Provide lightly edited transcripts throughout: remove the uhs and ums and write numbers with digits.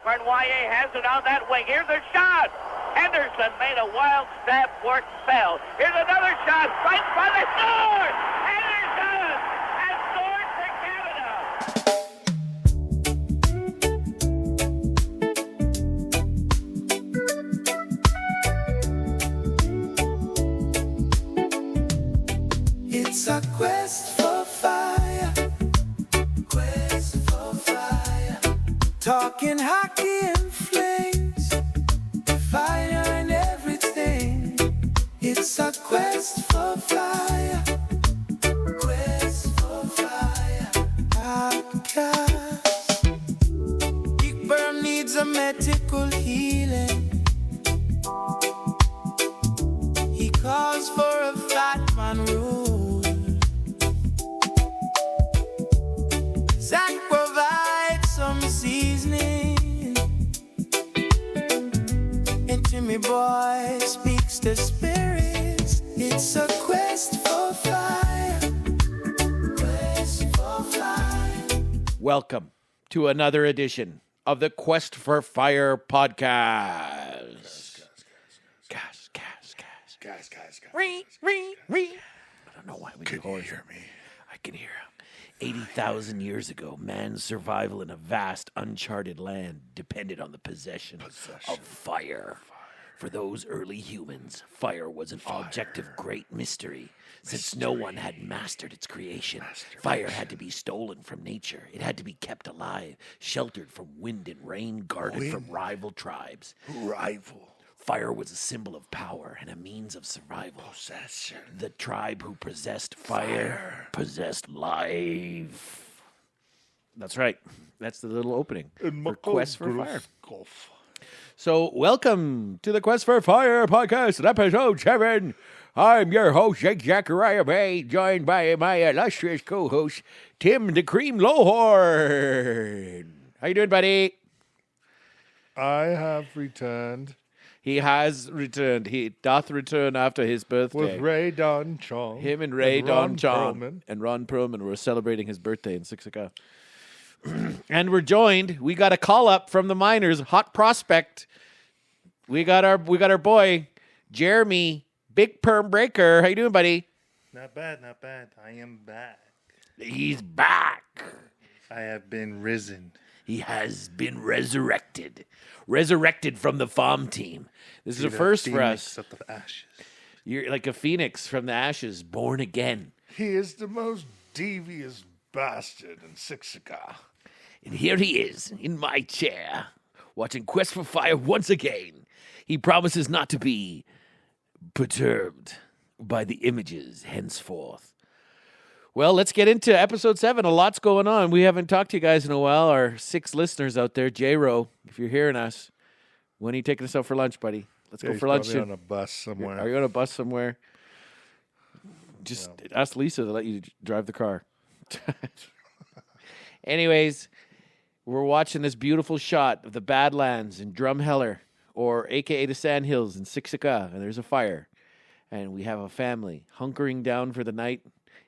Bernoyer has it on that wing. Here's a shot. Henderson made a wild stab for it and fell. Here's another shot. Right by the sword. Henderson has scored for Canada. It's a quest for fire. Quest for fire. Talking hockey and flames. Fire and everything. It's a quest for fire. Quest for fire. Outcast. Big Perm needs a medical healing. He calls for a fat man rule. Zack provides some seasoning. And Jimmy Boy speaks the spirits. It's a quest for fire. Quest for fire. Welcome to another edition of the Quest for Fire podcast. Ring. I don't know why we do horse. Hear me? I can hear him. 80,000 years ago, man's survival in a vast, uncharted land depended on the possession of fire. For those early humans, fire was an object of great mystery. Since no one had mastered its creation, fire had to be stolen from nature. It had to be kept alive, sheltered from wind and rain, guarded from rival tribes. Fire was a symbol of power and a means of survival. Possession. The tribe who possessed fire possessed life. That's right. That's the little opening for Quest for Fire. So, welcome to the Quest for Fire podcast, episode 7. I'm your host, Zachariah Bay, joined by my illustrious co-host, Tim the Cream Lowhorn. How you doing, buddy? I have returned He has returned. He doth return after his birthday. with Ray Don Chong. Him and Ray Don Chong Perlman. and Ron Perlman were celebrating his birthday in Siksika. And we're joined. We got a call up from the miners, hot prospect. We got our boy Jeremy, Big Perm Breaker. How you doing, buddy? Not bad, not bad. I am back. He's back. I have been risen. He has been resurrected from the farm team. This is a The first for phoenix us. of the ashes. You're like a phoenix from the ashes, born again. He is the most devious bastard in Siksika. And here he is, in my chair, watching Quest for Fire once again. He promises not to be perturbed by the images henceforth. Well, let's get into episode 7. A lot's going on. We haven't talked to you guys in a while. Our 6 listeners out there, J-Ro, if you're hearing us, when are you taking us out for lunch, buddy? Let's go He's for lunch probably soon. on a bus somewhere. Are you on a bus somewhere? Just ask Lisa to let you drive the car. Anyways, we're watching this beautiful shot of the Badlands in Drumheller, or a.k.a. the Sandhills in Siksika, and there's a fire. And we have a family hunkering down for the night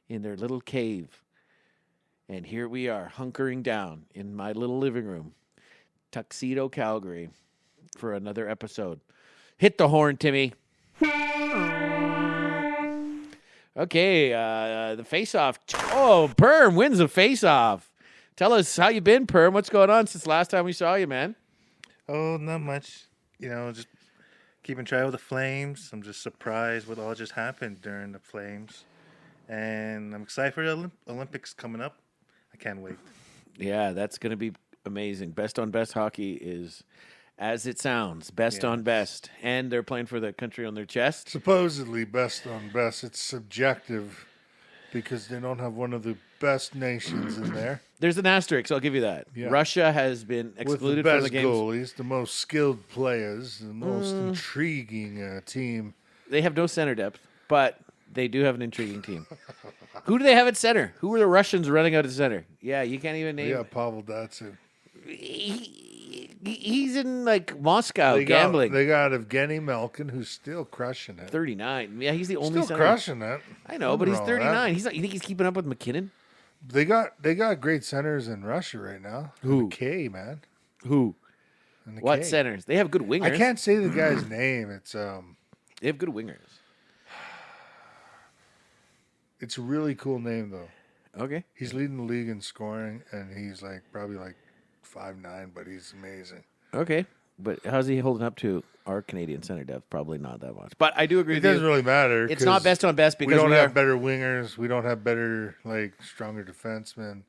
in their little cave. And here we are, hunkering down in my little living room, Tuxedo, Calgary, for another episode. Hit the horn, Timmy. Okay, the face-off. Oh, Perm wins the face-off. Tell us how you been, Perm. What's going on since last time we saw you, man? Oh, not much. You know, just keeping track of the Flames. I'm just surprised what all just happened during the Flames. And I'm excited for the Olympics coming up. I can't wait. Yeah, that's going to be amazing. Best on best hockey is, as it sounds, best on best. And they're playing for the country on their chest. Supposedly best on best. It's subjective because they don't have one of the best nations in there. There's an asterisk, I'll give you that. Yeah. Russia has been With the excluded from the best games. goalies, the most skilled players, the most intriguing team. They have no center depth, but they do have an intriguing team. Who do they have at center? Who are the Russians running out at center? Yeah, you can't even name. Yeah, Pavel Datsyuk. He's in like Moscow gambling. They got Evgeny Malkin, who's still crushing it. 39. Yeah, he's the only Still center. crushing it. I know, but he's Nothing wrong with 39. He's not. You think he's keeping up with McKinnon? that. They got great centers in Russia right now. Who? McKay, man. Who? and the What K. centers? They have good wingers. I can't say the guy's name. They have good wingers. It's a really cool name though. Okay. He's leading the league in scoring, and he's probably 5'9", but he's amazing. Okay. But how's he holding up to our Canadian center depth? Probably not that much. But I do agree It with you. doesn't really matter. It's not 'cause best on best because we don't we have are. better wingers. We don't have better stronger defensemen.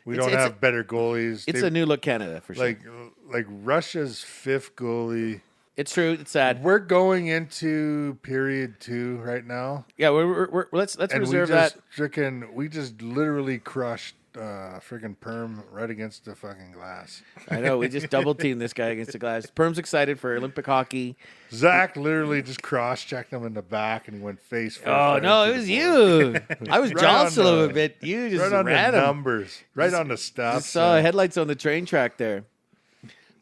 We It's- don't it's have better goalies. It's a new look Canada for sure. like Russia's fifth goalie. It's true. It's sad. We're going into period 2 right now. Yeah, let's And reserve that. we just literally crushed freaking Perm right against the fucking glass. I know. We just double teamed this guy against the glass. Perm's excited for Olympic hockey. Zack literally just cross-checked him in the back, and he went face first. Oh right no, into it was the board. you. I was Right jealous a on the- little bit. You just Right on ran the him. numbers. Right on the stop Just saw sign. headlights on the train track there.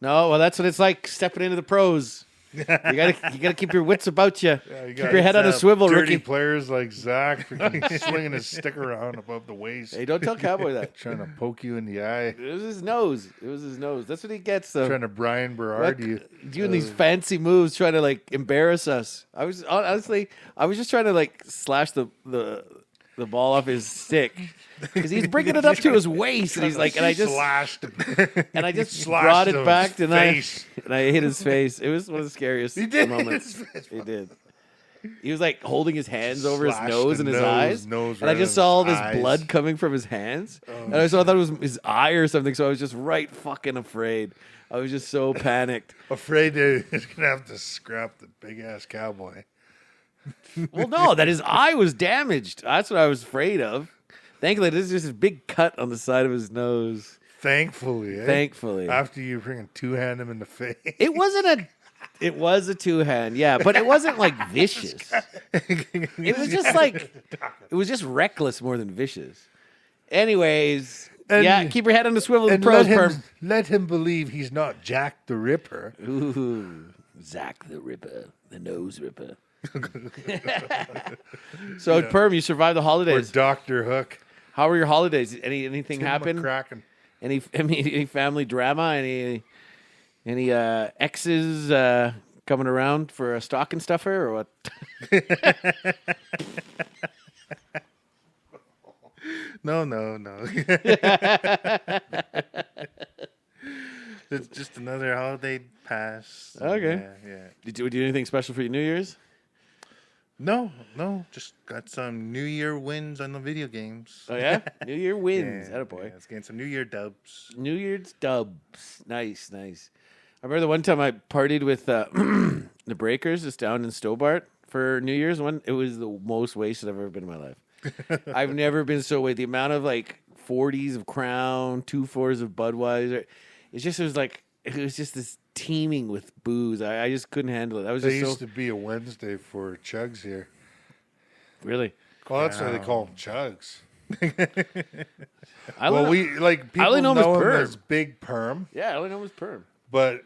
No, well, that's what it's like stepping into the pros. You gotta keep your wits about you. Yeah, Keep your head on a swivel, dirty rookie. players like Zack freaking swinging his stick around above the waist, Hey, don't tell Cowboy that. trying to poke you in the eye, It was his nose. It was his nose. That's what he gets, though. trying to Brian Berard Look, you. doing these fancy moves, trying to embarrass us. I was honestly, I was just trying to slash the ball off his stick because he's bringing it up to his waist, and he's like, and I just slashed, and I just slashed brought it his back to face. and I hit his face. It was one of the scariest He did hit moments. his face. He did. He was holding his hands over his Slashed nose the and his nose- eyes, nose and I right just in saw all his this eyes. blood coming from his hands, and I thought it was his eye or something. So I was just right fucking afraid. I was just so panicked. Afraid that he's gonna have to scrap the big ass cowboy. Well, no, that his eye was damaged. That's what I was afraid of. Thankfully, this is just a big cut on the side of his nose. Thankfully, Thankfully. after you freaking two-hand him in the face. It it was a two-hand, yeah, but it wasn't vicious. It was just it was just reckless more than vicious. Anyways, And- keep your head on the swivel. And The pros, let him believe he's not Jack the Ripper. Ooh, Zack the Ripper, the nose ripper. So, Perm, you survived the Or holidays. Dr. Hook. How were your holidays? Anything happen? McCracken. Any family drama? Any exes coming around for a stocking stuffer or what? No. It's just another holiday pass. Okay. Yeah. Did you do anything special for your New Year's? No. Just got some New Year wins on the video games. Oh yeah, New Year wins. Yeah, Attaboy. It's getting some New Year dubs. New Year's dubs. Nice. I remember the one time I partied with the Breakers just down in Stobart for New Year's. It was the most wasted I've ever been in my life. I've never been so wasted. The amount of 40s of Crown, 2 4s of Budweiser. It was just this teeming with booze. I just couldn't handle it. I was There just used to be a Wednesday for chugs here. really. Well, that's why they call them chugs. I Well, only people know him as know him Perm. as Big Perm, Yeah, I only know him as Perm. but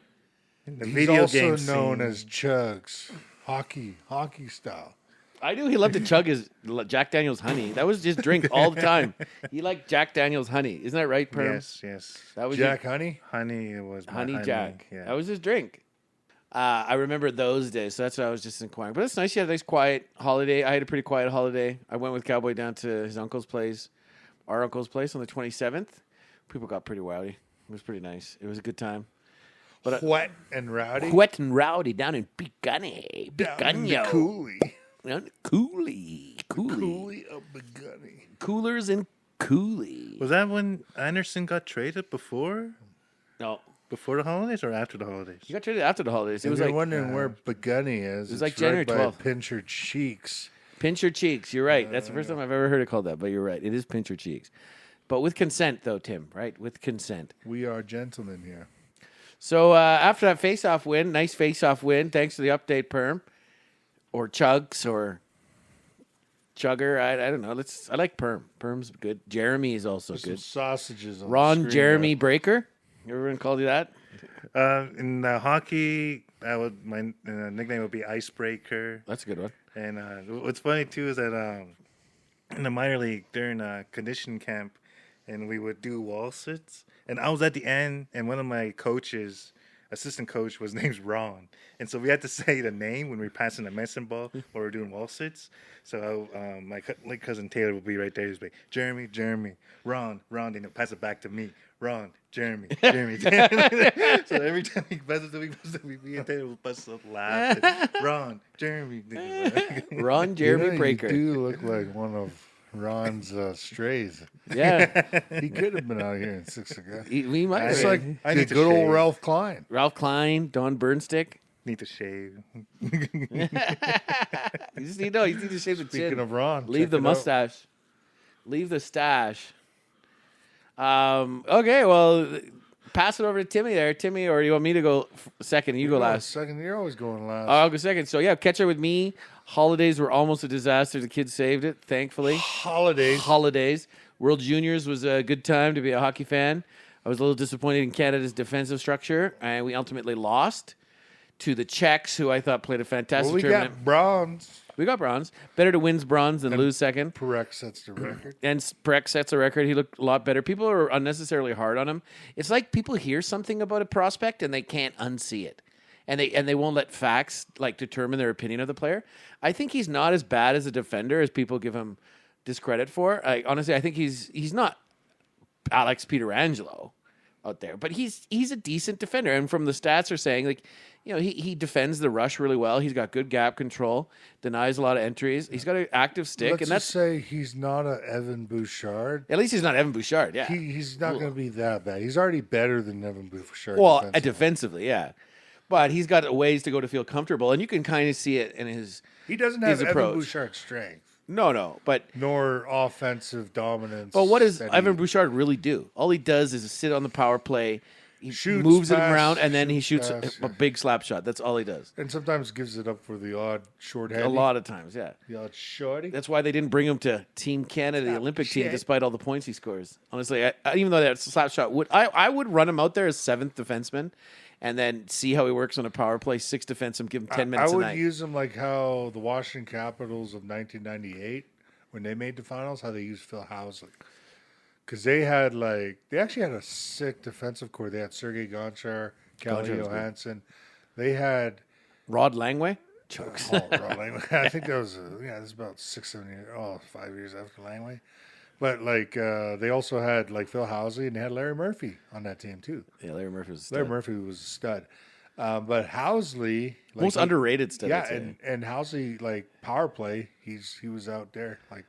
The he's video also game known scene. as Chugs, hockey style. I knew he loved to chug his Jack Daniel's honey. That was his drink all the time. He liked Jack Daniel's honey. Isn't that right, Perm? Yes. That was Jack Honey. Honey, it was my Honey Jack. Yeah. That was his drink. I remember those days, so that's what I was just inquiring. But it's nice. You had a nice quiet holiday. I had a pretty quiet holiday. I went with Cowboy down to his uncle's place, our uncle's place on the 27th. People got pretty rowdy. It was pretty nice. It was a good time. But Wet and rowdy. wet and rowdy down in Picanny. Down in the Picanio. Cooley. Down in Cooley. Cooley of the Gunny. Coolers in Cooley. Was that when Anderson got traded before? No. Before the holidays or after the holidays? He got traded after the holidays. It If was you're like wondering where Begunny is, was it's January right by 12th. Pincher Cheeks. pinch your cheeks. You're right. That's the first time I've ever heard it called that, but you're right. It is pinch your cheeks. But with consent, though, Tim, right? With consent. We are gentlemen here. So after that face-off win, nice face-off win, thanks to the update, Perm, or Chugs, or Chugger. I don't know. I like Perm. Perm's good. Jeremy is also Some good. sausages on the Ron screen Jeremy there. Breaker. Everyone called you that? In hockey, my nickname would be Icebreaker. That's a good one. And what's funny too is that in the minor league during condition camp, and we would do wall sits, and I was at the end, and one of my coaches assistant coach was named Ron, and so we had to say the name when we were passing the medicine ball or we were doing wall sits. So my late cousin Taylor would be right there. He'd be Jeremy, Ron, then he'll pass it back to me. Ron, Jeremy. So every time he passes it, me and Taylor would bust up laughing. Ron, Jeremy. Ron Jeremy Breaker. You do look like one of Ron's strays. Yeah. He could have been out here in Six ago. We might It's have. like I the need to good old shave. Ralph Klein. Ralph Klein, Don Burnstick. Need to shave. You just need to shave the Speaking chin. of Ron, Leave check the it out. mustache. Leave the stash. Okay, well, pass it over to Timmy there. Timmy, or you want me to go second? You go last. Second, you're always going last. I'll go second. So, yeah, catch her with me. Holidays were almost a disaster. The kids saved it, thankfully. Holidays. World Juniors was a good time to be a hockey fan. I was a little disappointed in Canada's defensive structure, and we ultimately lost to the Czechs, who I thought played a fantastic Well, we tournament. got bronze. We got bronze. Better to win bronze than lose second. Perek sets the record. And Sprek sets a record. He looked a lot better. People are unnecessarily hard on him. It's like people hear something about a prospect and they can't unsee it. And they won't let facts like determine their opinion of the player. I think he's not as bad as a defender as people give him discredit for. Honestly, I think he's not Alex Pietrangelo out there, but he's a decent defender. And from the stats are saying, like, you know, he defends the rush really well. He's got good gap control, denies a lot of entries. He's got an active stick, Let's and just that's say he's not a Evan Bouchard. at least he's not Evan Bouchard. Yeah, He's not going to be that bad. He's already better than Evan Bouchard. well, defensively, yeah. But he's got ways to go to feel comfortable, and you can kind of see it in his. He doesn't his have Evan approach. Bouchard's strength, No, but nor offensive dominance. but what does that Evan he- Bouchard really do? All he does is sit on the power play. He Shoots, moves it pass, around, and then he shoots, shoots pass, a big slap shot. That's all he does. And sometimes gives it up for the odd short head. A lot of times, yeah. The odd shorty. That's why they didn't bring him to Team Canada, the Olympic team, shit. despite all the points he scores. Honestly, even though that slap shot I would run him out there as seventh defenseman, and then see how he works on a power play. Six defenseman, give him 10 minutes I a would night. use him like how the Washington Capitals of 1998, when they made the finals, how they used Phil Housley. Because they actually had a sick defensive core. They had Sergei Gonchar, Kalle Gonchar was good. Johansson. They had Rod Langway, jokes. Rod Langway. I think that was this is about 5 years after Langway. But they also had Phil Housley, and they had Larry Murphy on that team too. Yeah, Larry Murphy was a Larry stud. Murphy was a stud. But Housley, Most underrated stud. yeah, I'd say. and Housley power play, he was out there the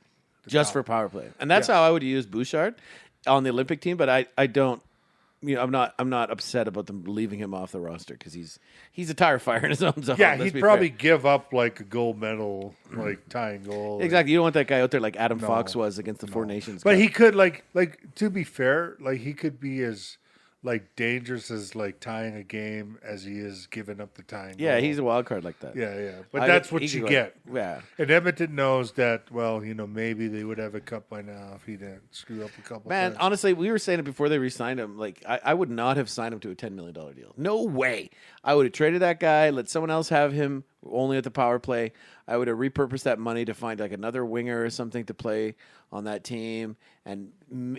Just top. for power play, and that's Yeah. how I would use Bouchard on the Olympic team. But I don't, I'm not upset about them leaving him off the roster because he's a tire fire in his own zone. Yeah, let's he'd be probably fair. give up a gold medal, tying goal. Exactly. You don't want that guy out there like Adam No. Fox was against the Four Nations. But Cup. he could to be fair, he could be as dangerous as tying a game as he is giving up the tying. Yeah, goal. he's a wild card like that. yeah. But I that's think what he you could get. Yeah. And Edmonton knows that. Well, maybe they would have a cup by now if he didn't screw up a couple. Man, times. honestly, we were saying it before they re-signed him. I would not have signed him to a $10 million deal. No way. I would have traded that guy, let someone else have him only at the power play. I would have repurposed that money to find another winger or something to play on that team. And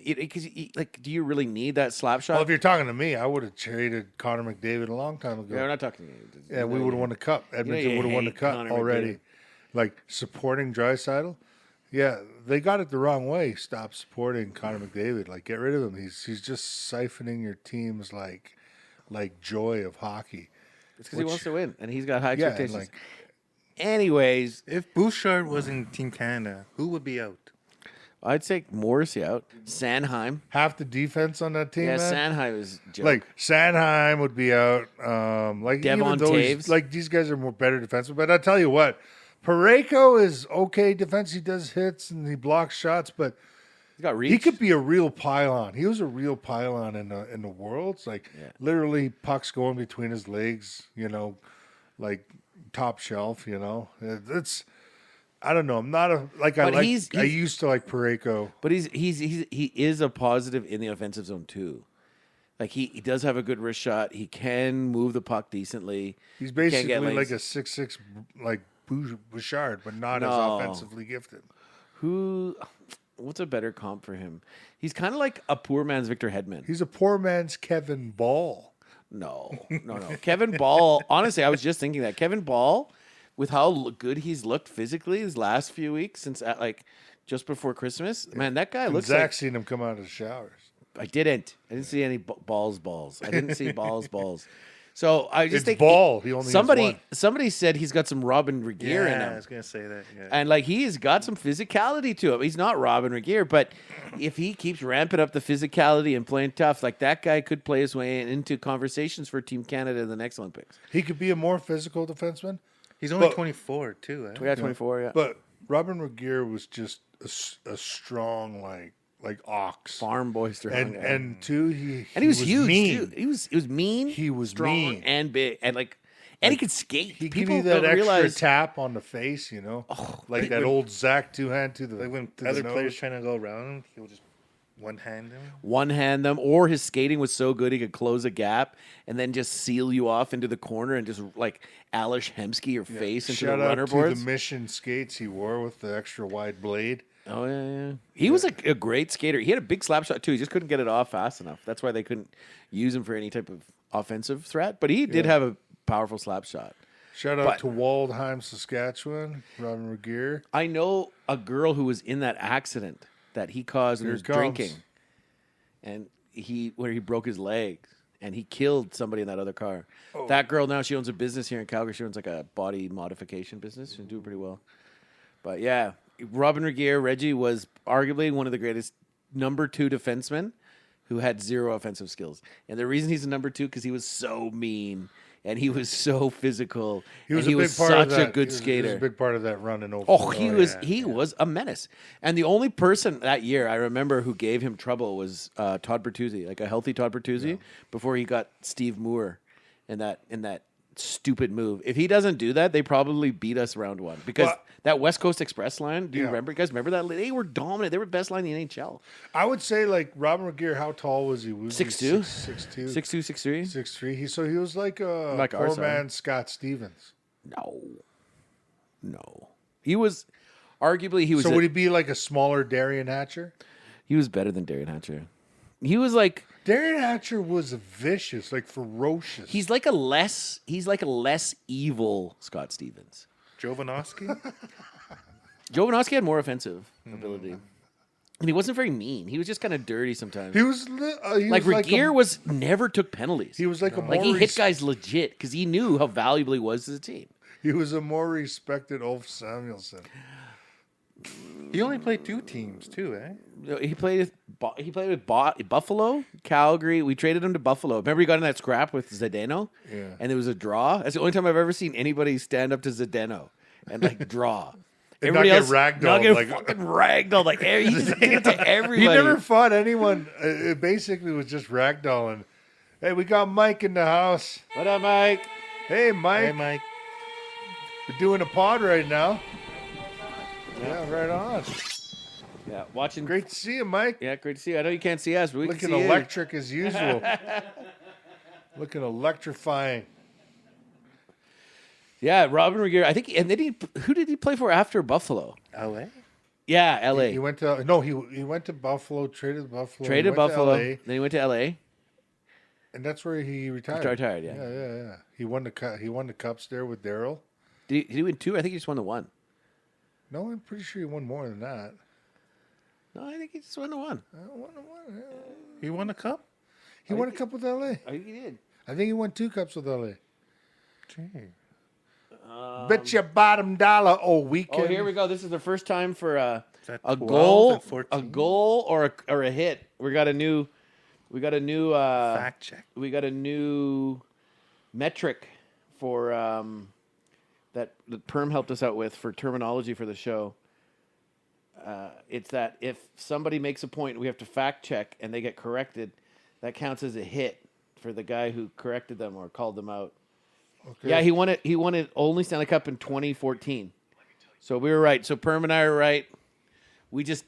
because do you really need that slap shot? Well, if you're talking to me, I would have traded Connor McDavid a long time ago. Yeah, we're not talking to you. Yeah, we would have won the cup. Edmonton you would have won the hate cup Connor already. Supporting Draisaitl. Yeah, they got it the wrong way. Stop supporting Connor McDavid. Get rid of him. He's just siphoning your team's joy of hockey. It's because he wants to win, and he's got high Yeah, and, expectations. Anyways, If Bouchard was in Team Canada, who would be out? I'd say Morrissey out. Sanheim. half the defense on that team. Yeah, man. Sanheim is a joke. Sanheim would be out. Even Devon though Taves. these guys are more better defensive. But I tell you what, Parayko is okay defense. He does hits and he blocks shots, but He's got reach. he could be a real pylon. He was a real pylon in the Worlds. Literally pucks going between his legs. Top shelf. It's. I don't know. I'm not a I used to like Parayko. But he is a positive in the offensive zone too. He does have a good wrist shot. He can move the puck decently. He's He can't get basically lanes. like a 6'6", Bouchard, but not No. as offensively gifted. What's a better comp for him? He's kind of like a poor man's Victor Hedman. He's a poor man's Kevin Ball. No. Kevin Ball, honestly, I was just thinking that. Kevin Ball, with how good he's looked physically his last few weeks since just before Christmas, man, that guy looks Zack like... seen him come out of the showers. I didn't see any balls. I didn't see balls. So I just It's think Ball. He only has one. somebody said he's got some Robin Regier in I him. was gonna say that. Yeah. And like he's got some physicality to him. He's not Robin Regier, but if he keeps ramping up the physicality and playing tough, like that guy could play his way into conversations for Team Canada in the next Olympics. He could be a more physical defenseman. He's only But- 24 too. Eh? We got 24, yeah. But Robin Regier was just a strong like ox. Farm boy strong. And two, he was huge. mean. Too. He was mean. He was strong mean. and big, and he could skate. He give People you that don't extra realize. tap on the face, like that old Zack two-hand to the Like when to the other nose. players trying to go around him, he'll just one hand him. One hand them, or his skating was so good he could close a gap and then just seal you off into the corner and just like Alish Hemsky your face into Shout the out runner to boards. the Mission skates he wore with the extra wide blade. Oh yeah. He was a great skater. He had a big slap shot too. He just couldn't get it off fast enough. That's why they couldn't use him for any type of offensive threat. But he did have a powerful slap shot. Shout out But- to Waldheim, Saskatchewan, Robin Regier. I know a girl who was in that accident that he caused when he Here was it comes. drinking, and where he broke his legs and he killed somebody in that other car. Oh. That girl now she owns a business here in Calgary. She owns like a body modification business. She's doing pretty well. But yeah, Robin Regier, Reggie was arguably one of the greatest number 2 defensemen who had zero offensive skills. And the reason he's a number 2 because he was so mean. And he was so physical. He was and a big part such of that. a good He skater. was a big part of that run in 04. Oh, he was a menace. And the only person that year I remember who gave him trouble was Todd Bertuzzi, like a healthy Todd Bertuzzi, before he got Steve Moore in that stupid move. If he doesn't do that, they probably beat us round 1 because Well, that West Coast Express line. Do you Yeah. remember? You guys remember that? They were dominant. They were the best line in the NHL. I would say like Robin Regier. How tall was he? Was 6'2"? 6'2", 6'2", 6'3"? 6'3". He was like a Like our poor size. man Scott Stevens. No. He was arguably he was. So would he be like a smaller Darian Hatcher? He was better than Darian Hatcher. He was like. Darian Hatcher was vicious, like ferocious. He's like a less evil Scott Stevens. Jovanovski? Jovanovski had more offensive ability. And he wasn't very mean. He was just kind of dirty sometimes. he was like Regier was never took penalties. he was like a more he hit guys legit because he knew how valuable he was to the team. he was a more respected Ulf Samuelsson. He only played 2 teams too, eh? He played with Buffalo, Calgary. We traded him to Buffalo. Remember he got in that scrap with Zdeno? Yeah. And there was a draw. That's the only time I've ever seen anybody stand up to Zdeno and like draw. And not get ragdolled, Not get like- fucking ragdolled. Like he just did it to everybody. He never fought anyone. It basically was just ragdolling. Hey, we got Mike in the house. What up, Mike? Hey, Mike. Hey, Mike. We're doing a pod right now. Yeah, right on. Yeah, watching. Great to see you, Mike. Yeah, great to see you. I know you can't see us, but we Looking can see electric as usual. Looking electrifying. you. Yeah, Robin Regier. I think, and then who did he play for after Buffalo? LA? Yeah, L.A. He went to he went to Buffalo, traded to Buffalo, Traded he went to Buffalo. LA, Then he went to L.A. and that's where he retired. Retired, yeah. Yeah. He won the cups there with Daryl. Did he win 2? I think he just won the 1. No, I'm pretty sure he won more than that. No, I think he just won the 1. He won a cup? He won a cup with LA. I think he did. I think he won 2 cups with LA. Gee. Bet your bottom dollar all weekend. Oh, here we go. This is the first time for that a 12 goal, and 14? a goal or a hit. We got a new Fact check. we got a new metric for that Perm helped us out with for terminology for the show. It's that if somebody makes a point, we have to fact check and they get corrected. That counts as a hit for the guy who corrected them or called them out. Okay. Yeah, he won it. He won it only Stanley Cup in 2014. So we were right. So Perm and I are right. We just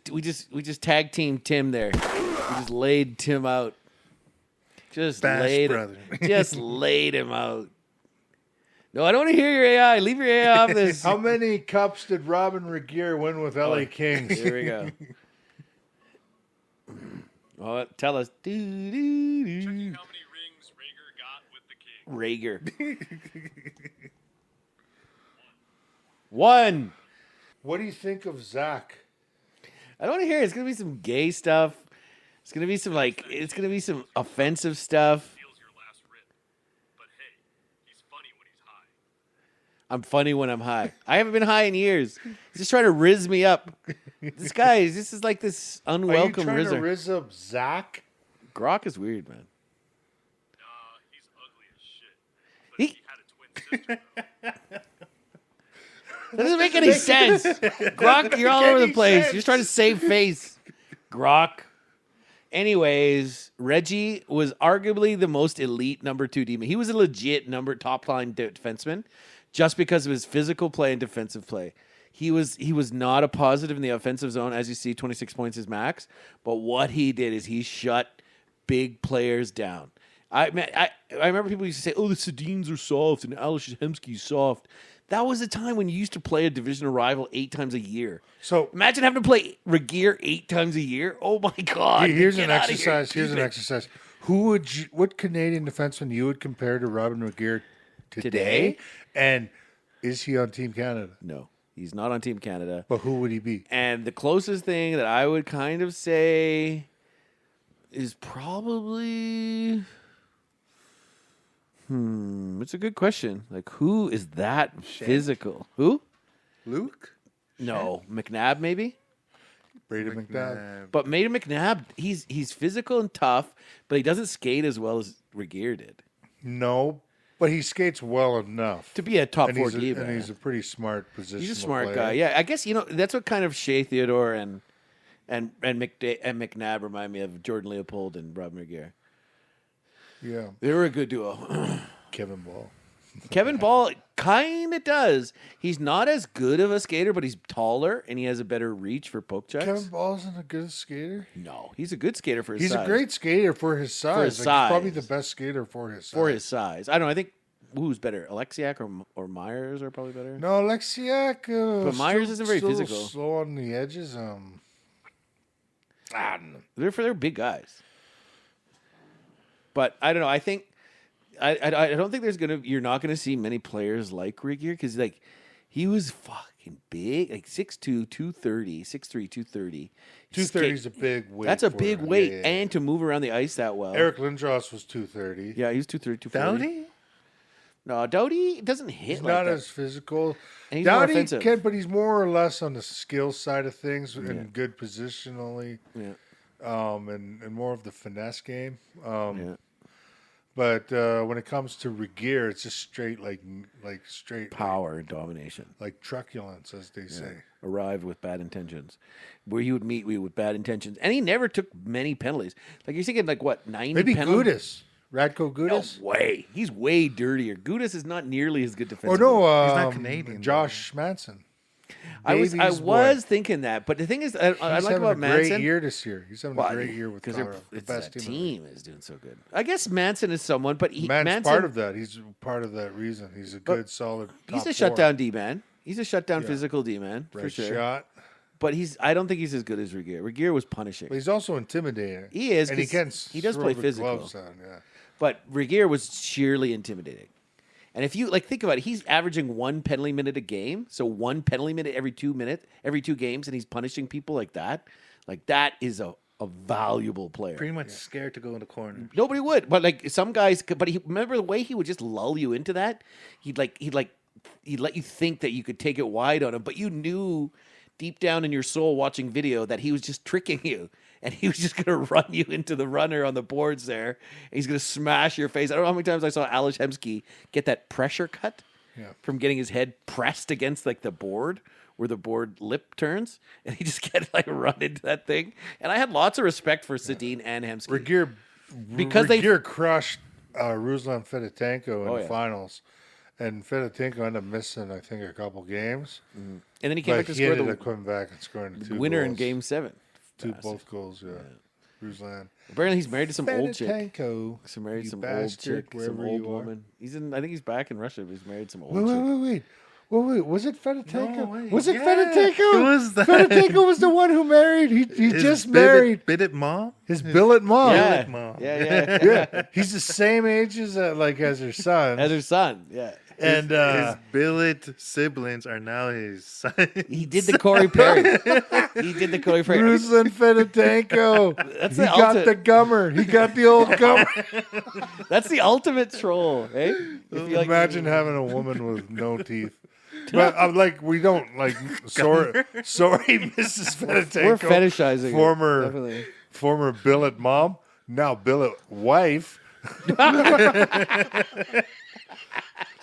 tag teamed Tim there. We just laid Tim out. Just Bash laid brother. just laid him out. No, I don't want to hear your AI. Leave your AI off this. How many cups did Robin Regier win with LA Kings? Here we go. Oh, tell us. Checking how many rings Rager got with Rager. 1. What do you think of Zack? I don't want to hear it. It's gonna be some gay stuff. It's gonna be some offensive stuff. Feels your last rip. But hey, he's funny when he's high. I'm funny when I'm high. I haven't been high in years. He's just trying to rizz me up. This guy, this is like this Are you unwelcome trying to rizzer. rizz up Zack? Grok is weird, man. Nah, he's ugly as shit. But if He- he had a twin sister, though, That doesn't make any sense. Grok, you're all over the place. You're just trying to save face. Grok. Anyways, Reggie was arguably the most elite number 2 demon. He was a legit top line defenseman just because of his physical play and defensive play. He was not a positive in the offensive zone, as you see, 26 points is max. But what he did is he shut big players down. I remember people used to say, "Oh, the Sedins are soft and Alex Hemsky's soft." That was a time when you used to play a divisional rival 8 times a year. So Imagine having to play Regeer 8 times a year. Oh my God! here's Get an outta here. exercise. Here's an exercise. What Canadian defenseman you would compare to Robin Regeer today? And is he on Team Canada? No, he's not on Team Canada. But who would he be? And the closest thing that I would kind of say is probably. It's a good question. Like, who is that physical? Who? Luke? No, McNabb maybe. Brady McNabb. But Maiden McNabb, he's physical and tough, but he doesn't skate as well as Regeer did. No, but he skates well enough To be a top and 4 he's a, diva. and he's a pretty smart position. He's a smart guy. Yeah, I guess that's what kind of Shea Theodore and McNabb remind me of Jordan Leopold and Rob Regeer. Yeah. They were a good duo. Kevin Ball. Kevin Ball kind of does. He's not as good of a skater, but he's taller and he has a better reach for poke checks. Kevin Ball isn't a good skater. No, he's a good skater for his He's size. a great skater for his size. his He's probably size. the best skater for his size. For his size. I don't know. I think who's better, Alexiak or Myers are probably better. No, Alexiak. But Myers isn't very still physical. Slow on the edges. I don't know. They're big guys. But I don't know. I think I don't think you're not gonna see many players like Regeer because like he was fucking big, like 6'2", 230, 6'3", 230. 230 is a big weight. That's a for big him. weight, Yeah, yeah, yeah. and to move around the ice that well. Eric Lindros was 230. Yeah, he was 230, 240. Doughty? No, Doughty doesn't hit He's like not that. as physical. And he's more Doughty offensive. can, but he's more or less on the skill side of things and good positionally, Yeah. and more of the finesse game. Yeah. But when it comes to Regeer, it's just straight like straight Power and domination. like truculence, as they say. Arrived with bad intentions. Where he would meet me with bad intentions. And he never took many penalties. Like you're thinking like what, 90 Maybe penalties? Radko No Gudis. way. He's way dirtier. Gudis is not nearly as good defensively. Or no, He's not Canadian, Josh Manson. I was Davies' was boy. thinking that, but the thing is, I He's like having about a great Manson. year this year. He's having a great year with because Colorado. The it's best that team. team is doing so good. I guess Manson is someone, but Man's part of that. He's part of that reason. He's a good, solid. he's top a four. shutdown D man. He's a shutdown physical D man for Right sure. shot. But I don't think he's as good as Regeer. Regeer was punishing. But he's also intimidating. He is, and he 'cause can. he does throw play the physical. gloves on, yeah. But Regeer was sheerly intimidating. And if you think about it, he's averaging 1 penalty minute a game. So 1 penalty minute every 2 games, and he's punishing people like that. Like that is a valuable player. Pretty much scared to go in the corner. Nobody would, but like some guys. But remember the way he would just lull you into that. He'd let you think that you could take it wide on him, but you knew deep down in your soul, watching video, that he was just tricking you, and he was just going to run you into the runner on the boards there. And he's going to smash your face. I don't know how many times I saw Alex Hemsky get that pressure cut from getting his head pressed against like the board where the board lip turns, and he just get like run into that thing. And I had lots of respect for Sedin and Hemsky. Regeer crushed Ruslan Fedotenko in the yeah. finals, and Fedotenko ended up missing, I think, a couple games. And then he came back But to he score ended the up coming back and scoring the two winner in goals. Game 7. Both goals, yeah. Ruslan. Apparently, he's married to some old chick. Fedotenko, He's married you some old bastard, chick, some wherever old you are. woman. I think he's back in Russia. But he's married some old Wait, chick. wait, wait, wait. Wait, was it Fedotenko? No way. Was it Yeah, Fedotenko? it was that. Fedotenko was the one who married. He His just married Billet mom? his billet mom. Yeah. Billet mom. Yeah. Yeah, he's the same age as as her son. As her son. Yeah. And His billet siblings are now his son. He did the Corey Perry. He did the Corey Perry. Ruslan Fedotenko. That's He the got ulti- the gummer. He got the old gummer. That's the ultimate troll, eh? If you like- Imagine having a woman with no teeth. But I'm we don't sorry, Mrs. Fedotenko. We're fetishizing it, former definitely. former billet mom, now billet wife.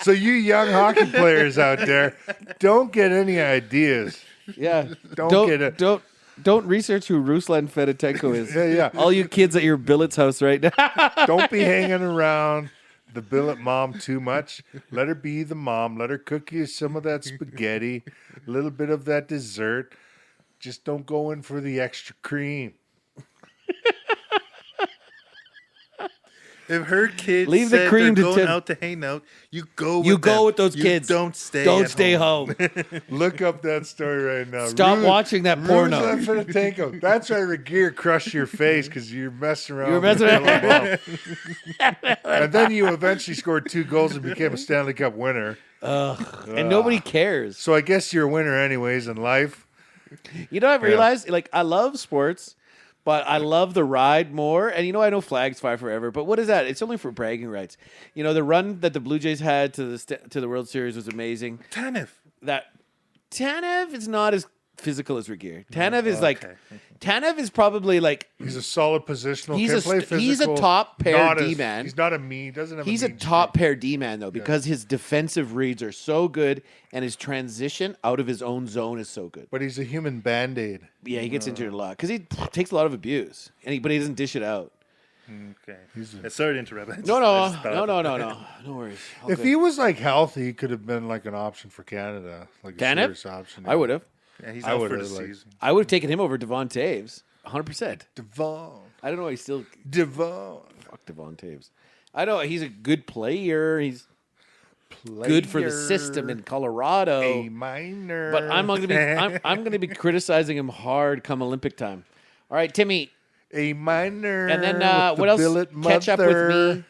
So you young hockey players out there, don't get any ideas. Yeah. Don't get it. Don't research who Ruslan Fedotenko is. Yeah. All you kids at your billet's house right now. Don't be hanging around the billet mom too much. Let her be the mom. Let her cook you some of that spaghetti, a little bit of that dessert. Just don't go in for the extra cream. If her kids Leave the said cream they're to going Tim. out to hang out, you go with You them. go with those You kids. Don't stay Don't at stay home. home. Look up that story right now. Stop watching that porno. Ruslan Fedotenko. That's why Regeer crushed your face because you're messing around. You were messing with around. billet mom. And then you eventually scored 2 goals and became a Stanley Cup winner. And nobody cares. So I guess you're a winner anyways in life. You know what I've realized? I love sports, but I love the ride more. And I know flags fly forever, but what is that? It's only for bragging rights. The run that the Blue Jays had to the World Series was amazing. Tanev. Tanev is not as physical as Regeer. Tanev is Okay. Tanev is probably He's a solid positional. He's can a play st- he's a physical, top pair not as- D-man. He's not a mean. Doesn't have. he's a a mean top streak. pair D-man though because his defensive reads are so good and his transition out of his own zone is so good. But he's a human Band-Aid. Yeah, he gets injured a lot because he takes a lot of abuse but he doesn't dish it out. Okay. Sorry to interrupt. No, No. worries. If he was healthy, he could have been an option for Canada, a Tanev? serious option. I would have. Yeah, he's I out for would've, the like- season. I would have taken him over Devon Taves, 100%. Devon. I don't know. He's still Fuck Devon Taves. I know he's a good player. He's good for the system in Colorado. A minor. But I'm going to be criticizing him hard come Olympic time. All right, Timmy. A minor. And then with the what else? billet Catch up with mother. me.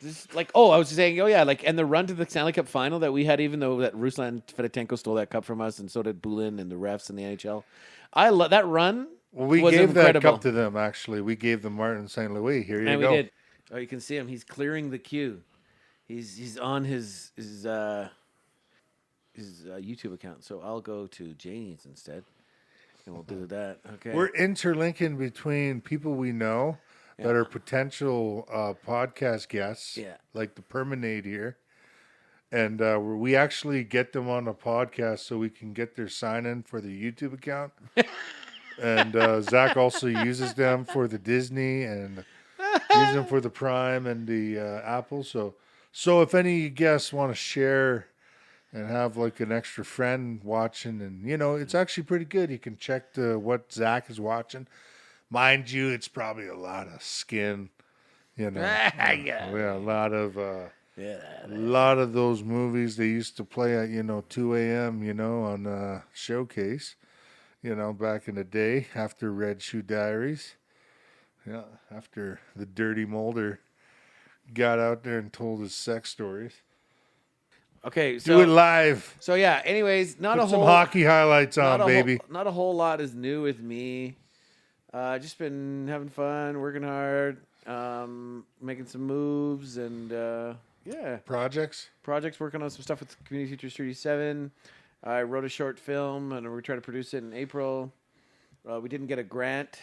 Just I was saying, and the run to the Stanley Cup final that we had, even though that Ruslan Fedotenko stole that cup from us, and so did Bulin and the refs in the NHL. I love that run. Well, we was gave incredible. that cup to them, actually. We gave them Martin St. Louis. Here you And go. we did. Oh, you can see him. He's clearing the queue. He's on his YouTube account. So I'll go to Janie's instead, and we'll do that. Okay. We're interlinking between people we know that are potential podcast guests, Yeah. like the Permanade here. And we actually get them on the podcast so we can get their sign-in for the YouTube account. And Zack also uses them for the Disney and uses them for the Prime and the Apple. So if any guests want to share and have an extra friend watching, and it's actually pretty good. You can check what Zack is watching. Mind you, it's probably a lot of skin. Yeah. A lot of those movies they used to play at 2 a.m. On Showcase. Back in the day after Red Shoe Diaries. Yeah, after the Dirty Molder got out there and told his sex stories. Okay. Do it live. So yeah. Anyways, not Put a some whole hockey highlights not on, a baby. not a whole lot is new with me. Just been having fun, working hard, making some moves, and Projects. working on some stuff with Community Futures 37. I wrote a short film, and we're trying to produce it in April. We didn't get a grant.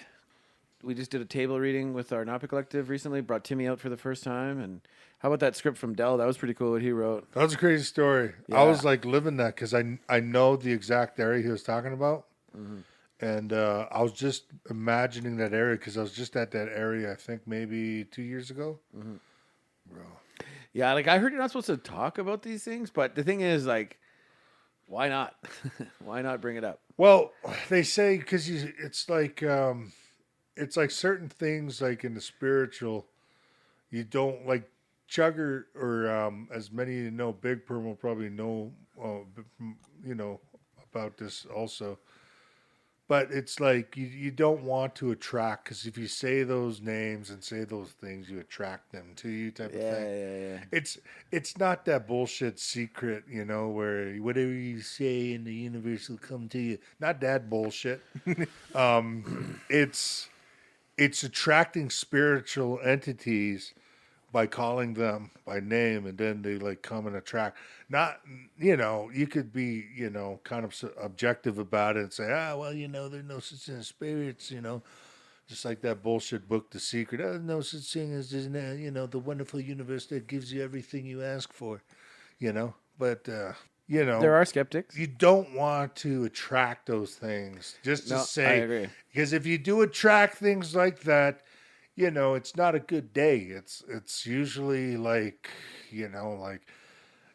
We just did a table reading with our Napa Collective recently. Brought Timmy out for the first time, and how about that script from Dell? That was pretty cool what he wrote. That was a crazy story. Yeah. I was living that because I know the exact area he was talking about. Mm-hmm. And I was just imagining that area because I was just at that area, I think maybe 2 years ago. Mm-hmm. Bro. Yeah, I heard you're not supposed to talk about these things, but the thing is, why not? Why not bring it up? Well, they say because it's like certain things in the spiritual, you don't Chugger, or as many of you know, Big Perm will probably know, about this also. But it's like you don't want to attract, because if you say those names and say those things, you attract them to you type of thing. Yeah. It's not that bullshit secret, where whatever you say in the universe will come to you. Not that bullshit. It's attracting spiritual entities by calling them by name, and then they like come and attract. Not, you could be, kind of objective about it and say, well, there's no such thing as spirits, just like that bullshit book, The Secret. There's no such thing as, the wonderful universe that gives you everything you ask for, But, There are skeptics. you don't want to attract those things. Just to No, say, I agree. because if you do attract things like that, it's not a good day. It's usually like,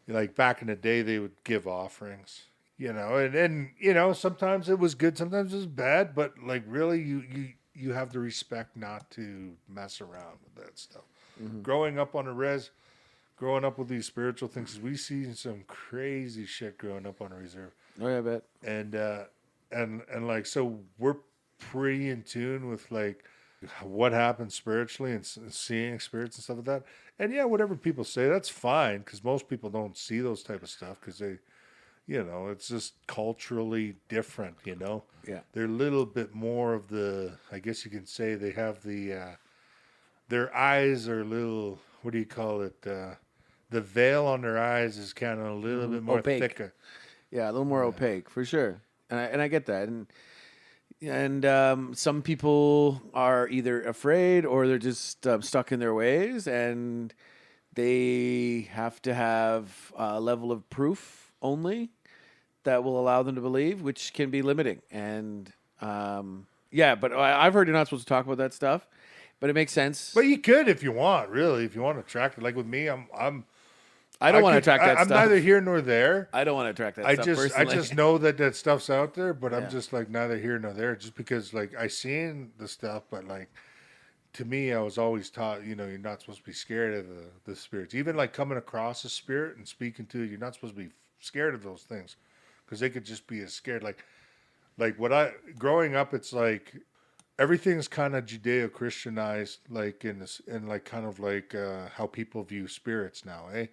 like back in the day, they would give offerings, and sometimes it was good, sometimes it was bad, but like really you have the respect not to mess around with that stuff. Growing up on a res, growing up with these spiritual things, we see some crazy shit growing up on a reserve. Oh yeah, I bet. And like, so we're pretty in tune with like what happens spiritually and seeing spirits and stuff like that. And yeah, whatever people say, that's fine, because most people don't see those type of stuff because they, it's just culturally different, Yeah. They're a little bit more of the, I guess you can say they have the, their eyes are a little, what do you call it? The veil on their eyes is kind of a little bit more Opaque. thicker. Yeah, a little more opaque for sure, and I get that, and some people are either afraid or they're just stuck in their ways, and they have to have a level of proof only that will allow them to believe, which can be limiting. And but I've heard you're not supposed to talk about that stuff, but it makes sense. But you could if you want, really, if you want to attract it. Like with me, I don't want to attract that I'm stuff. neither here nor there. I don't want to attract that I stuff just personally. know that stuff's out there, but Yeah. I'm just like neither here nor there. Just because like I seen the stuff, but like to me, I was always taught, you're not supposed to be scared of the spirits. Even like coming across a spirit and speaking to it, you're not supposed to be scared of those things, because they could just be as scared. Like growing up, it's like everything's kind of Judeo-Christianized, like in like kind of like how people view spirits now, eh?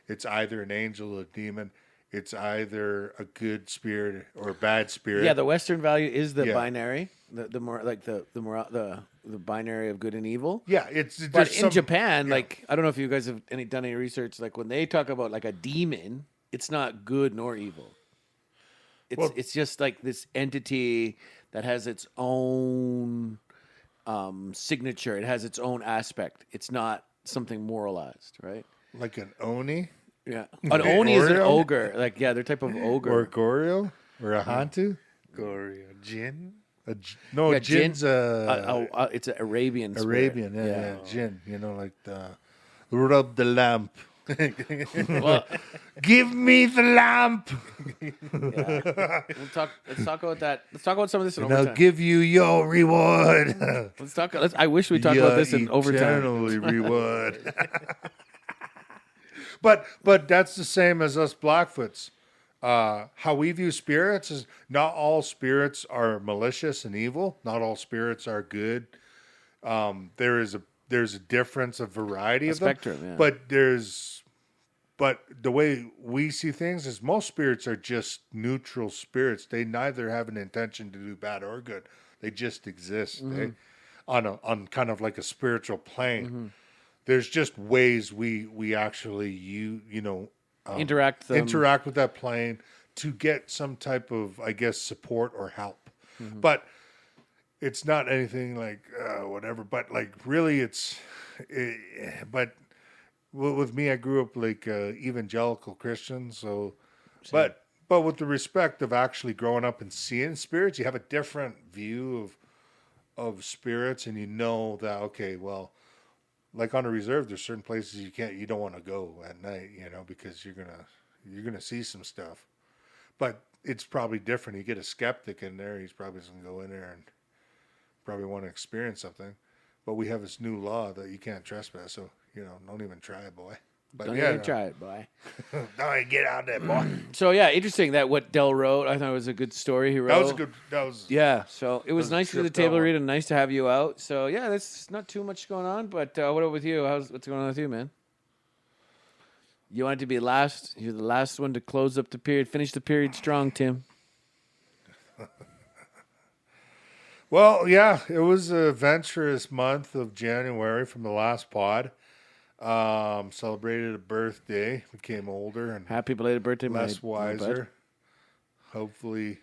It's either an angel or a demon. It's either a good spirit or a bad spirit. Yeah, the Western value is the Yeah. binary, the more like the binary of good and evil. Yeah, it's But there's in Japan, yeah. like I don't know if you guys have done any research. Like when they talk about like a demon, it's not good nor evil. It's just like this entity that has its own signature. It has its own aspect. It's not something moralized, right? like an oni Yeah, an oni is an Oreo? ogre. Like their type of ogre. or a Goryo or a Hantu. Gory Jin. No, Yeah, Jin's it's an Arabian. Spirit. Arabian. Yeah, Jin. Like the rub the lamp. Well, Give me the lamp, let's talk about that. Let's talk about some of this in and I'll overtime. give you your reward. I wish we talked about this in overtime. Eternally reward. But that's the same as us Blackfoots. How we view spirits is not all spirits are malicious and evil. Not all spirits are good. There's a difference, a variety of spectrum, them. yeah. But the way we see things is most spirits are just neutral spirits. They neither have an intention to do bad or good. They just exist on kind of like a spiritual plane. There's just ways we actually Interact with that plane to get some type of, I guess, support or help. But it's not anything like whatever. But like really, but with me, I grew up like evangelical Christian. So, but with the respect of actually growing up and seeing spirits, you have a different view of spirits, and you know that okay, well. Like on a reserve, there's certain places you don't want to go at night, because you're gonna see some stuff. But it's probably different. You get a skeptic in there, he's probably just gonna go in there and probably want to experience something. But we have this new law that you can't trespass. So don't even try, boy. But Don't yeah, even try it, boy. don't even get out there, boy. So yeah, interesting that what Dell wrote. I thought it was a good story he wrote. That was a good. That was Yeah, so it was was nice for the tripped table out. read and nice to have you out. So yeah, that's not too much going on. But what about with you? What's going on with you, man? You wanted to be last. You're the last one to close up the period. Finish the period strong, Tim. Well, yeah, it was a adventurous month of January from the last pod. Celebrated a birthday, became older and Happy belated birthday, less my wiser. bud. Hopefully,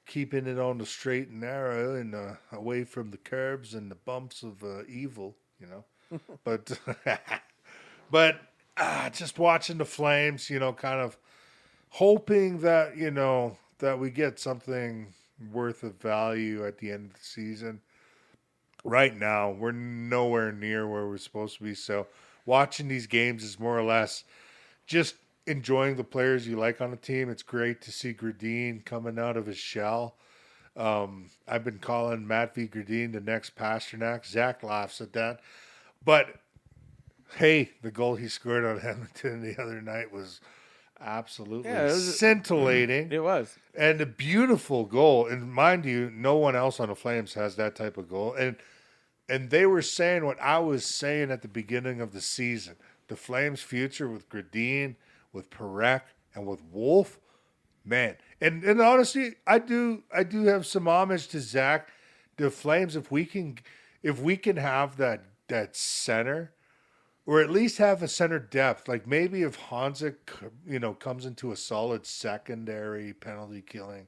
keeping it on the straight and narrow and away from the curbs and the bumps of evil, But, but just watching the Flames, kind of hoping that, that we get something worth of value at the end of the season. Right now, we're nowhere near where we're supposed to be. So watching these games is more or less just enjoying the players you like on the team. It's great to see Gradin coming out of his shell. I've been calling Matt V. Gradin the next Pasternak. Zack laughs at that. But, hey, the goal he scored on Edmonton the other night was absolutely scintillating. It was. And a beautiful goal. And mind you, no one else on the Flames has that type of goal. And they were saying what I was saying at the beginning of the season. The Flames' future with Gradin, with Perek, and with Wolf, man. And honestly, I do have some homage to Zack. The Flames, if we can have that center, or at least have a center depth, like maybe if Hanzik, comes into a solid secondary penalty killing,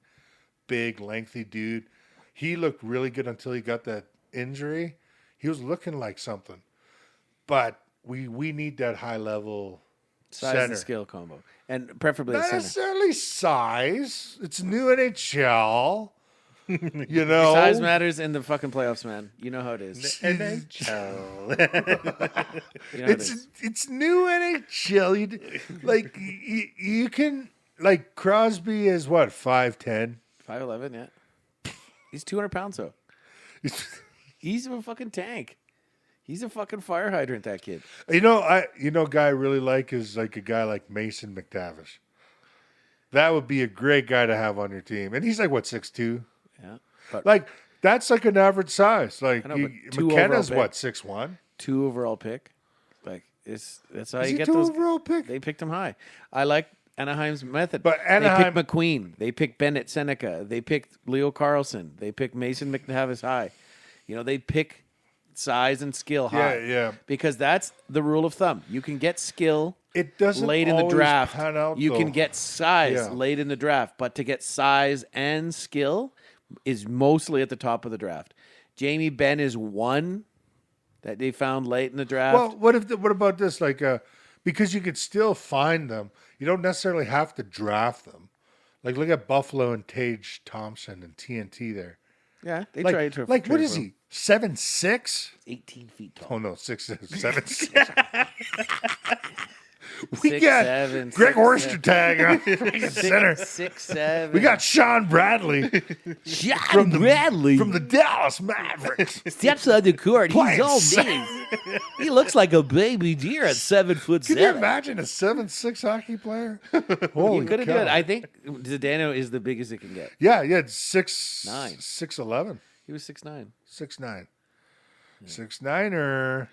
big, lengthy dude. He looked really good until he got that injury. He was looking like something. But we need that high level Size center. and skill combo. And preferably Not a center. necessarily size. It's new NHL. Size matters in the fucking playoffs, man. You know how it is. NHL. You know how it is. It's new NHL. You can, like, Crosby is what, 5'10"? 5'11", yeah. He's 200 pounds, though. He's a fucking tank. He's a fucking fire hydrant, that kid. Guy I really like is like a guy like Mason McTavish. That would be a great guy to have on your team. And he's like, what, 6'2"? Yeah. But Like, that's like an average size. Like, I know, but 2 McKenna's overall what, 6'1"? 2 overall pick. Like, that's how Is you he get 2 those. overall pick? They picked him high. I like Anaheim's method. But They Anaheim- picked McQueen. They picked Bennett Seneca. They picked Leo Carlson. They picked Mason McTavish high. They pick size and skill high. Yeah. Because that's the rule of thumb. You can get skill It doesn't late in the always draft. pan out, You can though. get size Yeah. late in the draft, but to get size and skill is mostly at the top of the draft. Jamie Benn is one that they found late in the draft. Well, what about this? Like, because you could still find them. You don't necessarily have to draft them. Like, look at Buffalo and Tage Thompson and TNT there. yeah, they Like, tried to. what trade is for he? him. 7'6"? 18 feet tall. Oh no, 7'6". We 6'7", got Greg 6'7". Ostertag on freaking center. 6'7". We got Sean Bradley John Bradley from the Dallas Mavericks. steps on the court. Playing He's all center. big. He looks like a baby deer at 7'7". Can you imagine a 7'6" hockey player? Holy He could have cow. did. I think Zdeno is the biggest it can get. Yeah, it's 9. 6'11". He was 6'9". 6'9". 6'9"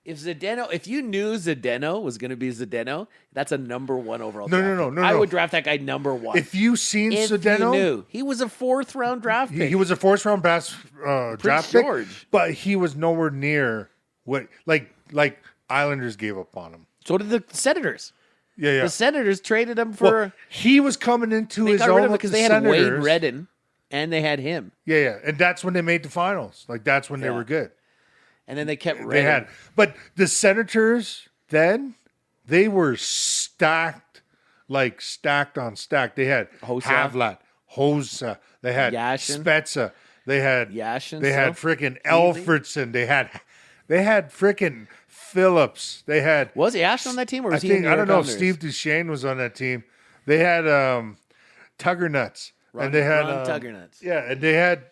If you knew Zdeno was going to be Zdeno, that's a number 1 overall. No, draft no, pick. no, I no. would draft that guy number 1. If you seen If Zdeno, you knew. He was a 4th round draft pick. he was a 4th round draft pick, George. but he was nowhere near what like Islanders gave up on him. So did the Senators. Yeah. The Senators traded him for. Well, he was coming into they his got own rid of him with because the they had Senators. Wade Redden and they had him. Yeah, and that's when they made the finals. Like that's when they Yeah. were good. And then they kept They Redden. had, but the Senators then they were stacked, like stacked on stacked. They had Hossa. Havlat, Hossa. They had Yashin. Spezza. They had Yashin, They had so? freaking Alfredson. They had freaking Phillips. They had. Was Ash on that team, or was I he? think in the I don't know if Islanders? Steve Duchesne was on that team. They had Tuggernuts, and they had Ron Tuggernuts. Yeah, and they had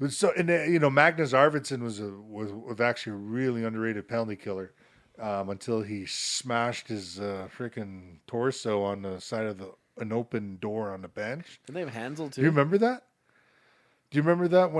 So, and Magnus Arvidsson was actually a really underrated penalty killer until he smashed his freaking torso on the side of an open door on the bench. Did they have Hansel too? Do you remember that? Do you remember that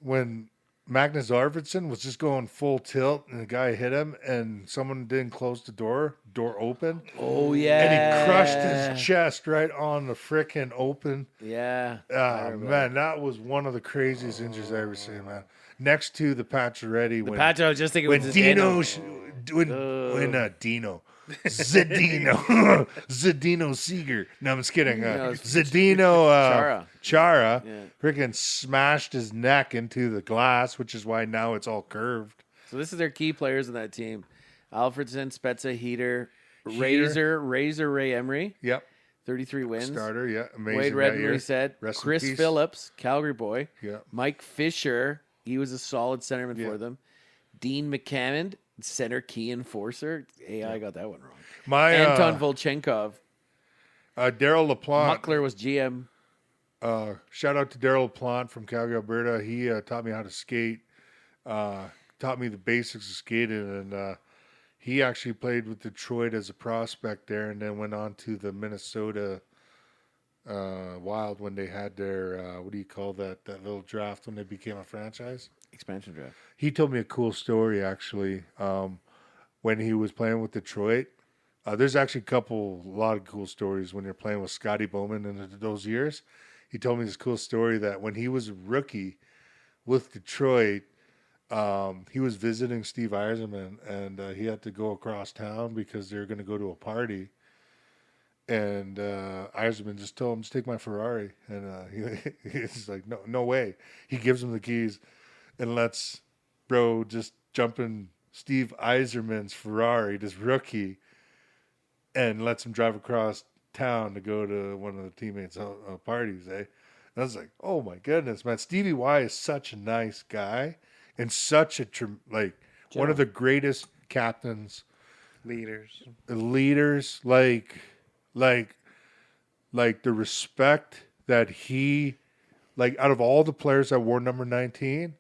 when Magnus Arvidsson was just going full tilt and the guy hit him and someone didn't close the door open? Oh yeah. And he crushed his chest right on the frickin' open. Yeah. Man, that was one of the craziest injuries I ever seen, man. Next to the Pacioretty when Pacho, I was just thinking when it was Dino Dino. Zdeno Zdeno Seeger. No, I'm just kidding. it's Zdeno Chara Yeah. freaking smashed his neck into the glass, which is why now it's all curved. So this is their key players in that team: Alfredson, Spezza, Heater, Razor Ray Emery, Yep. 33 wins. Starter, yeah. Amazing. Wade that Redden, year. we said. Rest in Chris peace. Phillips, Calgary boy. Yeah. Mike Fisher, he was a solid centerman Yeah. for them. Dean McCammond, center key enforcer. I got that one wrong. My Anton Volchenkov. Daryl LaPlante. Muckler was GM. Shout out to Daryl LaPlante from Calgary, Alberta. He taught me how to skate. Taught me the basics of skating, and he actually played with Detroit as a prospect there, and then went on to the Minnesota Wild when they had their what do you call that little draft when they became a franchise. Expansion draft. He told me a cool story actually. When he was playing with Detroit, there's actually a lot of cool stories when you're playing with Scotty Bowman in those years. He told me this cool story that when he was a rookie with Detroit, he was visiting Steve Yzerman, and he had to go across town because they were going to go to a party. And Yzerman just told him, "Just take my Ferrari," and he's like, "No way." He gives him the keys and lets bro just jump in Steve Yzerman's Ferrari, this rookie, and lets him drive across town to go to one of the teammates' parties. And I was like, "Oh my goodness, man!" Stevie Y is such a nice guy and such a one of the greatest captains, Leaders. like the respect that he, out of all the players that wore number 19,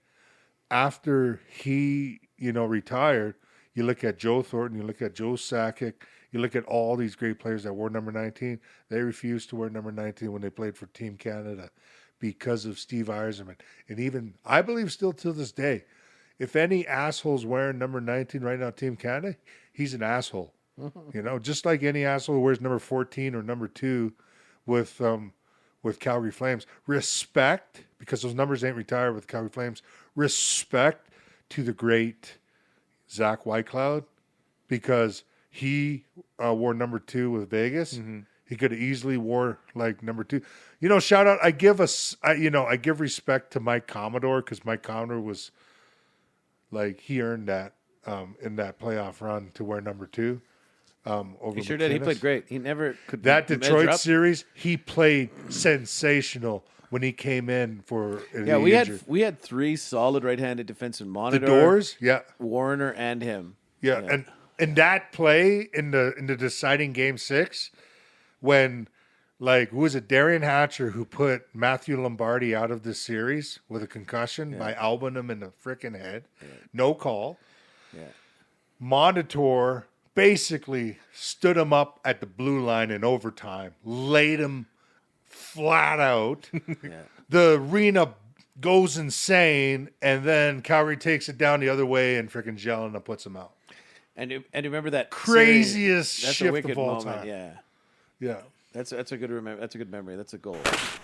after he, retired, you look at Joe Thornton, you look at Joe Sakic, you look at all these great players that wore number 19, they refused to wear number 19 when they played for Team Canada because of Steve Yzerman. And even, I believe still to this day, if any asshole's wearing number 19 right now, Team Canada, he's an asshole. Just like any asshole who wears number 14 or number 2 with Calgary Flames. Respect, because those numbers ain't retired with Calgary Flames. Respect to the great Zack Whitecloud, because he wore number 2 with Vegas. Mm-hmm. He could have easily wore number 2. Shout out. I give respect to Mike Commodore, because Mike Commodore was he earned that in that playoff run to wear number 2. Over He sure did. He McInnes. played great. He never could. That measure Detroit up. series, he played sensational when he came in for. Yeah, we had 3 solid right-handed defensemen. the Monitor, Doors. Yeah, Warner, and him. yeah, and that play in the deciding game 6, when who was it? Darian Hatcher, who put Matthew Lombardi out of this series with a concussion by elbowing him in the frickin' head. Yeah. No call. Yeah. Monitor basically stood him up at the blue line in overtime, laid him flat out. Yeah. The arena goes insane, and then Calgary takes it down the other way, and freaking Jelena puts him out. And remember that Craziest series? That's shift a wicked of all moment. time. Yeah. Yeah, That's a good That's a good memory. That's a goal.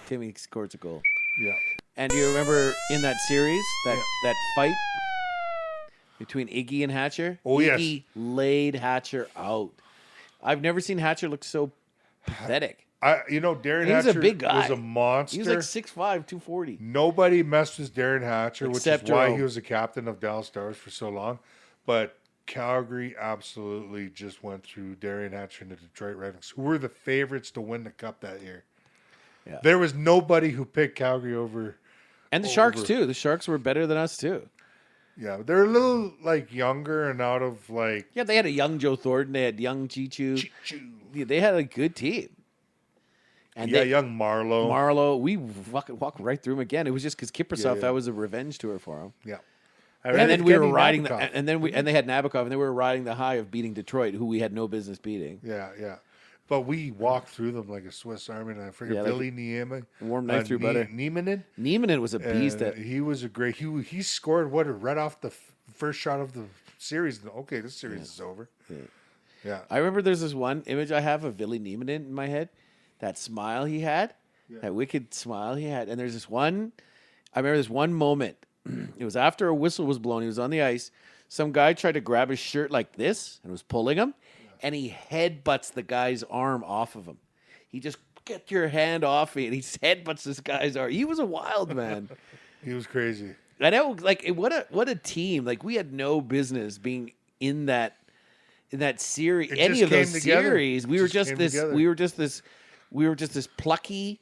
Timmy scores a goal. yeah. And do you remember in that series that fight between Iggy and Hatcher? Oh, yes. Iggy laid Hatcher out. I've never seen Hatcher look so pathetic. Darren He was a Hatcher big guy. was a monster. He was like 6'5", 240. Nobody messed with Darren Hatcher, Except which is why Jerome. he was the captain of Dallas Stars for so long. But Calgary absolutely just went through Darian Hatcher and the Detroit Red Wings, who were the favorites to win the cup that year. Yeah. There was nobody who picked Calgary over. And the Sharks, too. The Sharks were better than us, too. Yeah, they're a little younger and out of Yeah, they had a young Joe Thornton. They had young Chichu. Yeah, they had a good team. And Yeah, then young Marlowe. Marlowe, we fucking walked right through him again. It was just because Kiprasov, yeah. that was a revenge tour for him. Yeah. And then we were Evgeny riding, Nabokov. and they had Nabokov, and they were riding the high of beating Detroit, who we had no business beating. Yeah, yeah. But we walked through them like a Swiss Army knife. Yeah, like Billy Niemi. warm knife through butter. Niemanen. Niemanen was a beast. He was a great. He scored right off the first shot of the series. Okay, this series is over. Yeah. I remember there's this one image I have of Billy Niemanen in my head. That smile he had, that wicked smile he had. And there's this one, I remember this one moment. It was after a whistle was blown. He was on the ice. Some guy tried to grab his shirt like this and was pulling him. And he headbutts the guy's arm off of him. He just, get your hand off me. And he headbutts this guy's arm. He was a wild man. He was crazy. I know, like, what a team. Like, we had no business being in that series, It any just of those came together. series. It We were just just came this. together. We were just this plucky,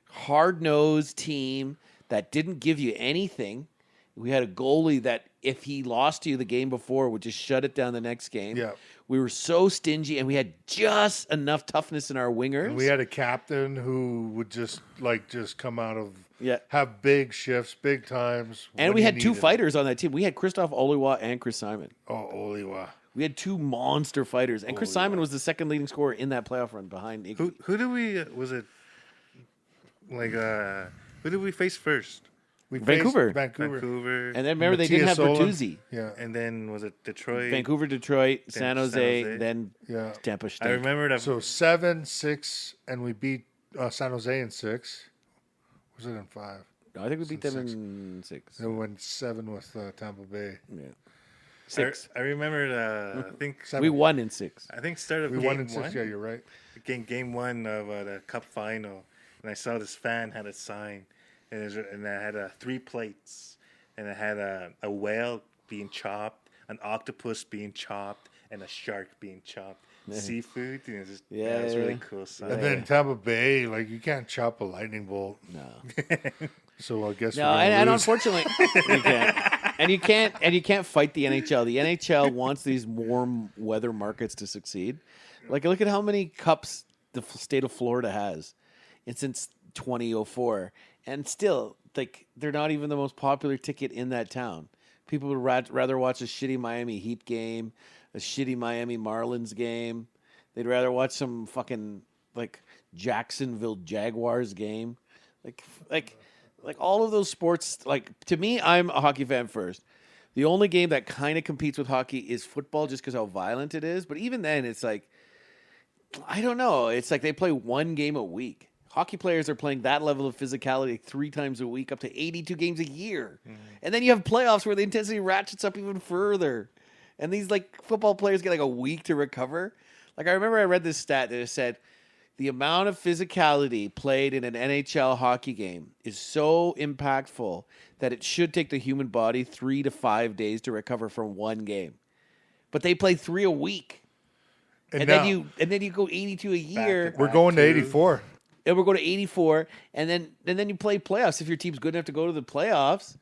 hard nosed team that didn't give you anything. We had a goalie that, if he lost to you the game before, would just shut it down the next game. Yeah. We were so stingy, and we had just enough toughness in our wingers. And we had a captain who would just come out of Yeah. have big shifts, big times. And when we you had two needed it. fighters on that team. We had Christoph Oliwa and Chris Simon. Oh, Oliwa. We had two monster fighters, and Chris Simon was the second leading scorer in that playoff run behind Iggy. Who did we was it like who did we face first? We Vancouver. faced Vancouver. Vancouver, And then remember, they didn't have Matthias Solon. Bertuzzi. Yeah. and then was it Detroit? Vancouver, Detroit, San San Jose, Jose. then Yeah. Tampa State. I remember that. So 7-6, and we beat San Jose in 6. Was it in 5? No, I think we beat them Six. in 6. Then we went 7 with Tampa Bay. Yeah. I 6. remember. I think 7. We won in 6. start of We game won in 6. one. Yeah, you're right. Game one of the Cup final, and I saw this fan had a sign, and I had 3 plates, and it had a whale being chopped, an octopus being chopped, and a shark being chopped. Seafood, it was just, it was really cool. Sign. And then Tampa Bay, like, you can't chop a lightning bolt. No. So I guess No, we're gonna and lose. unfortunately, you can't. And you can't fight the NHL. The NHL wants these warm weather markets to succeed. Like, look at how many cups the state of Florida has, and since 2004, and still, like, they're not even the most popular ticket in that town. People would rather watch a shitty Miami Heat game, a shitty Miami Marlins game. They'd rather watch some fucking, like, Jacksonville Jaguars game. Like all of those sports, like, to me, I'm a hockey fan first. The only game that kind of competes with hockey is football, just because how violent it is. But even then, it's like, I don't know. It's like they play one game a week. Hockey players are playing that level of physicality 3 times a week, up to 82 games a year. And then you have playoffs where the intensity ratchets up even further. And these, like, football players get like a week to recover. Like, I remember I read this stat that said the amount of physicality played in an NHL hockey game is so impactful that it should take the human body 3 to 5 days to recover from one game. But they play 3 a week. And now then you go 82 a year. we're going to 84. And we're going to 84, and then you play playoffs if your team's good enough to go to the playoffs.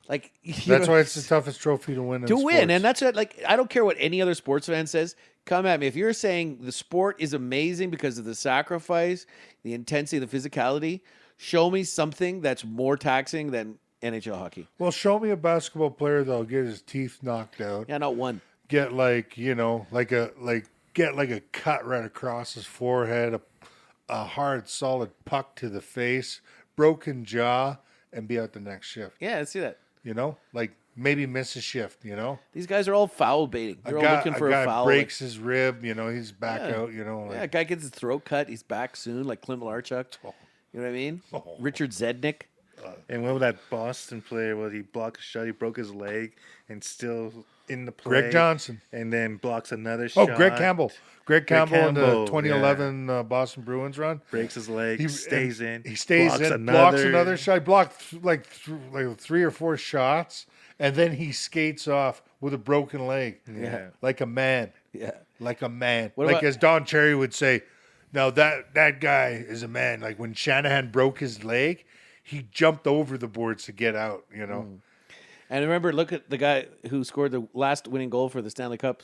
Like, That's why it's the toughest trophy to win. to in win, sports. and that's what, like, I don't care what any other sports fan says. Come at me if you're saying the sport is amazing because of the sacrifice, the intensity, the physicality. Show me something that's more taxing than NHL hockey. Well, show me a basketball player that'll get his teeth knocked out. Yeah, not one. Get get a cut right across his forehead, a hard, solid puck to the face, broken jaw, and be out the next shift. Yeah, I see that. You know, like maybe miss a shift. You know, These guys are all foul baiting. They're all looking for a guy foul. breaks his rib. You know, he's back Yeah. out. You know, like, Yeah, a guy gets his throat cut. He's back soon, like Clint Malarchuk. You know what I mean? Richard Zednick. And what was that Boston player? Was he blocked a shot? He broke his leg and still in the play. Greg Johnson. And then blocks another Oh, shot. Greg Campbell. Greg Campbell in the Campbell, 2011 Boston Bruins run. Breaks his leg. Stays in. He stays in. Blocks another shot. He blocked like 3 or 4 shots, and then he skates off with a broken leg. Yeah. Like a man. Yeah. Like a man. What Like about- as Don Cherry would say, now that guy is a man. Like when Shanahan broke his leg, he jumped over the boards to get out, you know. And remember, look at the guy who scored the last winning goal for the Stanley Cup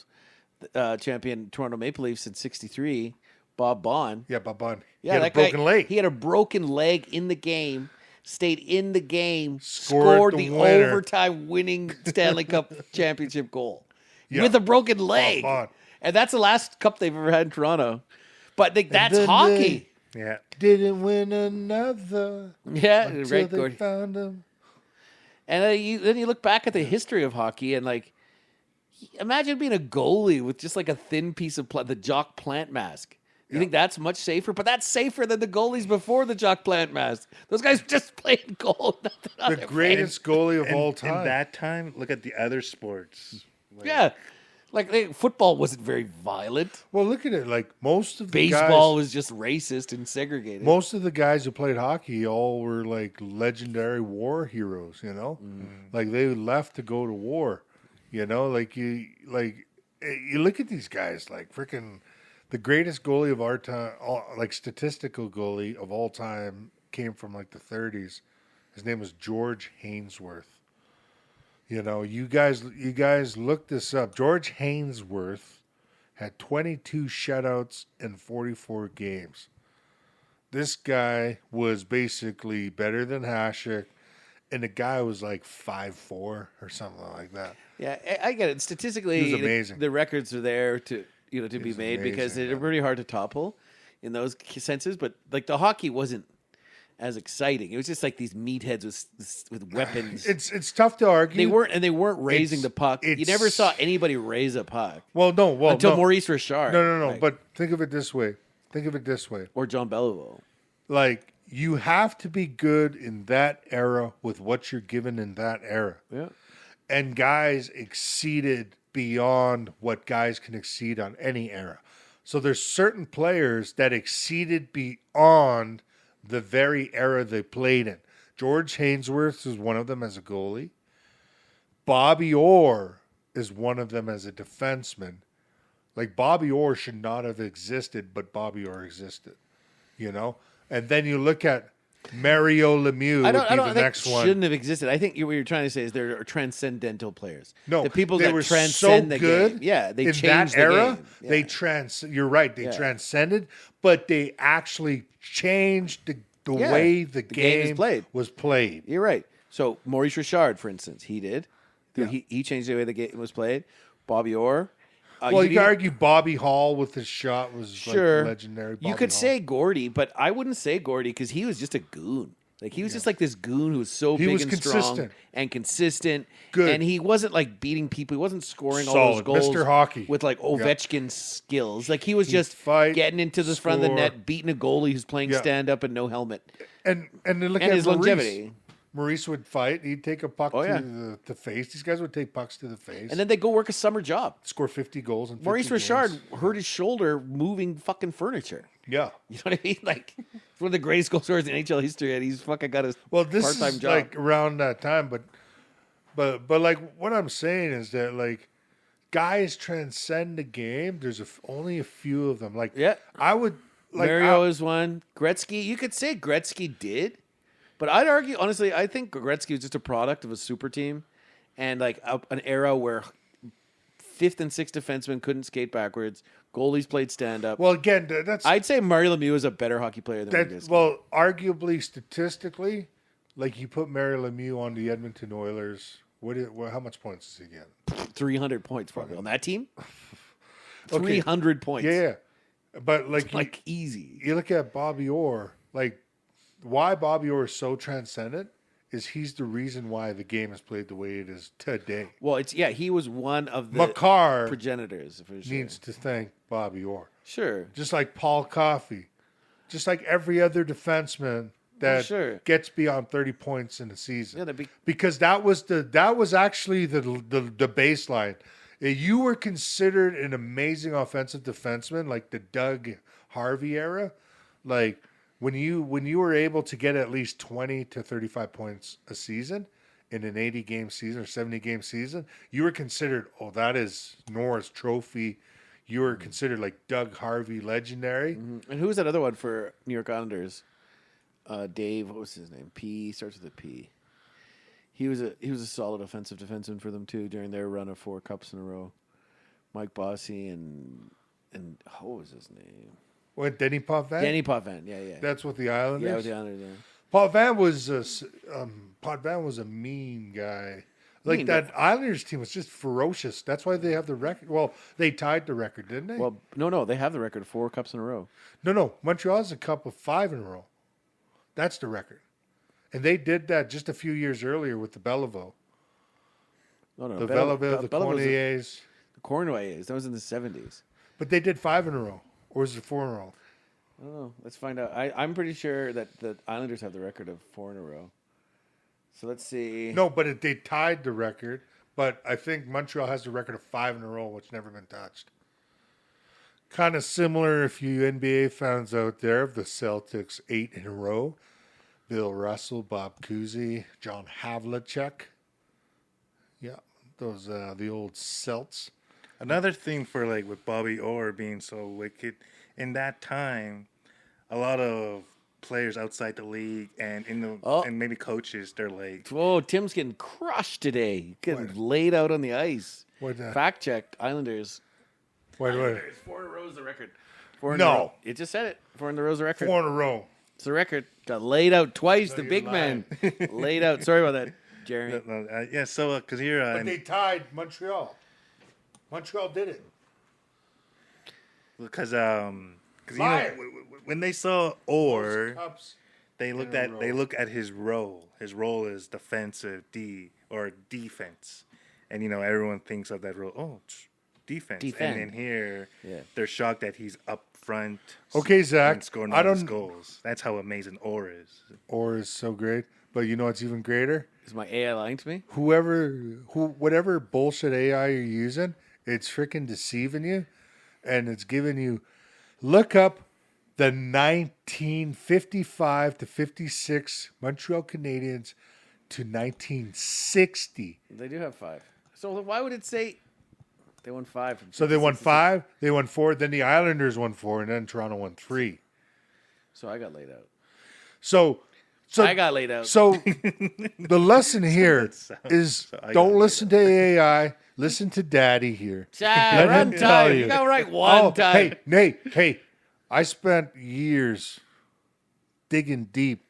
champion Toronto Maple Leafs in '63. Bob Bond. Yeah, Babon. Yeah, he had that a broken guy, leg. He had a broken leg in the game, stayed in the game, Scored scored the the winner. overtime winning Stanley Cup championship goal Yeah. with a broken leg. Bond. And that's the last cup they've ever had in Toronto. But that's then hockey. Yeah. Didn't win another Yeah, until right, they Gordy. found him. And then you look back at the history of hockey and like, imagine being a goalie with just like a thin piece of the Jock Plant mask. You think that's much safer? But that's safer than the goalies before the Jock Plant mask. Those guys just playing goal. Nothing on The their greatest goalie of all In time. that time, look at the other sports. Like, Yeah. Like football wasn't very violent. Well, look at it. Like most of the Baseball guys, was just racist and segregated. most of the guys who played hockey all were like legendary war heroes. Like they left to go to war. Like you look at these guys like freaking the greatest goalie of our time, like statistical goalie of all time, came from like the 30s. His name was George Hainsworth. You guys look this up. George Hainsworth had 22 shutouts in 44 games. This guy was basically better than Hasek, and the guy was like 5'4" or something like that. Yeah, I get it. Statistically, He was amazing. the records are there to be made because amazing, they're pretty hard to topple in those senses. But like the hockey wasn't as exciting. It was just like these meatheads with weapons. It's tough to argue. They weren't raising It's- the puck. You it's- never saw anybody raise a puck no. until Maurice Richard. No. Like, But think of it this way. or John Beliveau. Like you have to be good in that era with what you're given in that era. Yeah. And guys exceeded beyond what guys can exceed on any era. So there's certain players that exceeded beyond the very era they played in. George Hainsworth is one of them as a goalie. Bobby Orr is one of them as a defenseman. Like Bobby Orr should not have existed, but Bobby Orr existed. And then you look at Mario Lemieux I would don't be the think next one. shouldn't have existed. I think what you're trying to say is there are transcendental players. No, the people they that were transcend so the good game. Yeah, they in changed that era. the game. Yeah. They You're right. They Yeah. transcended, but they actually changed the Yeah, way the game is game played. was played. You're right. So Maurice Richard, for instance, he did. Yeah. He changed the way the game was played. Bobby Orr. Well, you can argue Bobby Hall with his shot was Sure. like legendary. You Bobby could Hall. say Gordy, but I wouldn't say Gordy because he was just a goon. Like he was just like this goon who was so He big was and consistent. strong and consistent. Good. And he wasn't like beating people. He wasn't scoring all Solid. those goals Mr. Hockey. with like Ovechkin skills. Like he was just fight, getting into the front of the score. net, beating a goalie who's playing Yeah. stand up and no helmet. and then look And at his Maurice. longevity. Maurice would fight. He'd take a puck Oh, yeah. to the face. These guys would take pucks to the face And then they go work a summer job. score 50 goals. In 50 Maurice games. Richard hurt his shoulder moving fucking furniture. Yeah. You know what I mean? Like, it's one of the greatest goal scorers in NHL history, and he's fucking got a Well, this part-time is job. like around that time, but like what I'm saying is that like guys transcend the game. There's only a few of them. Like Yeah. I would like Mario is one. Gretzky, you could say Gretzky did, but I'd argue, honestly, I think Gretzky was just a product of a super team and like an era where fifth and sixth defensemen couldn't skate backwards. Goalies played stand up. well again that's I'd say Mario Lemieux is a better hockey player than that Gretzky. well arguably statistically, like you put Mario Lemieux on the Edmonton Oilers. How much points does he get? 300 points probably on that team. Okay. 300 points. Yeah. But like Like easy. you look at Bobby Orr, like why Bobby Orr is so transcendent is he's the reason why the game is played the way it is today. Well, he was one of the Makar progenitors for sure. needs to thank Bobby Orr. Sure. Just like Paul Coffey. Just like every other defenseman that sure. gets beyond 30 points in a season. Yeah, that'd be- because that was actually the baseline. You were considered an amazing offensive defenseman, like the Doug Harvey era. Like when you were able to get at least 20 to 35 points a season in an 80-game season or 70-game season, you were considered, that is Norris Trophy. You were considered like Doug Harvey legendary. And who was that other one for New York Islanders? Dave, what was his name? P, starts with a P. He was a solid offensive defenseman for them too during their run of 4 cups in a row. Mike Bossy and what was his name? What, Denny Potvin? Danny Potvin. Yeah. That's what the Islanders. Yeah, with the Islanders. Yeah. Potvin was a mean guy. Like Mean, that Islanders team was just ferocious. That's why they have the record. Well, they tied the record, didn't they? Well, no, they have the record of 4 cups in a row. No. Montreal has a cup of 5 in a row. That's the record. And they did that just a few years earlier with the Belleville. No. The Belleville, the Corneliers. The Corneliers. That was in the 70s. But they did 5 in a row. Or is it 4 in a row? I don't know. Let's find out. I'm pretty sure that the Islanders have the record of 4 in a row. So let's see. No, but they tied the record. But I think Montreal has the record of 5 in a row, which never been touched. Kind of similar, if you NBA fans out there, of the Celtics 8 in a row. Bill Russell, Bob Cousy, John Havlicek. Yeah, those the old Celts. Another thing for like with Bobby Orr being so wicked, in that time, a lot of players outside the league and and maybe coaches, they're like, Whoa, Tim's getting crushed today. Getting laid out on the ice. What the- Fact checked. Islanders. Wait. 4 in a row is the record. 4 in No. a row. It just said it. 4 in a row is the record. 4 in a row. It's the record. Got laid out twice. The you're big man laid out. Sorry about that, Jerry. yeah. So because here, But they tied Montreal. Montreal did it. because you know Liar. when they saw Orr, Cups. they in a row. look at his role. His role is defensive or defense, and you know everyone thinks of that role. Oh, defense. Defend. And then here, Yeah. they're shocked that he's up front. Okay, Zach, and scoring I all his don't- goals. That's how amazing Orr is. Or is so great. But you know what's even greater? Is my AI lying to me? Whatever bullshit AI you're using, it's freaking deceiving you, and it's giving you. Look up the 1955 to 56 Montreal Canadiens to 1960. They do have 5. So why would it say they won 5? From So they won 66? 5, they won 4, then the Islanders won 4, and then Toronto won 3. So I got laid out. So I got laid out. So the lesson here is I got don't laid listen to AI. Listen to Daddy here. Let him tell you. You got right one time. Hey, Nate. Hey, I spent years digging deep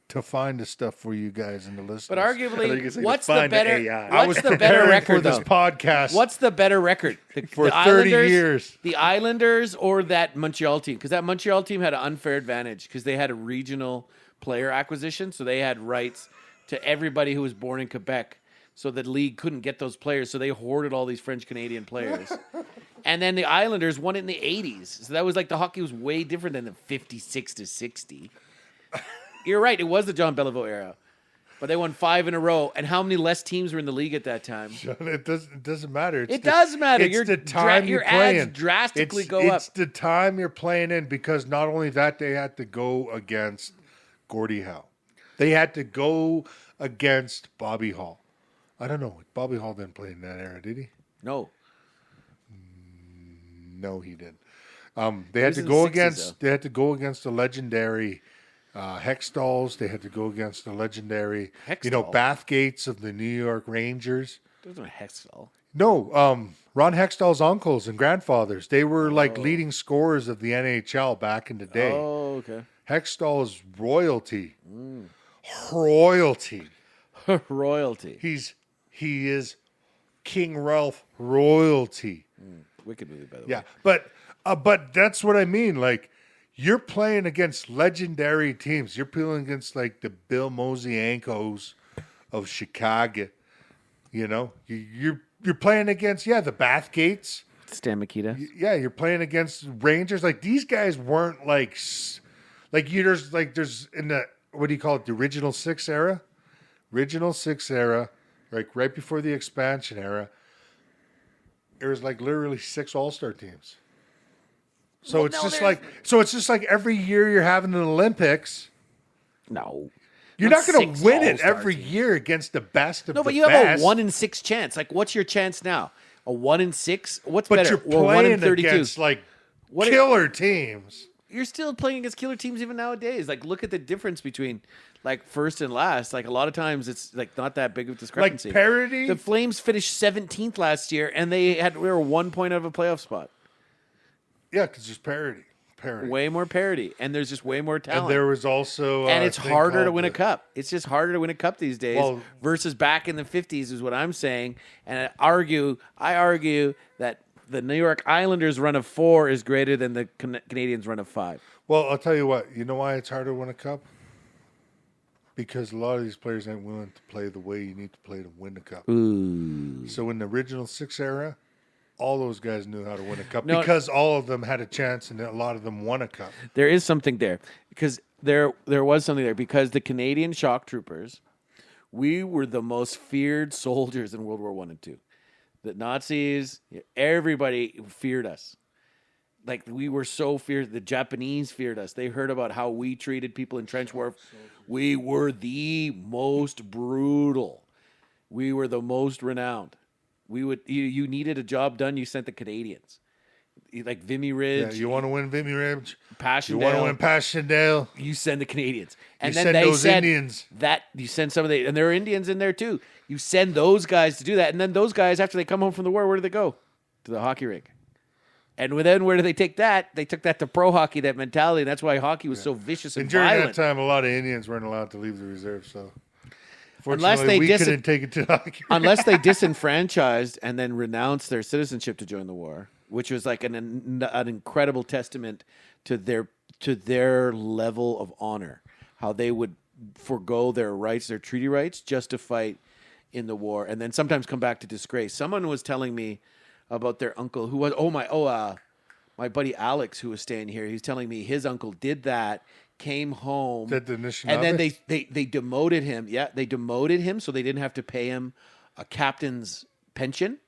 to find the stuff for you guys and the listeners. But I thought you were arguably, gonna say what's to the find better? AI. I was What's the better preparing record for this though? podcast. What's the better record? For the 30 Islanders, years. The Islanders or that Montreal team? Because that Montreal team had an unfair advantage because they had a regional player acquisition, so they had rights to everybody who was born in Quebec. So the league couldn't get those players, so they hoarded all these French Canadian players. And then the Islanders won it in the 80s. So that was like the hockey was way different than the 56 to 60. You're right, it was the John Belleville era. But they won 5 in a row. And how many less teams were in the league at that time? It doesn't matter. It does matter. It's Your the time your you're playing. ads drastically go up. It's the time you're playing in, because not only that, they had to go against Gordie Howe. They had to go against Bobby Hall. I don't know. Bobby Hall didn't play in that era, did he? No. No, he didn't. They had was to in go the 60s, against. They had to go against the legendary Hextalls. They had to go against the legendary, Hextall? Bathgates of the New York Rangers. There's no Hextall. No, Ron Hextall's uncles and grandfathers. They were like leading scorers of the NHL back in the day. Oh, okay. Hextall is royalty. Royalty. Royalty. He is King Ralph royalty. Wicked movie, by the Yeah, way. but that's what I mean. Like, you're playing against legendary teams. You're playing against like the Bill Mosienkos of Chicago. You know, you're playing against the Bathgates. Stan Mikita. Yeah, you're playing against Rangers. Like, these guys weren't like there's in the, what do you call it? The original 6 era, like right before the expansion era. There was like literally 6 All-Star teams. So it's just like every year you're having an Olympics. No. You're not going 6 to win it All-Star every teams. year against the best of No, the but you have best. a 1 in 6 chance. Like, what's your chance now? A 1 in 6? What's But better? you're Or 1 in playing 32? against like What- killer teams. You're still playing against killer teams even nowadays. Like, look at the difference between like first and last. Like, a lot of times it's like not that big of a discrepancy. parity? The Flames finished 17th last year, and they were 1 point out of a playoff spot. Yeah, because there's parity. parity. Way more parity, and there's just way more talent. And there was also, and it's harder to win a the- cup. It's just harder to win a cup these days Well- versus back in the 50s is what I'm saying. And I argue that the New York Islanders run of 4 is greater than the Canadians run of 5. Well, I'll tell you what. You know why it's harder to win a cup? Because a lot of these players aren't willing to play the way you need to play to win the cup. Ooh. So in the original 6 era, all those guys knew how to win a cup No. because all of them had a chance and a lot of them won a cup. There is something there because there was something there because the Canadian shock troopers, we were the most feared soldiers in World War I and II. The Nazis, everybody feared us. Like we were so feared. The Japanese feared us. They heard about how we treated people in trench warfare. We were the most brutal. We were the most renowned. You needed a job done, you sent the Canadians. Like Vimy Ridge. Yeah, you want to win Vimy Ridge? Passchendaele. You want to win Passchendaele? You send the Canadians. And You then send they those said Indians. that you send some of the, and there are Indians in there too. You send those guys to do that. And then those guys, after they come home from the war, where do they go? To the hockey rink. And then where do they take that? They took that to pro hockey, that mentality. And that's why hockey was so vicious and And during violent. that time, a lot of Indians weren't allowed to leave the reserve, so Unless fortunately, they we couldn't take it to the hockey rink. Unless they disenfranchised and then renounced their citizenship to join the war, which was like an incredible testament to their level of honor, how they would forego their rights, their treaty rights, just to fight in the war, and then sometimes come back to disgrace. Someone was telling me about their uncle who was my buddy Alex, who was staying here. He's telling me his uncle did that. Came home, That the and then they demoted him. Yeah, they demoted him so they didn't have to pay him a captain's pension,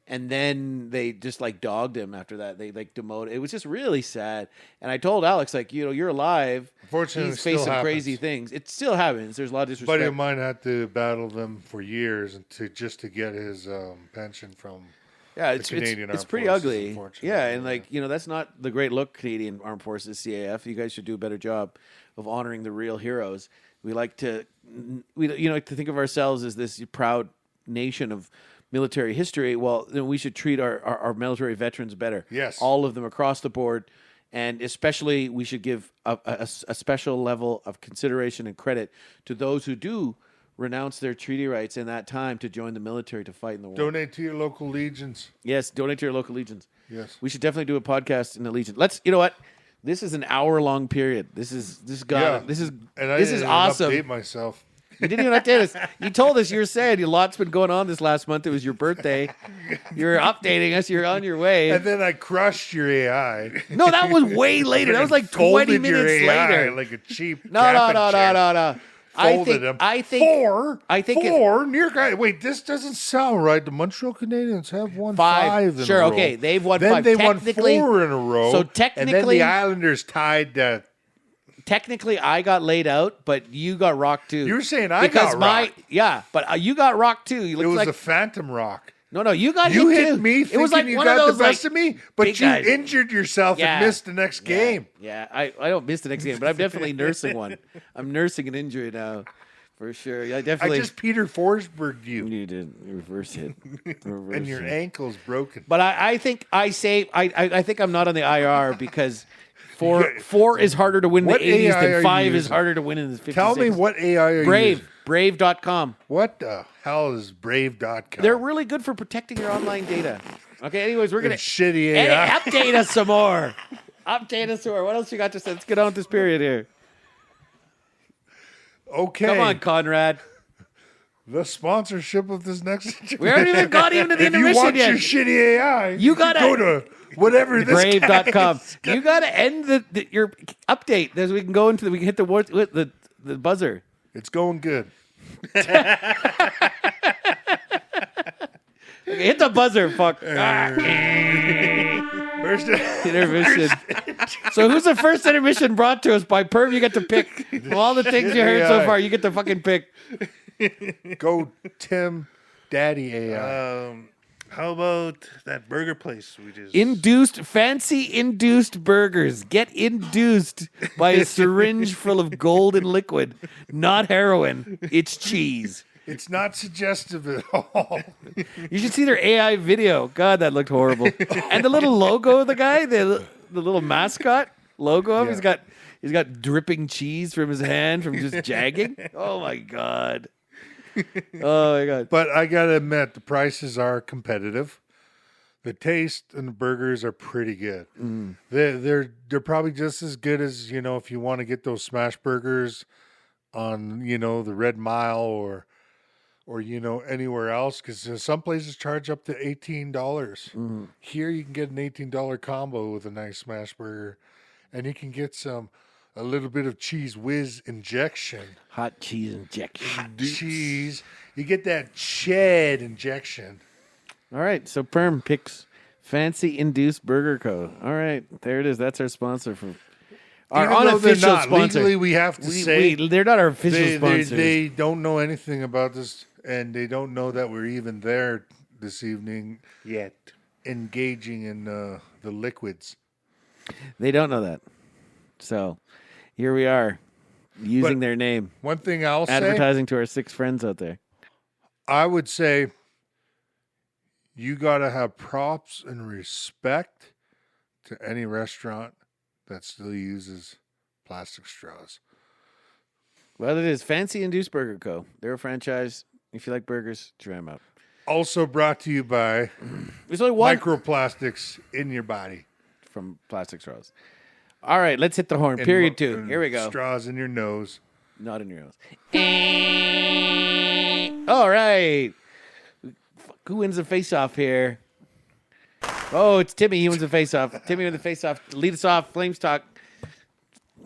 and then they just like dogged him after that. They like demoted. It was just really sad. And I told Alex, like, you're alive. Unfortunately, He's it still faced some happens. crazy things. It still happens. There's a lot of A disrespect. buddy of mine had to battle them for years just to get his pension from. Yeah, the it's Canadian it's Armed pretty Forces, ugly. unfortunately. Yeah, and like that's not the great look Canadian Armed Forces CAF. You guys should do a better job of honoring the real heroes. We like to like to think of ourselves as this proud nation of military history. Well, then we should treat our military veterans better. Yes. All of them across the board, and especially we should give a special level of consideration and credit to those who do renounce their treaty rights in that time to join the military to fight in the war. Donate to your local legions. Yes, donate to your local legions. Yes. We should definitely do a podcast in the legion. You know what? This is an hour-long period. This is And I this is didn't awesome. Update myself. You didn't even update us. You told us you were saying a lot's been going on this last month. It was your birthday. You're updating us. You're on your way. And then I crushed your AI. No, that was way later. That was like 20 Folded your minutes AI later. like a cheap. No. Folded them. I think four near guy. Wait, this doesn't sound right. The Montreal Canadiens have won five in Sure, a row. okay, they've won then five. They won Technically- 4 in a row. so and then technically- the Islanders tied that. technically I got laid out, but you got rocked too. You were saying I got rocked. Yeah, but you got rocked too. You It looked was like the Phantom Rock. no, you got You hit hit too. me It thinking was like you one got of those the best like, of me, but big you guys. injured yourself Yeah. and missed the next game. Yeah, I don't miss the next game, but I'm definitely nursing one. I'm nursing an injury now, for sure. Yeah, I I definitely. just Peter Forsberg'd you, You did reverse hit, and your ankle's broken. But I think I think I'm not on the IR because four is harder to win in What the 80s AI are than you 5 is using? harder to win in the 50s. Tell me what AI are you using? Brave.com. What the hell is Brave.com? They're really good for protecting your online data. Okay, anyways, we're And gonna shitty AI. update us some more. Update us some more. What else you got to say? Let's get on with this period here. Okay. Come on, Conrad. The sponsorship of this next. We haven't even got even to the If you intermission want yet. your shitty AI, You gotta- go to whatever this guy Brave.com. is. You got to end your update so we can go into we can hit the buzzer. It's going good. Okay, hit the buzzer, fuck. First, Intermission. So who's the first intermission brought to us by Perm? You get to pick. From all the things you heard so AI. far, you get to fucking pick. go Tim Daddy AI. How about that burger place we just Fancy induced burgers. Get induced by a syringe full of golden liquid. Not heroin. It's cheese. It's not suggestive at all. You should see their AI video. God, that looked horrible. And the little logo of the guy, the little mascot logo of. Yeah. He's got dripping cheese from his hand from just jagging. Oh my god. Oh my god. But I gotta admit, the prices are competitive. The taste and the burgers are pretty good. They're probably just as good as, if you want to get those smash burgers on, the Red Mile or anywhere else, because some places charge up to $18. Here you can get an $18 combo with a nice smash burger, and you can get a little bit of cheese whiz injection. Hot cheese injection. Cheese. You get that Ched injection. All right, so Perm picks Fancy Induced Burger Co. All right, there it is. That's our sponsor for our Even though they're unofficial not, sponsor. legally, we have to say they're not our official sponsors. they don't know anything about this, and they don't know that we're even there this evening Yet. engaging in the liquids. They don't know that. So here we are using But their name, One thing I'll say, advertising to our 6 friends out there. I would say you got to have props and respect to any restaurant that still uses plastic straws. Well, it is Fancy Induced Burger Co. They're a franchise. If you like burgers, try them out. Also brought to you by There's only one microplastics in your body. from plastic straws. All right, let's hit the horn. And Period mo- 2. and Here we go. Straws in your nose. Not in your nose. All right. Who wins the face-off here? Oh, it's Timmy. He wins the face-off. Timmy wins the face-off. Lead us off. Flames talk.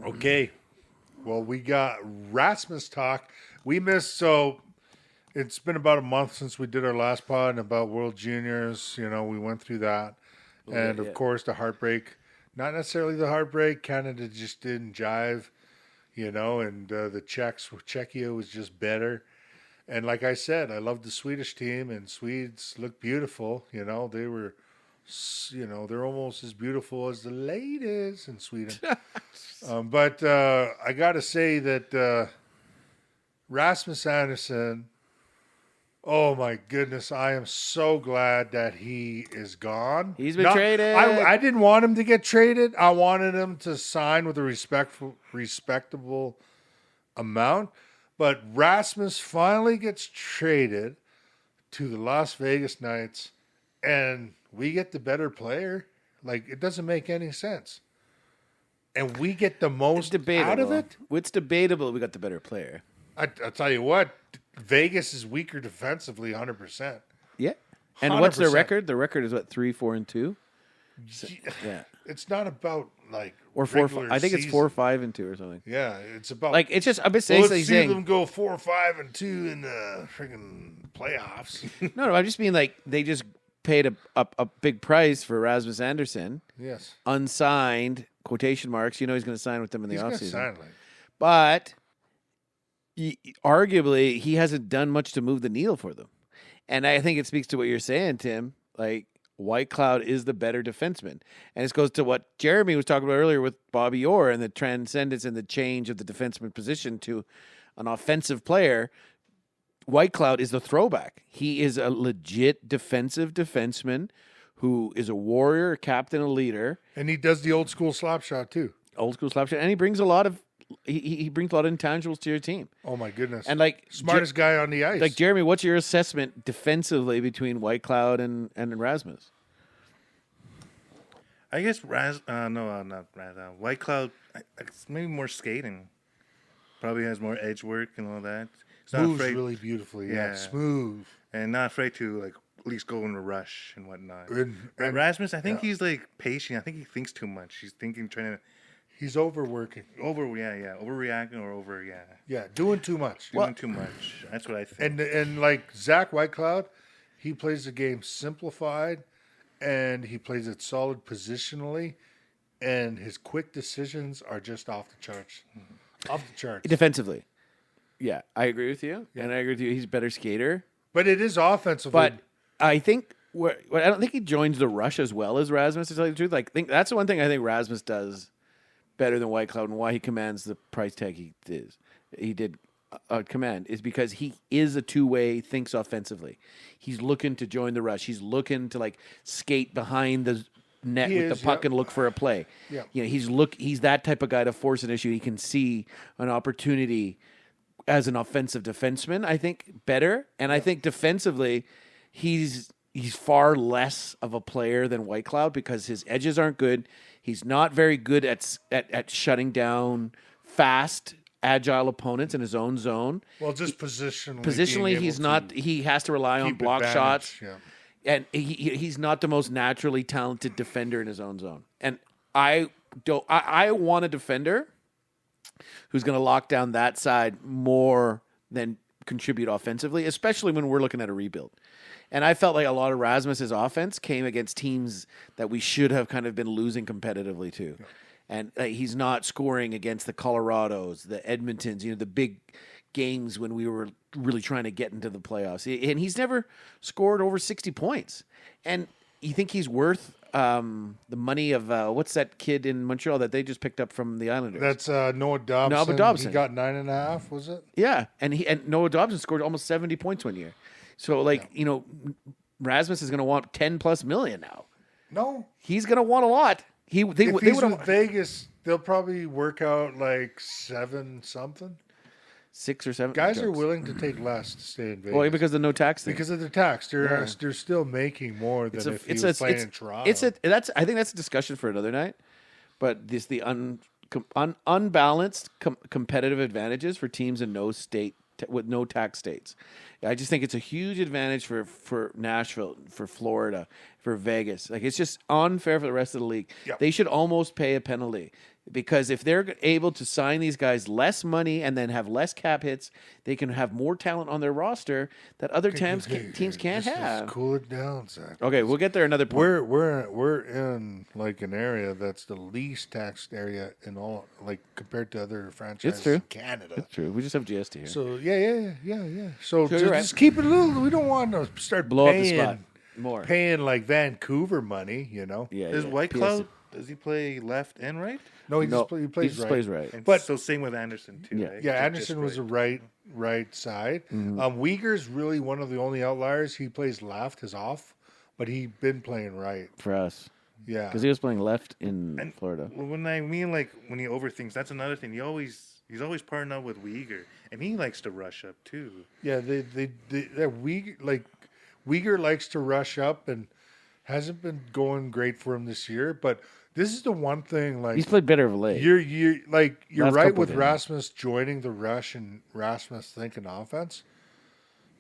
Okay. Well, we got Rasmus talk. We missed, so it's been about a month since we did our last pod about World Juniors. We went through that. And, of course, the heartbreak. Not necessarily the heartbreak. Canada just didn't jive, and the Czechia was just better. And like I said, I love the Swedish team, and Swedes look beautiful. They were, they're almost as beautiful as the ladies in Sweden. But I got to say that Rasmus Andersson, oh my goodness, I am so glad that he is gone. He's been traded. I didn't want him to get traded. I wanted him to sign with a respectable amount. But Rasmus finally gets traded to the Las Vegas Knights, and we get the better player. Like, it doesn't make any sense. And we get the most out of it. It's debatable we got the better player. I'll tell you what, Vegas is weaker defensively, 100%. Yeah. And what's their 100%. record? The record is what, 3-4-2? Yeah. It's not about, Or 4. regular I think it's season. 4-5-2 or something. Yeah, it's about Like, it's just, I'm just Well, basically let's see saying. them go 4-5-2 in the freaking playoffs. No, I just mean like they just paid a big price for Rasmus Andersson, Yes, unsigned, quotation marks. He's going to sign with them in the he's gonna offseason. sign But arguably, he hasn't done much to move the needle for them. And I think it speaks to what you're saying, Tim. Like, White Cloud is the better defenseman. And this goes to what Jeremy was talking about earlier with Bobby Orr and the transcendence and the change of the defenseman position to an offensive player. White Cloud is the throwback. He is a legit defensive defenseman who is a warrior, a captain, a leader. And he does the old school slap shot too. Old school slap shot. And he brings a lot of he brings a lot of intangibles to your team. Oh my goodness! And like smartest guy on the ice. Like Jeremy, what's your assessment defensively between White Cloud and Rasmus? I guess not Raz. White Cloud, it's maybe more skating. Probably has more edge work and all that. He's not moves afraid, really beautifully. Yeah, Yeah. smooth. and not afraid to like at least go in a rush and whatnot. And Rasmus, I think he's like patient. I think he thinks too much. He's thinking, trying to he's overworking. overreacting or Yeah, doing too much. doing too much. That's what I think. And like Zack Whitecloud, he plays the game simplified, and he plays it solid positionally, and his quick decisions are just off the charts. Off the charts. Defensively. Yeah, I agree with you. And I agree with you. He's a better skater. But it is offensively. But I think I don't think he joins the rush as well as Rasmus, to tell you the truth. Like, think that's the one thing I think Rasmus does better than White Cloud, and why he commands the price tag he did command is because he is a two-way, thinks offensively. He's looking to join the rush. He's looking to like skate behind net He with is, the puck yeah. and look for a play. Yeah. You know, he's that type of guy to force an issue. He can see an opportunity as an offensive defenseman, I think, better. And I think defensively, he's far less of a player than Whitecloud because his edges aren't good. He's not very good at shutting down fast, agile opponents in his own zone. Well, just positionally. Positionally, being he's able not. to He has to rely on keep block advantage, shots, yeah. and he's not the most naturally talented defender in his own zone. And I want a defender who's going to lock down that side more than contribute offensively, especially when we're looking at a rebuild. And I felt like a lot of Rasmus's offense came against teams that we should have kind of been losing competitively to. Yeah. And he's not scoring against the Colorados, the Edmontons, the big games when we were really trying to get into the playoffs. And he's never scored over 60 points. And you think he's worth the money of what's that kid in Montreal that they just picked up from the Islanders? That's Noah Dobson. Noah Dobson. He got 9.5, was it? Yeah, and Noah Dobson scored almost 70 points one year. So Rasmus is going to want 10 plus million now. No, he's going to want a lot. If he's with Vegas, they'll probably work out like 7 something. 6 or 7 guys are willing to take less to stay in Vegas. Well, because of the no tax thing. Because of the tax, they're still making more than if he was playing in Toronto. I think that's a discussion for another night. But the unbalanced competitive advantages for teams in no state with no tax states. I just think it's a huge advantage for Nashville, for Florida, for Vegas. Like, it's just unfair for the rest of the league. Yep. They should almost pay a penalty. Because if they're able to sign these guys less money and then have less cap hits, they can have more talent on their roster that other teams can't have. Just cool it down, Zach. Okay, we'll get there another point. We're in like an area that's the least taxed area in all, like compared to other franchises in Canada. It's true. We just have GST here. So yeah. So you're right. just keep it a little. We don't want to start blow paying, up the spot more. Paying like Vancouver money, Yeah. Is Whitecloud? Does he play left and right? No, he plays right. And But so same with Anderson too. Yeah. right? Yeah, Just Anderson was a right side. Uyghur's really one of the only outliers. He plays left, is off, but he's been playing right. For us. Yeah, Because he was playing left in Florida. When I mean like when he overthinks, that's another thing. He's always partnering up with Uyghur, and he likes to rush up too. yeah. Uyghur likes to rush up and hasn't been going great for him this year. But this is the one thing. Like, He's played better of late. You're Last right couple with games. Rasmus joining the rush and Rasmus thinking offense.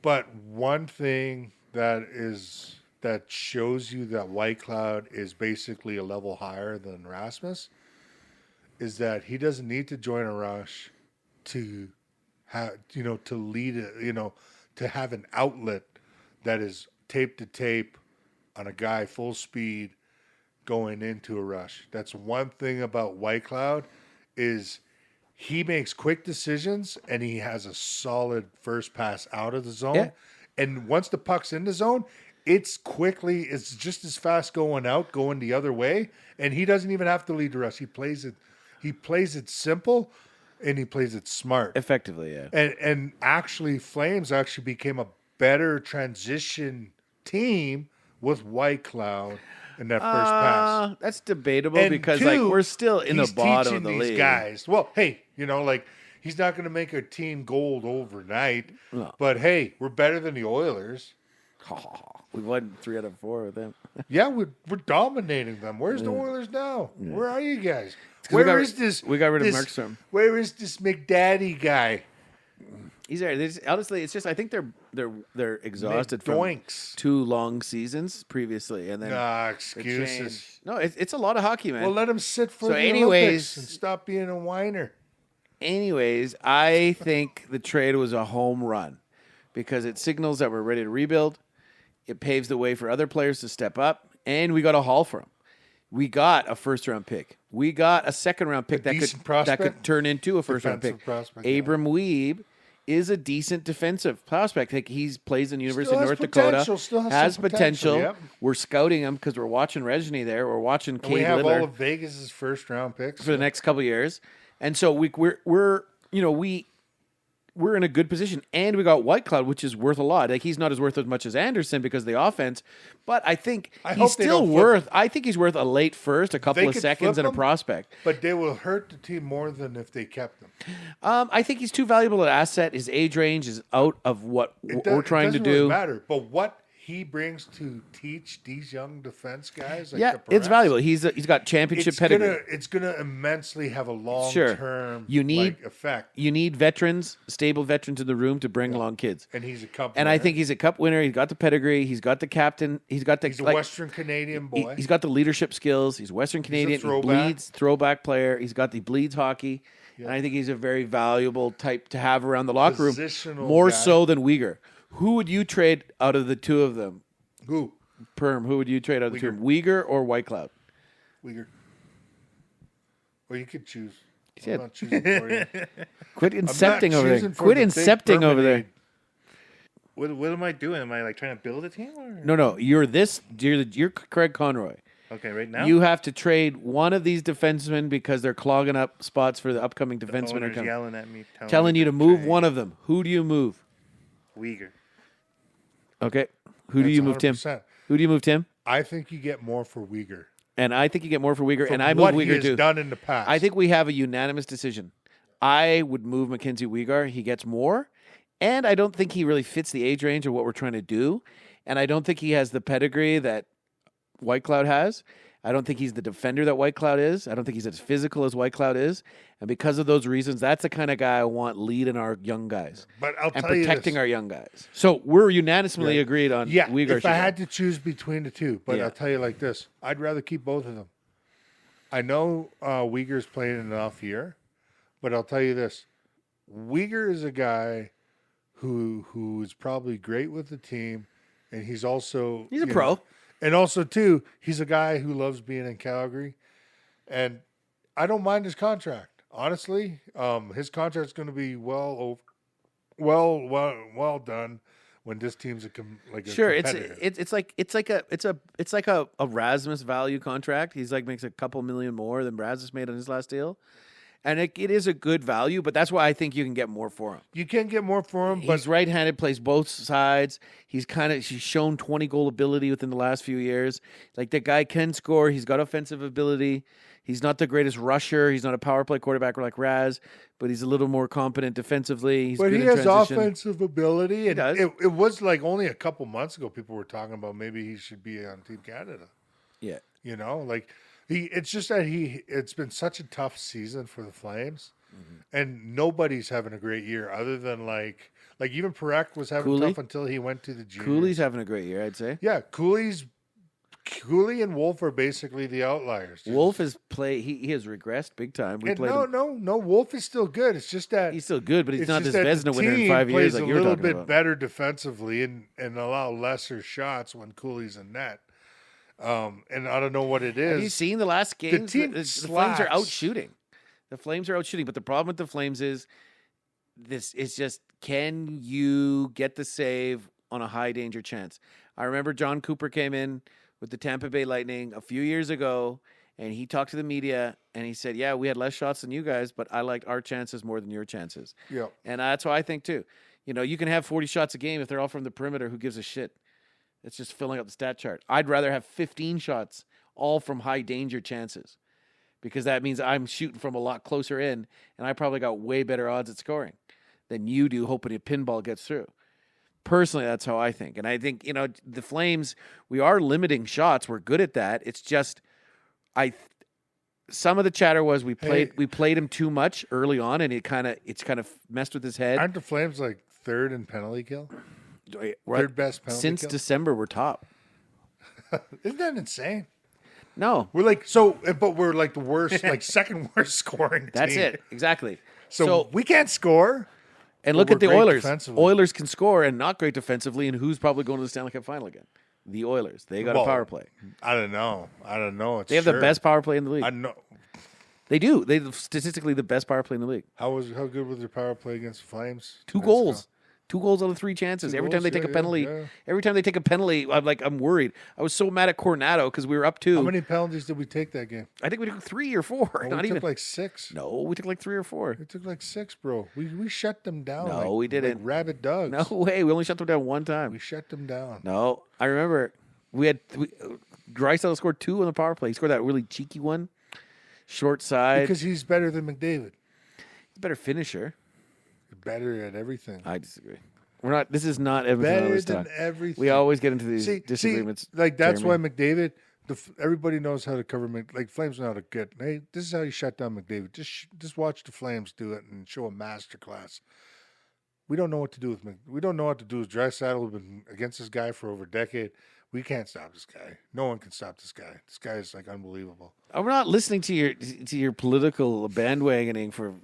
But one thing that shows you that Whitecloud is basically a level higher than Rasmus is that he doesn't need to join a rush to have to lead it, to have an outlet that is tape to tape on a guy full speed going into a rush. That's one thing about Whitecloud is he makes quick decisions and he has a solid first pass out of the zone. Yeah. And once the puck's in the zone, it's just as fast going out, going the other way, and he doesn't even have to lead the rush. He plays it simple and he plays it smart. Effectively, yeah. And actually Flames actually became a better transition team with Whitecloud in that first pass. That's debatable And because two, we're still in the he's bottom teaching of the these league. guys. Well, hey, he's not going to make a team gold overnight, No. but hey, we're better than the Oilers. We won 3 out of 4 with them. Yeah, we're dominating them. Where's the Oilers now? Where are you guys? 'Cause we got rid of Markstrom. Where is this McDaddy guy? He's there. Honestly, it's just I think they're exhausted from Doinks. 2 long seasons previously, and then the Excuses. change. No, it's a lot of hockey, man. Well, let him sit for So the anyways- Olympics and stop being a whiner. Anyways, I think the trade was a home run because it signals that we're ready to rebuild. It paves the way for other players to step up, and we got a haul for them. We got a first-round pick. We got a second-round pick that decent could prospect? turn into a first-round Defensive pick. prospect, yeah. Abram Weeb is a decent defensive prospect. Like he plays in the University Still of has North Dakota. potential, still has has some potential. potential, yep. We're scouting him because we're watching Resney there. We're watching And we Cade have Littler all of Vegas's first round picks for the next couple of years. And so we're we're in a good position, and we got Whitecloud, which is worth a lot. Like he's not as worth as much as Anderson because of the offense, but I think he's hope they still don't flip worth. I think he's worth a late first, a couple They of could seconds, flip and a him, prospect. But they will hurt the team more than if they kept them. I think he's too valuable an asset. His age range is out of what we're trying to It doesn't do. really matter. But what he brings to teach these young defense guys, like Yeah, the it's Perez, valuable. He's got championship pedigree. It's gonna immensely have a long Sure. term You need effect. You need veterans, stable veterans in the room to bring along kids. And he's a cup And I winner. think he's a cup winner. He's got the pedigree. He's got the captain. He's got the he's a Western Canadian boy. He's got the leadership skills. He's Western Canadian. He throwback. bleeds throwback player. He's got the bleeds hockey. And I think he's a very valuable type to have around the locker room. Positional More guy. so than Uyghur. Who would you trade out of the two of them? Who? Perm. Who would you trade out of the two of them? Uyghur or Whitecloud? Uyghur. Well, you could choose. said- I'm not choosing for you. Quit I'm not incepting over there. choosing for Quit the big incepting over there. Permanade. What am I doing? Am I like trying to build a team? Or? No. You're Craig Conroy. Okay, right now You have to trade one of these defensemen because they're clogging up spots for the upcoming defensemen are owner's coming. yelling at me, Telling me you to move trade one of them. Who do you move? Uyghur. Okay. Who do you move, Tim? 100%. Who do you move, Tim? I think you get more for Uyghur. And I think you get more for Uyghur, From and I move what he Uyghur has too. done in the past. I think we have a unanimous decision. I would move Mackenzie Uyghur. He gets more, and I don't think he really fits the age range of what we're trying to do, and I don't think he has the pedigree that Whitecloud has. I don't think he's the defender that Whitecloud is. I don't think he's as physical as Whitecloud is, and because of those reasons, that's the kind of guy I want leading our young guys But I'll and tell you protecting this. our young guys. So we're unanimously agreed on Yeah, Uyghur. if I had to choose between the two, but Yeah. I'll tell you like this: I'd rather keep both of them. I know Uyghur's playing an off year, but I'll tell you this: Uyghur is a guy who is probably great with the team, and he's also He's a you pro. know, and also too, he's a guy who loves being in Calgary, and I don't mind his contract. Honestly, his contract's going to be well done when this team's a Sure, competitor. it's like a Rasmus value contract. He's like makes a couple million more than Rasmus made on his last deal, and it is a good value. But that's why I think you can get more for him. You can get more for him, but He's right-handed, plays both sides. He's shown 20-goal ability within the last few years. Like the guy can score. He's got offensive ability. He's not the greatest rusher. He's not a power play quarterback like Raz, but he's a little more competent defensively. He's but good he in has transition. offensive ability, and does. it was like only a couple months ago people were talking about maybe he should be on Team Canada. Yeah. You know, like it's just that it's been such a tough season for the Flames, and nobody's having a great year other than like even Perek was having Cooley? tough until he went to the juniors. Cooley's having a great year, I'd say. Yeah, Cooley and Wolf are basically the outliers. Wolf has he has regressed big time. We And played him. no. Wolf is still good. It's just that He's still good, but he's it's not just this that Vezina the winner in team 5 years plays like a you were little talking bit about. better defensively and allow lesser shots when Cooley's in net. And I don't know what it is. Have you seen the last games? team the Flames are slacks. out shooting. The Flames are out shooting, but the problem with the Flames is this is just can you get the save on a high danger chance? I remember John Cooper came in with the Tampa Bay Lightning a few years ago, and he talked to the media and he said, "Yeah, we had less shots than you guys, but I liked our chances more than your chances." Yeah. And that's what I think too. You know, you can have 40 shots a game if they're all from the perimeter. Who gives a shit? It's just filling up the stat chart. I'd rather have 15 shots all from high danger chances because that means I'm shooting from a lot closer in, and I probably got way better odds at scoring than you do hoping a pinball gets through. Personally, that's how I think. And I think, you know, the Flames, we are limiting shots. We're good at that. It's just some of the chatter was we played him too much early on, and it's kind of messed with his head. Aren't the Flames like third in penalty kill? We're- Third best penalty since kill? December, we're top. Isn't that insane? No, We're like but we're like the worst, like second worst scoring. that's team. it exactly. So we can't score. And look But at the we're great Oilers. defensively. Oilers can score and not great defensively, and who's probably going to the Stanley Cup final again? The Oilers. They got a Well, power play. I don't know. It's They have the best power play in the league. I know. They do. They have statistically the best power play in the league. How good was their power play against the Flames? 2 goals. 2 goals out of 3 chances. Every time goals, they take a yeah, penalty, yeah. every time they take a penalty, I'm worried. I was so mad at Coronado because we were up 2. How many penalties did we take that game? I think we took 3 or 4. Oh, Not we even. took like 6. No, we took like 3 or 4. We took like 6, bro. We shut them down. No, like, we didn't. Like rabid dogs. No way. We only shut them down 1 time. We shut them down. No, I remember Draisaitl scored 2 on the power play. He scored that really cheeky one, short side. Because he's better than McDavid. He's a better finisher. Better at everything. I disagree. We're not. This is not Edmonton Better Oilers than talk. everything. We always get into these See, disagreements. like that's Jeremy. why McDavid. Everybody knows how to cover like Flames know how to get. Hey, this is how you shut down McDavid. Just watch the Flames do it and show a master class. We don't know what to do with we don't know what to do with Draisaitl. We've been against this guy for over a decade. We can't stop this guy. No one can stop this guy. This guy is like unbelievable. We're not listening to your political bandwagoning for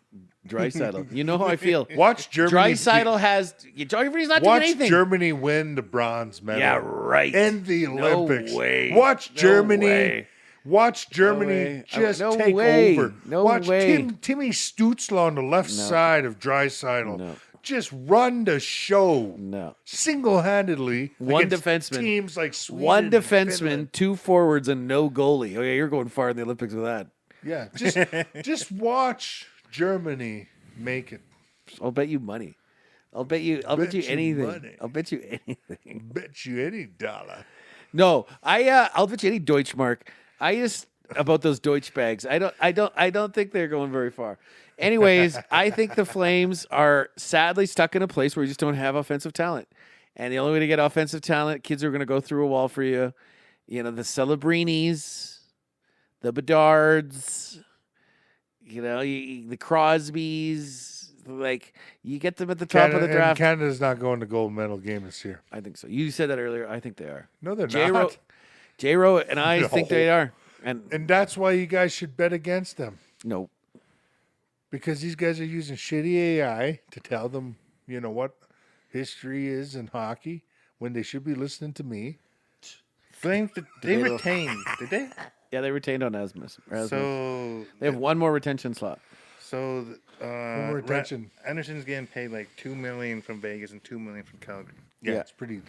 Draisaitl. You know how I feel. Watch Germany. Draisaitl has. He's not doing Watch anything. Germany win the bronze medal. Yeah, right. And the No Olympics. way. Watch No Germany. way. Watch Germany way. just No take way. over. No Watch way. Timmy Stutzla on the left side of Draisaitl. No. Just run the show. No. Single-handedly. One against defenseman. Teams like Sweden. One and defenseman, Finland. 2 forwards, and no goalie. Oh yeah, you're going far in the Olympics with that. Yeah. Just watch Germany make it. I'll bet you money. I'll bet you anything. money. I'll bet you anything. Bet you any dollar. No, I'll bet you any Deutschmark. I just about those Deutsch bags. I don't think they're going very far. Anyways, I think the Flames are sadly stuck in a place where you just don't have offensive talent. And the only way to get offensive talent, kids are going to go through a wall for you. You know, the Celebrinis, the Bedards, the Crosbys. Like, you get them at the top of the draft. Canada's not going to gold medal game this year. I think so. You said that earlier. I think they are. No, they're J-Ro, not. J-Ro and I No. think they are. And And that's why you guys should bet against them. no. Because these guys are using shitty AI to tell them, what history is in hockey when they should be listening to me. Flames, they retained, did they? Yeah, they retained on Asmus. So They have 1 more retention slot. So more retention. Anderson's getting paid like $2 million from Vegas and $2 million from Calgary. Yeah. It's pretty.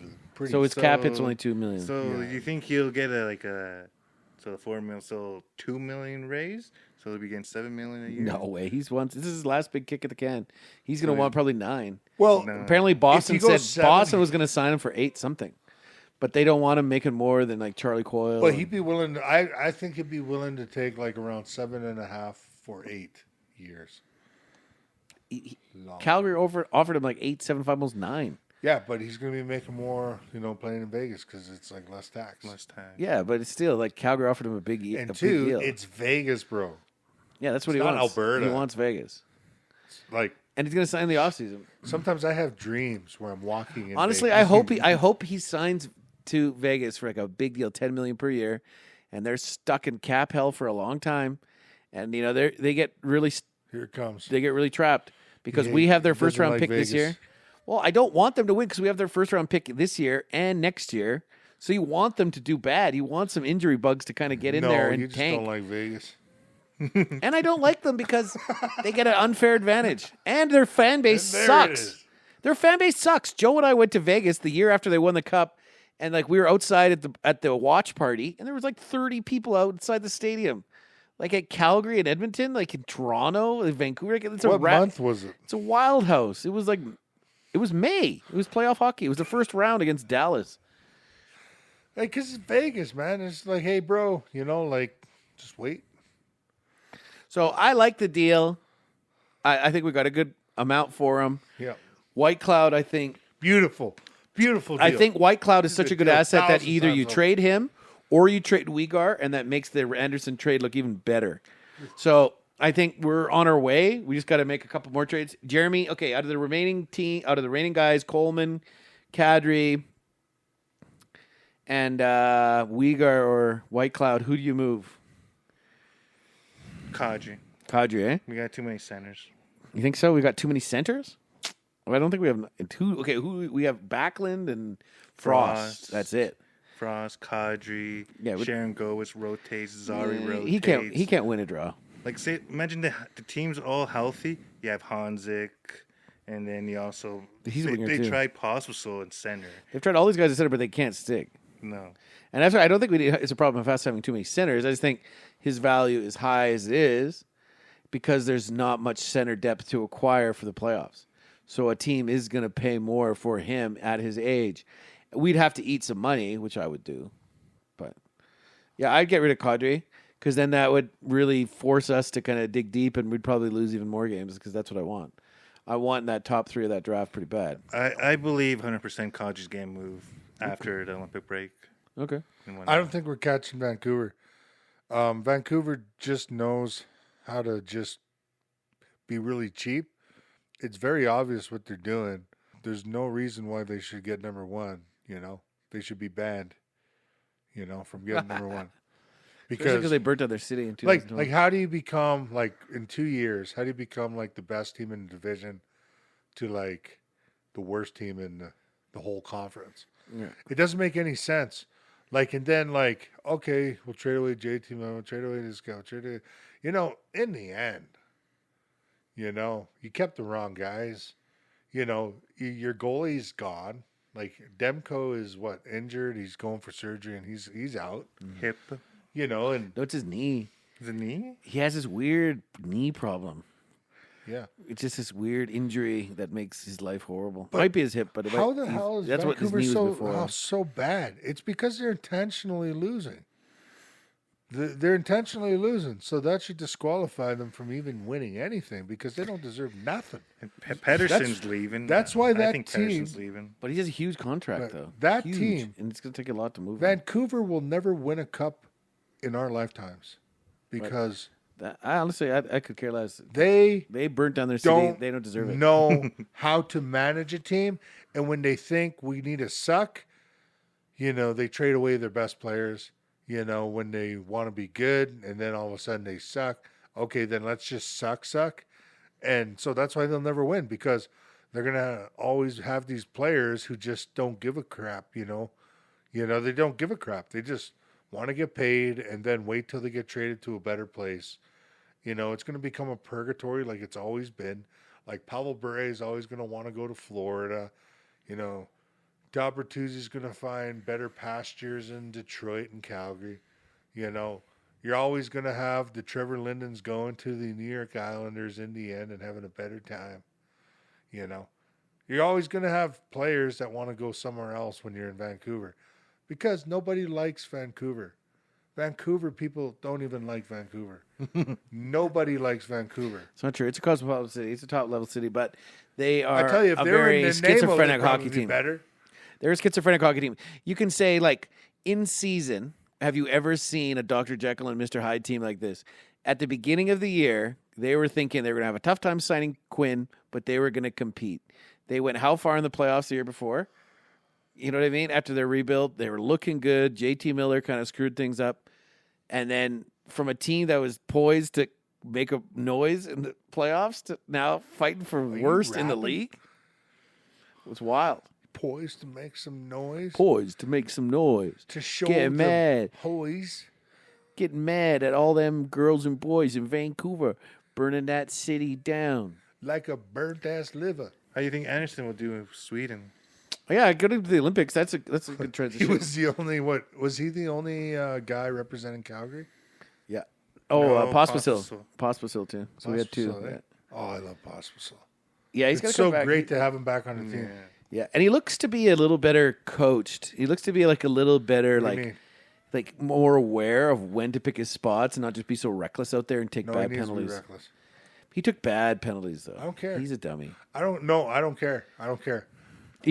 So his cap hit's So- only $2 million. So you think he'll get the $4 million, so $2 million raise? So he'll be getting $7 million a year. No way. This is his last big kick at the can. He's going to want probably 9. well. No. Apparently Boston If he said goes 7, Boston was going to sign him for 8 something. But they don't want him making more than like Charlie Coyle. But he'd be willing. I think he'd be willing to take like around 7.5 for 8 years. Long. Calgary offered him like 8.75, almost 9. Yeah, but he's going to be making more, playing in Vegas because it's like less tax. Last time. Yeah, but it's still like Calgary offered him a big And big 2, deal. it's Vegas, bro. Yeah, that's what it's he not wants. Alberta. He wants Vegas. Like And he's going to sign in the offseason. sometimes I have dreams where I'm walking in. Honestly, Vegas. I hope he signs to Vegas for like a big deal, $10 million per year, and they're stuck in cap hell for a long time, and they get really Here it comes. trapped because Yeah, we have their he first doesn't round like pick this Vegas. year. Well, I don't want them to win because we have their first round pick this year and next year. So you want them to do bad. You want some injury bugs to kind of get in there you and just tank. don't like Vegas. And I don't like them because they get an unfair advantage, and their fan base And there it sucks. is. Their fan base sucks. Joe and I went to Vegas the year after they won the cup, and like we were outside at the watch party, and there was like 30 people outside the stadium, like at Calgary and Edmonton, like in Toronto, in Vancouver. Like, it's What month was it? It's a wild house. It was May. It was playoff hockey. It was the first round against Dallas. Like, because it's Vegas, man. It's like, hey, bro, just wait. So I like the deal. I think we got a good amount for him. Yeah. White Cloud, I think. Beautiful. Beautiful deal. I think White Cloud is such a good deal. asset that 1,000 either you times over. trade him or you trade Uyghur, and that makes the Anderson trade look even better. So I think we're on our way. We just got to make a couple more trades. Jeremy, okay, out of the remaining guys, Coleman, Kadri, and Uyghur or White Cloud, who do you move? Kadri. Kadri, eh? We got too many centers. You think so? We got too many centers? Well, I don't think we have two. Okay, we have Backlund and Frost. That's it. Frost, Kadri, Yeah, Sharon Gowitz rotates, Zari rotates. He can't win a draw. Like, say, imagine the team's all healthy. You have Hanzik, And then he also He's a winger, they too. tried Pospisil in center. They've tried all these guys at center, but they can't stick. No. And that's why I don't think it's a problem of us having too many centers. I just think his value is high as it is because there's not much center depth to acquire for the playoffs. So a team is going to pay more for him at his age. We'd have to eat some money, which I would do. But yeah, I'd get rid of Kadri because then that would really force us to kind of dig deep and we'd probably lose even more games because that's what I want. I want that top 3 of that draft pretty bad. I believe 100% Kadri's game move after the Olympic break. Okay. I don't think we're catching Vancouver. Vancouver just knows how to just be really cheap. It's very obvious what they're doing. There's no reason why they should get number 1. They should be banned. From getting number 1 Because they burnt out their city in 2012. like how do you become in 2 years? How do you become the best team in the division to the worst team in the whole conference? Yeah. It doesn't make any sense. And then okay, we'll trade away JT, we'll trade away this guy, in the end, you kept the wrong guys. Your goalie's gone. Demko is injured. He's going for surgery and he's out. Hip. And No, it's his knee. The knee? He has this weird knee problem. yeah. It's just this weird injury that makes his life horrible. Might be his hip, but How the hell is that's what his Vancouver knee was before. so bad? It's because they're intentionally losing. They're intentionally losing, so that should disqualify them from even winning anything because they don't deserve nothing. And Pedersen's leaving. that's why I that think team- Pedersen's leaving. But he has a huge contract, But though. that Huge, team- and it's going to take a lot to move him. Vancouver will never win a cup in our lifetimes because I honestly, I could care less. they They burnt down their city. don't They don't deserve it. know how to manage a team, and when they think we need to suck, they trade away their best players. When they want to be good, and then all of a sudden they suck. Okay, then let's just suck. And so that's why they'll never win because they're going to always have these players who just don't give a crap, they don't give a crap. They just want to get paid and then wait till they get traded to a better place. It's going to become a purgatory like it's always been. Pavel Bure is always going to want to go to Florida. Bertuzzi's going to find better pastures in Detroit and Calgary. You're always going to have the Trevor Lindens going to the New York Islanders in the end and having a better time. You're always going to have players that want to go somewhere else when you're in Vancouver because nobody likes Vancouver. Vancouver people don't even like Vancouver. Nobody likes Vancouver. It's not true. It's a cosmopolitan city. It's a top level city, but they are I tell you, if a they're very in the schizophrenic hockey be team. better. They're a schizophrenic hockey team. You can say, in season, have you ever seen a Dr. Jekyll and Mr. Hyde team like this? At the beginning of the year, they were thinking they were going to have a tough time signing Quinn, but they were going to compete. They went how far in the playoffs the year before? You know what I mean? After their rebuild, they were looking good. JT Miller kind of screwed things up. And then from a team that was poised to make a noise in the playoffs to now fighting for worst in the rapping? league, it was wild. Poised to make some noise. Poised to make some noise. To show Getting the mad. poise. Getting mad at all them girls and boys in Vancouver burning that city down. Like a burnt-ass liver. How do you think Anderson will do in Sweden? Oh, yeah, go to the Olympics. That's a good He transition. was the only, was he the only guy representing Calgary? Yeah. Oh, No, Pospisil. Pospisil, too. So we had two. Pospisil, Yeah. eh? Oh, I love Pospisil. Yeah, he's It's gonna come so back. great to have him back on the team. Yeah, and he looks to be a little better coached. He looks to be a little better, What do you mean? more aware of when to pick his spots and not just be so reckless out there and take No, he bad needs to be penalties. reckless. He took bad penalties though. I don't care. He's a dummy. I don't know. I don't care.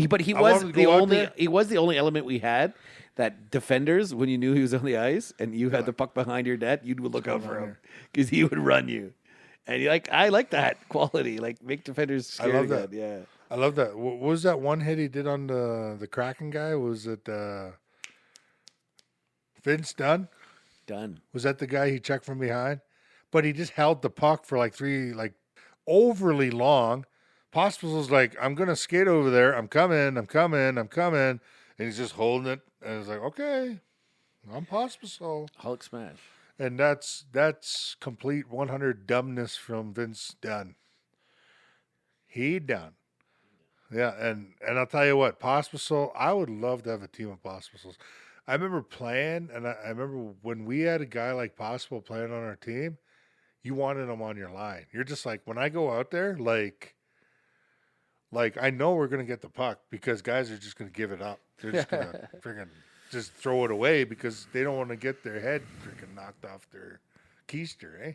But he I was want him to the go out only. there. He was the only element we had that defenders, when you knew he was on the ice and you had the puck behind your net, you'd look out for him because he would run you. And I like that quality. Make defenders scared. I love that. again. Yeah. I love that. What was that one hit he did on the Kraken guy? Was it Vince Dunn? Done. Was that the guy he checked from behind? But he just held the puck for overly long. Pospisil's I'm going to skate over there. I'm coming. And he's just holding it. And it's okay, I'm Pospisil. Hulk smash. And that's complete 100 dumbness from Vince Dunn. He done. Yeah, and I'll tell you what, Pospisil, I would love to have a team of Pospicils. I remember playing, and I remember when we had a guy like Possible playing on our team, you wanted him on your line. You're just like, when I go out there, like I know we're gonna get the puck because guys are just gonna give it up. They're just gonna freaking just throw it away because they don't want to get their head freaking knocked off their keister, eh?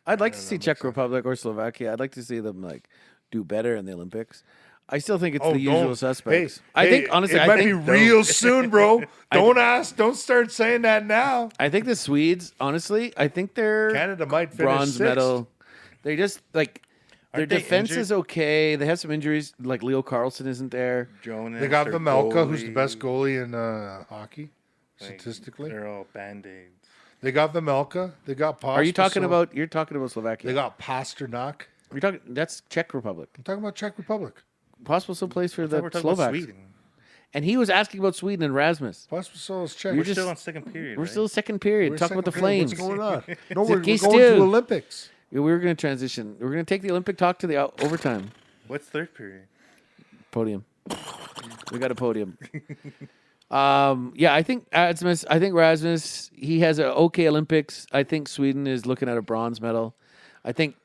I'd like to see Czech Republic or Slovakia. I'd like to see them like do better in the Olympics. I still think it's the usual suspects. I think honestly, it might be real soon, bro. Don't start saying that now. I think the Swedes, honestly, I think they're Canada might finish bronze sixth. medal. They just like their Aren't they defense injured? is okay. They have some injuries, like Leo Carlson isn't there. Jonas, They got their Vamelka, who's the goalie, best goalie in hockey, like, statistically. They're all band-aids. They got Vamelka. They got Pospisil. Are you talking about? You're talking about Slovakia. They got Pasternak. You're talking. That's Czech Republic. I'm talking about Czech Republic. Possible still plays for the We're talking about Slovaks. Sweden. And he was asking about Sweden and Rasmus. Pospisil is Czech. You're We're just- still on second period. We're right? still second period. We're Talking about the second period. Flames. What's going on? No, we're Zaki going to Stu. Olympics. Yeah, we were going to transition. We're going to take the Olympic talk to the overtime What's third period? podium. We got a podium. Yeah, I think Rasmus. Rasmus. He has an okay Olympics. I think Sweden is looking at a bronze medal. I think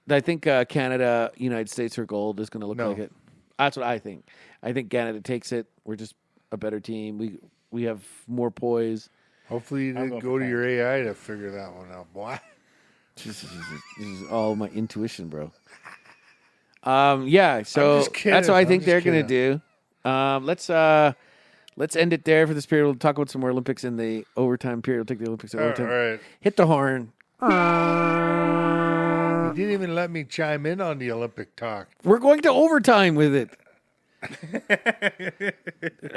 Canada, United States for gold is going to look No. like it. That's what I think. I think Canada takes it. We're just a better team. We have more poise. Hopefully you I'll didn't go go for to your AI to figure that one out, boy. This is all my intuition, bro. Yeah, so I'm just kidding. that's what I I'm think just they're gonna do. Let's end it there for this period. We'll talk about some more Olympics in the overtime period. We'll take the Olympics in All overtime. right. Hit the horn. You didn't even let me chime in on the Olympic talk. We're going to overtime with it.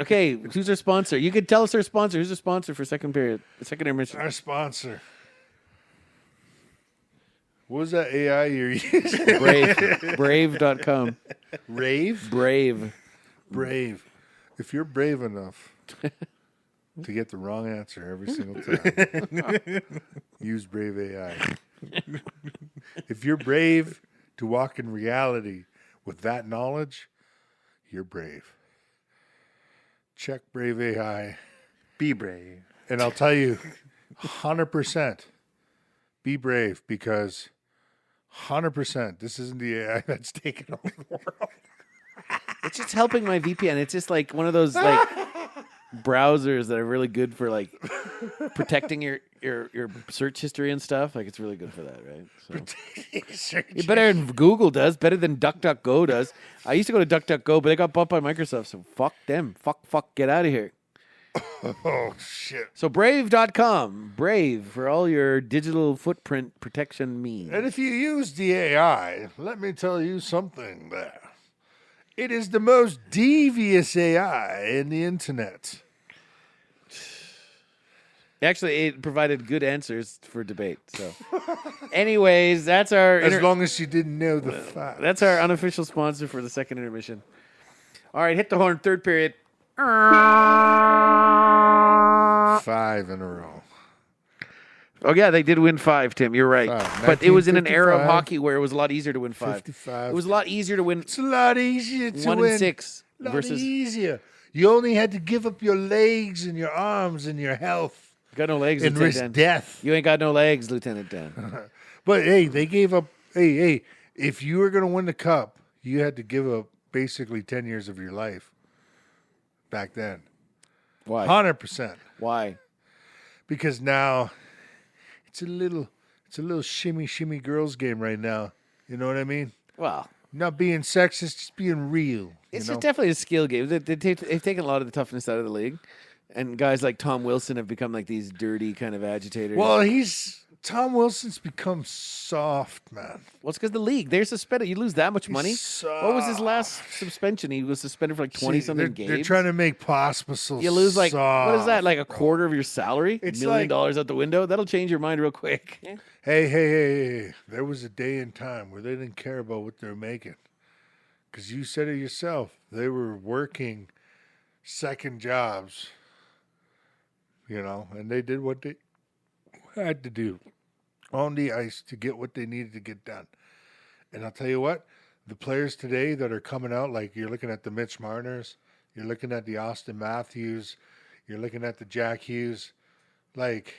Okay, who's our sponsor? You could tell us our sponsor. Who's the sponsor for second period? Second intermission. Our sponsor. What was that AI you're using? Brave. Brave.com. Rave? Brave. Brave. If you're brave enough to get the wrong answer every single time, use Brave AI. If you're brave to walk in reality with that knowledge, you're brave. Check Brave AI. Be brave. And I'll tell you, 100%, be brave because 100%, this isn't the AI that's taking over the world. It's just helping my VPN. It's just like one of those like browsers that are really good for like protecting your search history and stuff. Like it's really good for that, right? So. Yeah, better than Google does, better than DuckDuckGo does. I used to go to DuckDuckGo, but they got bought by Microsoft, so fuck them. Fuck, get out of here. Oh, shit. So Brave.com, Brave for all your digital footprint protection means. And if you use the AI, let me tell you something there. It is the most devious AI in the internet. Actually, it provided good answers for debate. So, anyways, that's our As long as you didn't know the fact. that's our unofficial sponsor for the second intermission. All right, hit the horn, third period. 5 in a row. Oh yeah, they did win 5, Tim. You're right. 5. But it was in an era of 1955. hockey where it was a lot easier to win 5. 55. It was a lot easier to win It's a lot easier to 1 win. and 6 A lot versus easier. You only had to give up your legs and your arms and your health got no legs, and Lieutenant risk Dan. death. You ain't got no legs, Lieutenant Dan. But hey, they gave up. Hey, if you were going to win the cup, you had to give up basically 10 years of your life back then. Why? 100%. Why? Because now it's a little shimmy girls game right now. You know what I mean? Well, Not being sexist, just being real. it's you know? definitely a skill game. They've taken a lot of the toughness out of the league, and guys like Tom Wilson have become like these dirty kind of agitators. Well, Tom Wilson's become soft, man. Well, it's because the league, they're suspended. You lose that much money. What was his last suspension? He was suspended for like 20-something games. They're trying to make Pospisil You lose like, soft, what is that, like a bro. quarter of your salary? It's $1 million like- out the window? That'll change your mind real quick. Hey. There was a day and time where they didn't care about what they're making. Because you said it yourself. They were working second jobs, and they did what they had to do on the ice to get what they needed to get done. And I'll tell you what, the players today that are coming out, like you're looking at the Mitch Marners, you're looking at the Austin Matthews, you're looking at the Jack Hughes, like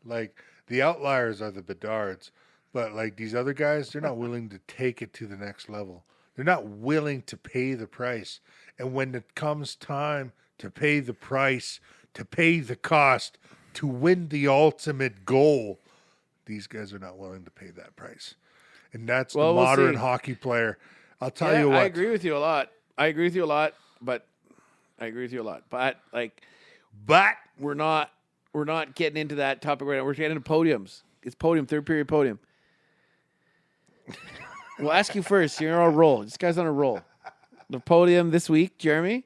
the outliers are the Bedards, but like these other guys, they're not willing to take it to the next level. They're not willing to pay the price. And when it comes time to pay the price, to pay the cost, to win the ultimate goal, these guys are not willing to pay that price. And that's Well, the we'll modern see. hockey player. I'll tell Yeah, you what. I agree with you a lot. But like But we're not getting into that topic right now. We're getting into podiums. It's podium, third period podium. We'll ask you first. You're on a roll. This guy's on a roll. The podium this week, Jeremy,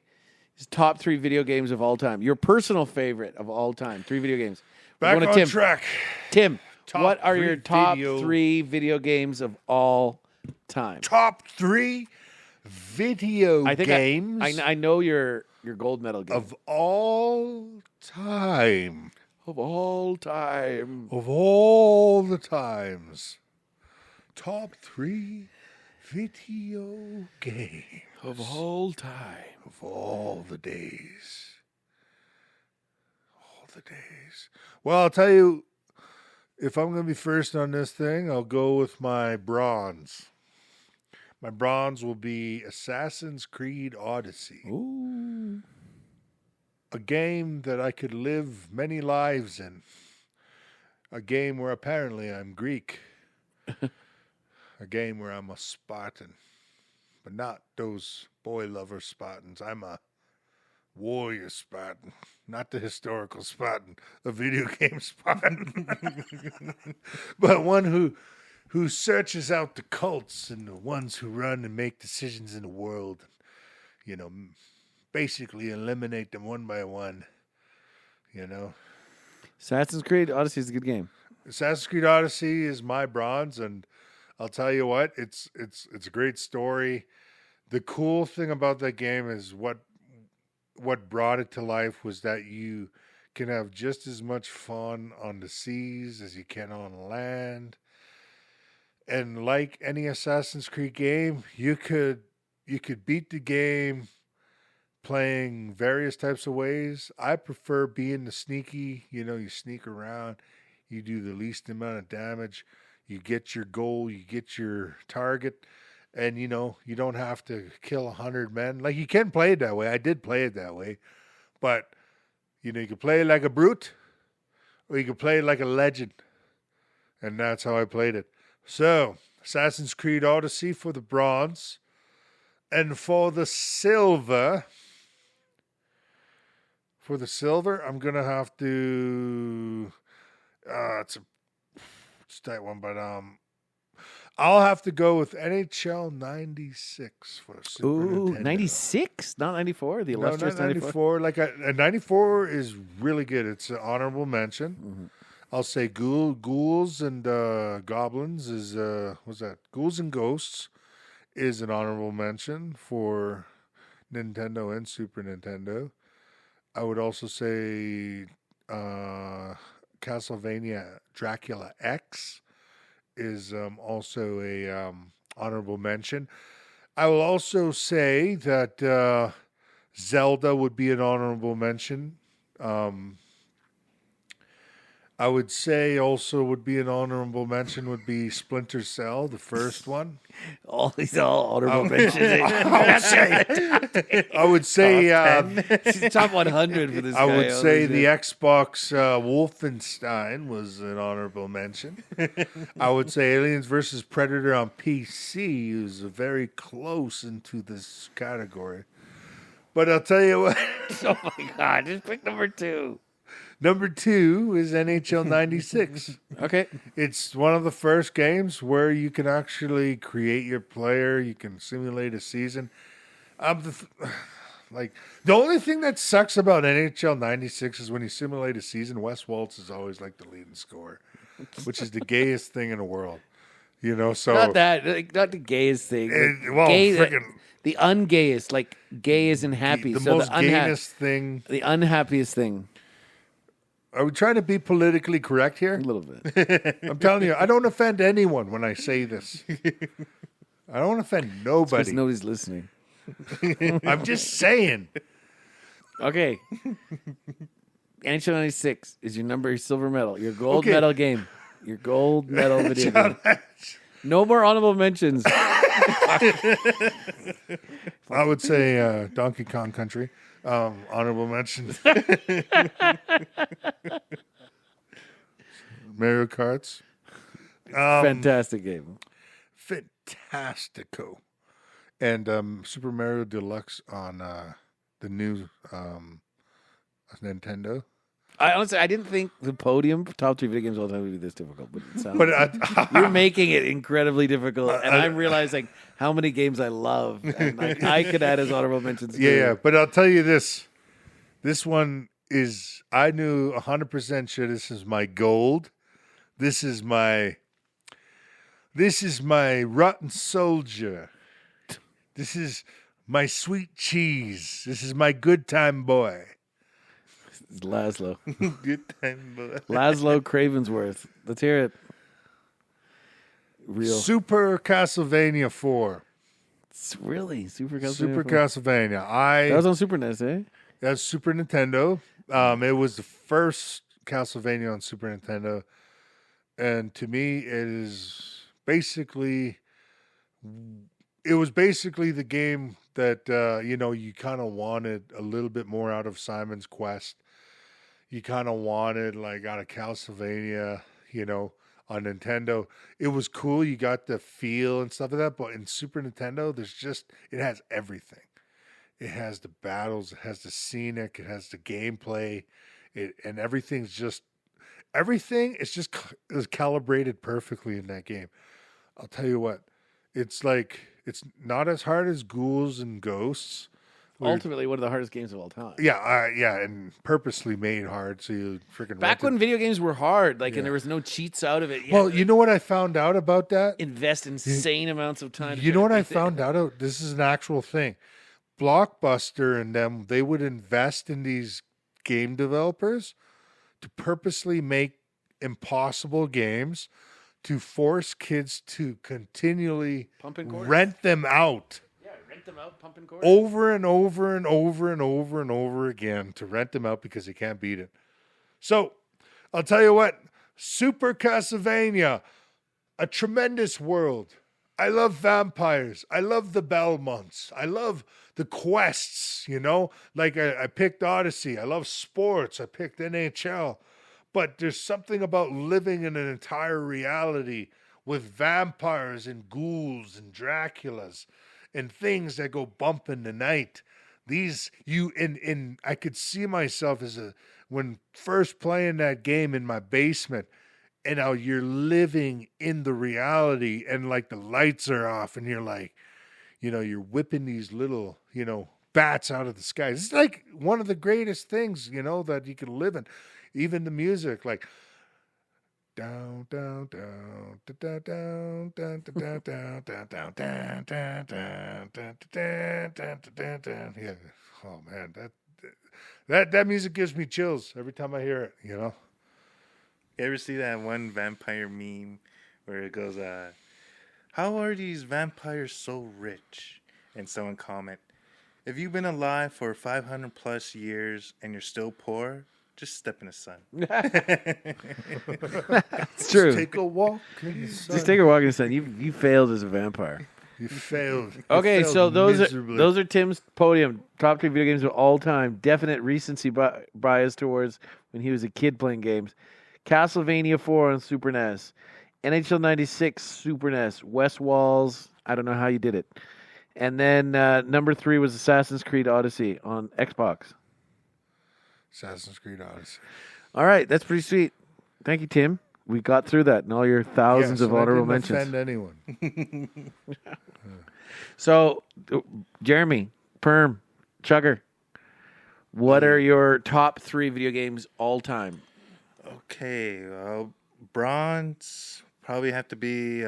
is top 3 video games of all time. Your personal favorite of all time. 3 video games. We're back going on to Tim. track. Tim, Top what are 3 your top video- 3 video games of all time? Top 3 video games I know your gold medal game. of all time. Of all time. Of all the times. Top 3 video games Of all time. of all the days. All the days. Well, I'll tell you, if I'm going to be first on this thing, I'll go with my bronze. My bronze will be Assassin's Creed Odyssey. Ooh. A game that I could live many lives in. A game where apparently I'm Greek. A game where I'm a Spartan. But not those boy lover Spartans. I'm a warrior Spartan. Not the historical Spartan. A video game Spartan. But one who searches out the cults and the ones who run and make decisions in the world. You know, basically eliminate them one by one. You know, Assassin's Creed Odyssey is a good game. Assassin's Creed Odyssey is my bronze, and I'll tell you what, it's a great story. The cool thing about that game is what brought it to life was that you can have just as much fun on the seas as you can on land. And like any Assassin's Creed game, you could beat the game playing various types of ways. I prefer being the sneaky, you sneak around, you do the least amount of damage, you get your goal, you get your target, and you don't have to kill 100 men. Like, you can play it that way. I did play it that way. But you can play it like a brute, or you can play it like a legend. And that's how I played it. So, Assassin's Creed Odyssey for the bronze. And for the silver, I'm going to have to... it's a tight one, but I'll have to go with NHL 96 for Super Ooh, Nintendo. 96? Not 94? The No, illustrious not 94. Like a 94 is really good. It's an honorable mention. Mm-hmm. I'll say Ghouls and Goblins is what's that? Ghouls and Ghosts is an honorable mention for Nintendo and Super Nintendo. I would also say Castlevania Dracula X is also a honorable mention. I will also say that Zelda would be an honorable mention. I would say also would be an honorable mention would be Splinter Cell, the first one. These are all honorable mentions. I would say Top 100 for this guy. I would say the Xbox Wolfenstein was an honorable mention. I would say Aliens vs. Predator on PC is very close into this category. But I'll tell you what. Oh, my God. Just pick number 2. Number 2 is NHL 96. Okay. It's one of the first games where you can actually create your player. You can simulate a season. The only thing that sucks about NHL 96 is when you simulate a season, Wes Waltz is always like the leading scorer, which is the gayest thing in the world. So Not that. Not the gayest thing. The ungayest. Like, gay isn't happy. the so most gayest thing. The unhappiest thing. Are we trying to be politically correct here? A little bit. I'm telling you, I don't offend anyone when I say this. I don't want to offend Because nobody. nobody's listening. I'm just saying. Okay. NHL 96 is your silver medal, your gold Okay. medal game, your gold medal video game. No more honorable mentions. I would say Donkey Kong Country. Honorable mention. Mario Karts. Fantastic game. Fantastico. And Super Mario Deluxe on the new Nintendo. I honestly, I didn't think the podium top 3 video games all the time would be this difficult, but it sounds. But You're making it incredibly difficult, and I'm realizing how many games I love, and like I could add as honorable mentions. yeah, but I'll tell you this. This one is, I knew 100% sure this is my gold. This is my rotten soldier. This is my sweet cheese. This is my good time boy. It's Laszlo. Good time, boy. Laszlo Cravensworth. Let's hear it. Real. Super Castlevania 4. It's really Super Castlevania. Super 4. Castlevania. That was on Super NES, eh? That's Super Nintendo. It was the first Castlevania on Super Nintendo. And to me, it was basically the game that, you kind of wanted a little bit more out of Simon's Quest. You kind of wanted, like, out of Castlevania, on Nintendo. It was cool. You got the feel and stuff like that. But in Super Nintendo, it has everything. It has the battles. It has the scenic. It has the gameplay. And everything is just calibrated perfectly in that game. I'll tell you what, it's not as hard as Ghouls and Ghosts. Ultimately, one of the hardest games of all time. Yeah, and purposely made hard so you freaking Back when video games were hard, and there was no cheats out of it. Yeah, well, you know what I found out about that? invest insane amounts of time. You know what I found out? This is an actual thing. Blockbuster and them, they would invest in these game developers to purposely make impossible games to force kids to continually Pumping quarters? rent them out Yeah, rent them out, pumping quarters. over and over and over and over and over again to rent them out because they can't beat it. So I'll tell you what, Super Castlevania, a tremendous world. I love vampires. I love the Belmonts. I love the quests, Like I picked Odyssey. I love sports. I picked NHL. But there's something about living in an entire reality with vampires and ghouls and Draculas and things that go bump in the night. I could see myself when first playing that game in my basement, and how you're living in the reality and like the lights are off and you're like, you're whipping these little, bats out of the sky. It's like one of the greatest things, that you can live in. Even the music, like down, down, down, down, down, down, down, down, down, down, down, down, down, down, down, down. Yeah. Oh man, that music gives me chills every time I hear it, You ever see that one vampire meme where it goes, how are these vampires so rich? And someone comment, if you've been alive for 500 plus years and you're still poor, just step in the sun. It's true. Take a walk in the sun. Just take a walk in the sun. You failed as a vampire. You failed. Okay, failed so miserably. those are Tim's podium top 3 video games of all time. Definite recency bias towards when he was a kid playing games. Castlevania 4 on Super NES, NHL 96 Super NES, West Walls. I don't know how you did it. And then number 3 was Assassin's Creed Odyssey on Xbox. Assassin's Creed Odyssey. All right, that's pretty sweet. Thank you, Tim. We got through that and all your thousands of honorable mentions. Offend anyone. So, Jeremy, Perm, Chugger, what are your top 3 video games all time? Okay, bronze probably have to be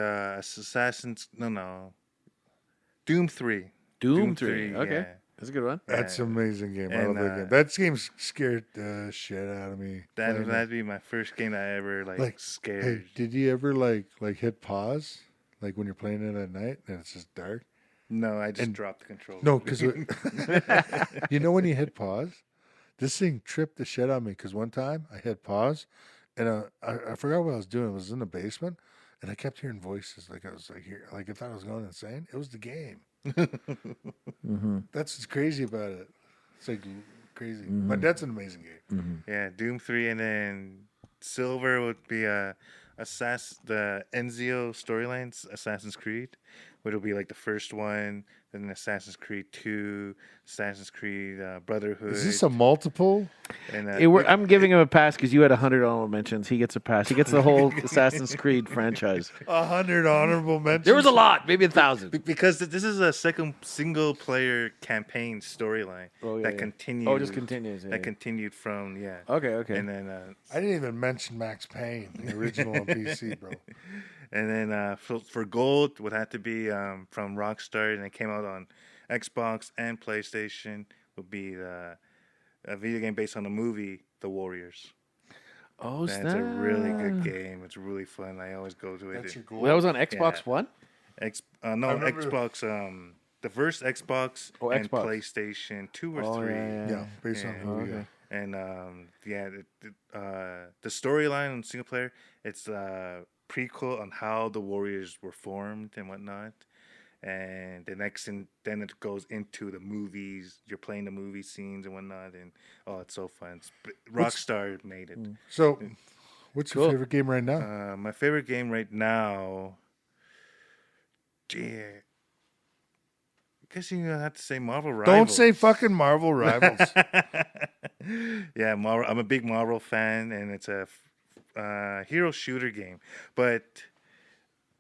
Doom 3. Doom 3. Okay. Yeah. That's a good one. That's an amazing game. I And, love that game. That game scared the shit out of me. That'd be my first game I ever Like, scared. Hey, did you ever like hit pause? Like when you're playing it at night and it's just dark. No, I just dropped the controller. No, because you know when you hit pause, this thing tripped the shit on me. Because one time I hit pause, and I forgot what I was doing. It was in the basement, and I kept hearing voices. Like I was like here, like I thought I was going insane. It was the game. That's what's crazy about it. It's like crazy, but that's an amazing game. Yeah, Doom 3, and then Silver would be the Ezio storylines, Assassin's Creed, which will be like the first one, then Assassin's Creed 2, Assassin's Creed Brotherhood. Is this a multiple? And, I'm giving him a pass because you had 100 honorable mentions. He gets a pass. He gets the whole Assassin's Creed franchise. 100 honorable mentions. There was a lot, maybe 1,000. because this is a second single player campaign storyline that continues. Oh, it just continues. That continued from Okay. And then I didn't even mention Max Payne, the original on PC, bro. And then for gold would have to be from Rockstar, and it came out on Xbox and PlayStation. Would be a video game based on the movie The Warriors. Oh, That's a really good game. It's really fun. I always go to it. That's your goal. Well, that was on Xbox One? Xbox. The first Xbox and Xbox. PlayStation 2 or 3. Yeah, based on the movie. okay. And the storyline on single player, it's prequel on how the Warriors were formed and whatnot. And then it goes into the movies. You're playing the movie scenes and whatnot, and it's so fun. Rockstar made it. So, what's your favorite game right now? My favorite game right now, I guess you have to say Marvel Rivals. Don't say fucking Marvel Rivals. Yeah, Marvel. I'm a big Marvel fan, and it's a hero shooter game. But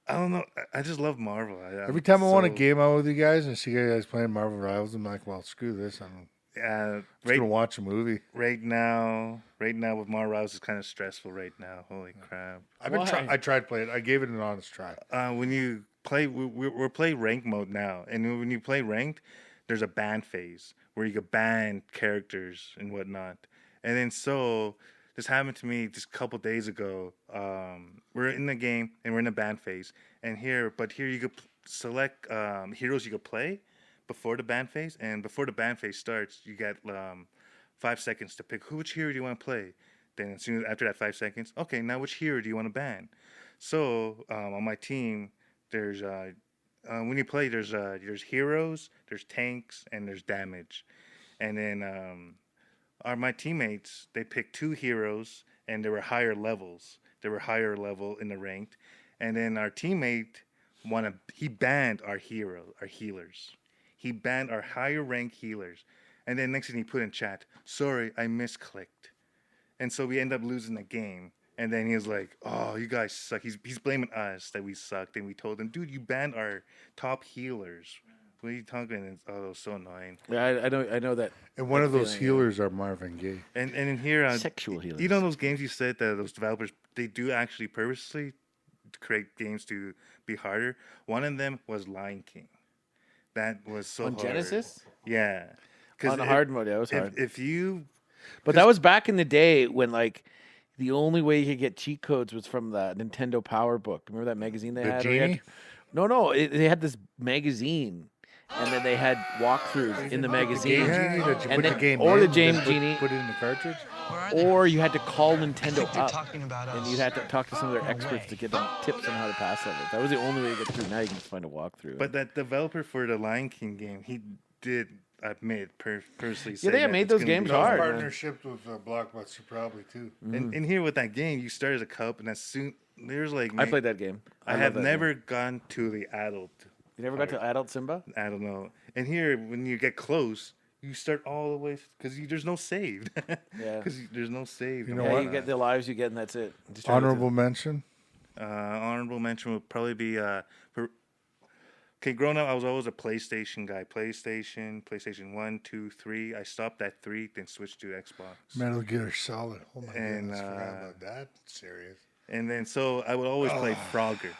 I don't know. I just love Marvel. Every time I want to game out with you guys and see you guys playing Marvel Rivals, I'm like, well, screw this. I'm just going to watch a movie. Right now with Marvel Rivals, it's kind of stressful right now. Holy crap. I tried playing it. I gave it an honest try. When you play, we're playing ranked mode now. And when you play ranked, there's a ban phase where you can ban characters and whatnot. And then this happened to me just a couple days ago. We're in the game and we're in the ban phase. And here you could select heroes you could play before the ban phase. And before the ban phase starts, you get 5 seconds to pick which hero do you want to play. Then as soon as after that 5 seconds, okay, now which hero do you want to ban? So on my team, there's when you play, there's heroes, there's tanks, and there's damage. And then my teammates, they picked 2 heroes, and they were higher levels. They were higher level in the ranked. And then our teammate he banned our healers. He banned our higher rank healers. And then next thing he put in chat, sorry, I misclicked. And so we end up losing the game. And then he was like, oh, you guys suck. He's blaming us that we sucked. And we told him, dude, you banned our top healers. What are you talking about? Oh, it was so annoying. Yeah, I know that. And one of those healers are Marvin Gaye. And in here, Sexual healers. You know those games you said that those developers, they do actually purposely create games to be harder? One of them was Lion King. That was so on hard. Genesis? Yeah. On the hard mode, yeah, it was hard. But that was back in the day when, like, the only way you could get cheat codes was from the Nintendo Power Book. Remember that magazine they had? Genie? They had this magazine, and then they had walkthroughs in the magazine. Game Genie that you And put then- the game or in, the just Game Genie. Put it in the cartridge? Or you had to call Nintendo they're up, talking about and us. you'd have to talk to some of their experts to get them tips on how to pass levels. That was the only way to get through. Now you can just find a walkthrough. But that developer for the Lion King game, he did admit personally. Yeah, they made those games hard. man. Partnerships with Blockbuster probably too. And here with that game, you start as a cub, and as soon there's like I played that game. I love have that never game. gone to the adult. You never got to adult Simba? I don't know. And here, when you get close, you start all the way because there's no save. Yeah. Because there's no save. You know Yeah, what? you get the lives you get, and that's it. Just try to- Honorable mention. Honorable mention would probably be growing up, I was always a PlayStation guy. PlayStation 1, 2, 3. I stopped at 3, then switched to Xbox. Metal Gear Solid. Oh my And, goodness, forgot about that. Serious. And then so I would always play Frogger.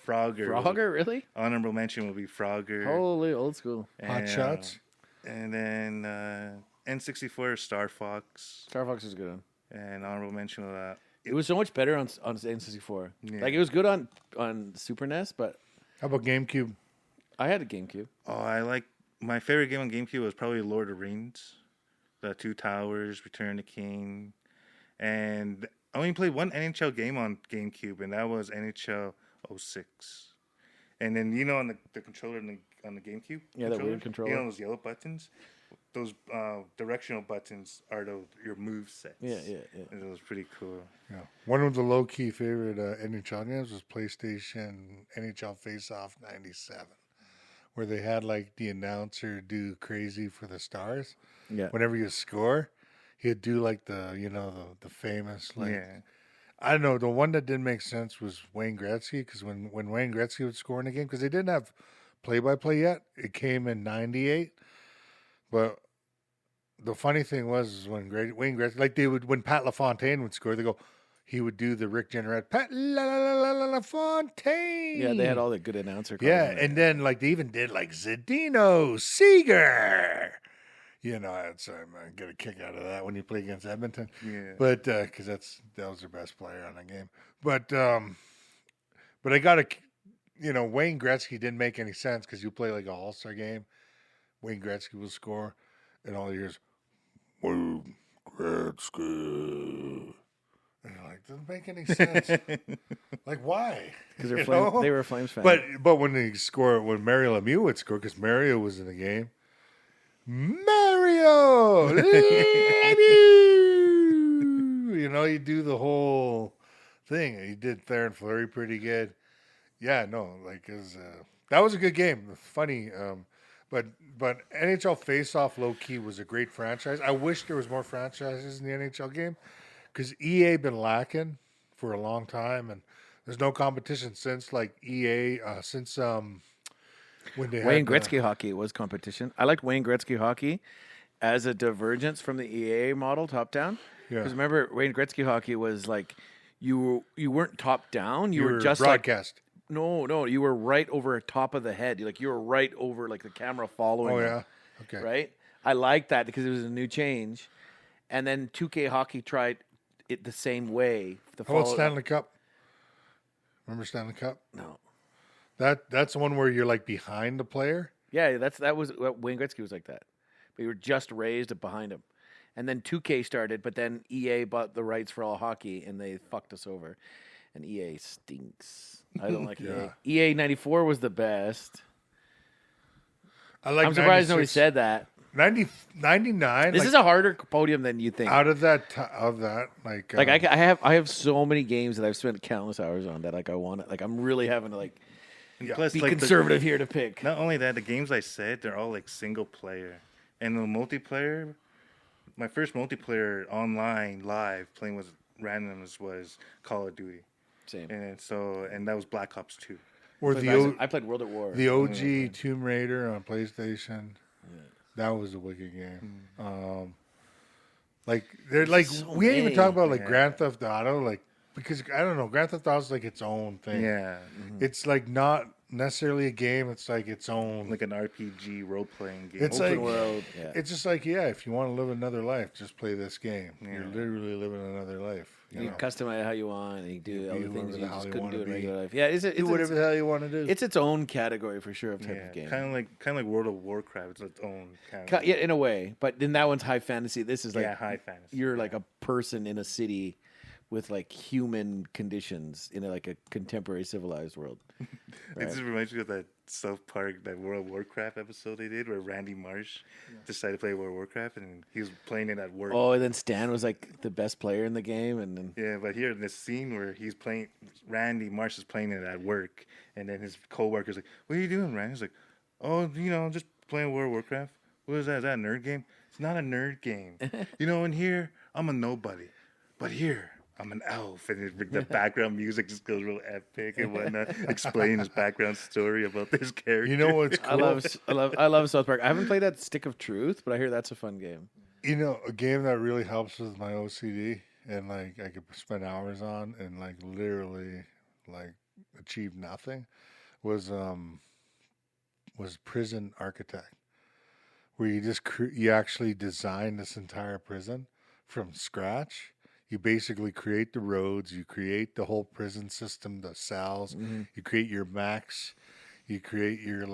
Frogger, really? Honorable mention would be Frogger. Holy old school. Hot Shots. And then N64 Star Fox. Star Fox is a good one. And honorable mention of It was so much better on N64. Yeah. Like, it was good on Super NES, but How about GameCube? I had a GameCube. Oh, my favorite game on GameCube was probably Lord of the Rings, the Two Towers, Return of the King, and I only played one NHL game on GameCube, and that was NHL 06. And then on the controller on the GameCube, Yeah, that weird controller. those yellow buttons, those directional buttons are your move sets. Yeah. And it was pretty cool. Yeah. One of the low-key favorite NHL games was PlayStation NHL Face-Off 97, where they had like the announcer do Crazy for the Stars. Yeah. Whenever you score, he'd do like the famous like. Yeah. I don't know. The one that didn't make sense was Wayne Gretzky, because when Wayne Gretzky would score in a game, because they didn't have play-by-play yet, it came in '98. But the funny thing was when Wayne Gretzky, like when Pat LaFontaine would score, he would do the Rick Jenneret, Pat LaFontaine. Yeah, they had all the good announcer calls. Yeah, in there. and then like they even did like Zdeno Seeger. So I get a kick out of that when you play against Edmonton. Yeah. But because that was their best player on the game. But I got Wayne Gretzky didn't make any sense because you play like an All-Star game. Wayne Gretzky will score, and all you hear is Wayne Gretzky. And you're like, doesn't make any sense. Like, why? Because You they were a Flames fan. But when when Mario Lemieux would score, because Mario was in the game, Mario Lemieux! You do the whole thing. He did Theron Fleury pretty good. Yeah, no, that was a good game. Funny, but NHL Face-Off low-key was a great franchise. I wish there was more franchises in the NHL game, because EA been lacking for a long time, and there's no competition since EA when they Wayne had Gretzky hockey was competition. I liked Wayne Gretzky hockey as a divergence from the EA model, top down. Yeah. Because remember, Wayne Gretzky hockey was like you weren't top down. You were your just broadcast. No, you were right over top of the head. You were right over the camera following. Oh you, yeah, okay. right. I liked that because it was a new change. And then 2K hockey tried it the same way. How about Stanley Cup? Remember Stanley Cup? No. That's the one where you're behind the player. Yeah, that was Wayne Gretzky was like that. But you were just raised behind him. And then 2K started, but then EA bought the rights for all hockey, and they fucked us over. And EA stinks. I don't like Yeah. EA. EA 94 was the best. I like. I'm surprised nobody 96. said that. 99. This is a harder podium than you think. out of that. I have so many games that I've spent countless hours on that I want to I'm really having to And plus, be conservative here to pick. Not only that, the games I said, they're all single player. And the multiplayer, my first multiplayer online live playing with randoms was Call of Duty. Same. And that was Black Ops 2. or I played World at War. the OG Tomb Raider on PlayStation. That was a wicked game. They're So we ain't even many. talk about Grand Theft Auto, because I don't know, Grand Theft Auto is its own thing. Yeah. It's not necessarily a game. It's its own. Like an RPG role-playing game. It's Open world. Yeah. It's just if you want to live another life, just play this game. You're literally living another life. You can customize it how you want, and you can do all the be things whoever you the hell just you couldn't wanna do in be. regular life. Yeah, Do whatever the hell you want to do. it's its own category for sure of type of game. Kind of like World of Warcraft. It's its own kind of Yeah, in a way, but then that one's high fantasy. This is high fantasy. you're a person in a city with human conditions in a contemporary civilized world. It just reminds me of that South Park, that World of Warcraft episode they did where Randy Marsh decided to play World of Warcraft and he was playing it at work. Oh, and then Stan was the best player in the game, and then Yeah, but here in this scene where Randy Marsh is playing it at work, and then his coworker's like, "What are you doing, Randy?" He's like, "Oh, I'm just playing World of Warcraft." What is that? Is that a nerd game? It's not a nerd game. In here, I'm a nobody. But here, I'm an elf. And the background music just goes real epic and whatnot, explaining his background story about this character. You know what's cool? I love South Park. I haven't played that Stick of Truth, but I hear that's a fun game. A game that really helps with my OCD and I could spend hours on and literally achieve nothing was Prison Architect, where you actually design this entire prison from scratch. You basically create the roads, you create the whole prison system, the cells, you create your max, you create your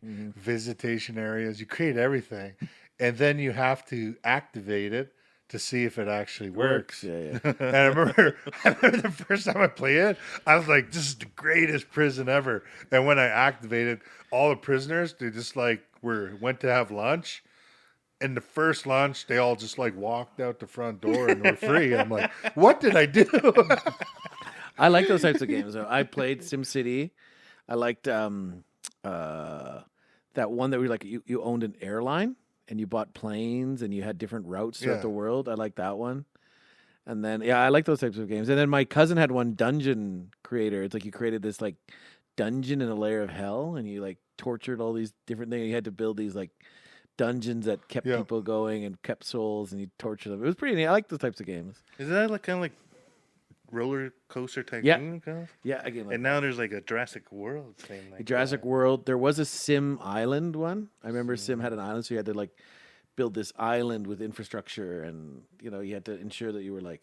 visitation areas, you create everything, and then you have to activate it to see if it actually works. Yeah. And I remember the first time I played it, I was like, "This is the greatest prison ever." And when I activated, all the prisoners, they just went to have lunch. And the first lunch, they all just walked out the front door and were free. I'm like, "What did I do?" I like those types of games. Though. I played SimCity. I liked that one that you owned an airline and you bought planes and you had different routes throughout the world. I like that one. And then I like those types of games. And then my cousin had one, Dungeon Creator. It's like you created this dungeon in a layer of hell and you tortured all these different things. You had to build these dungeons that kept people going and kept souls and you torture them. It was pretty neat. I like those types of games. Is that kind of like roller coaster type Yeah. thing? Kind of? Yeah, a game like And now there's a Jurassic World thing. Jurassic World. There was a Sim Island one. I remember Sim had an island, so you had to build this island with infrastructure, and you had to ensure that you were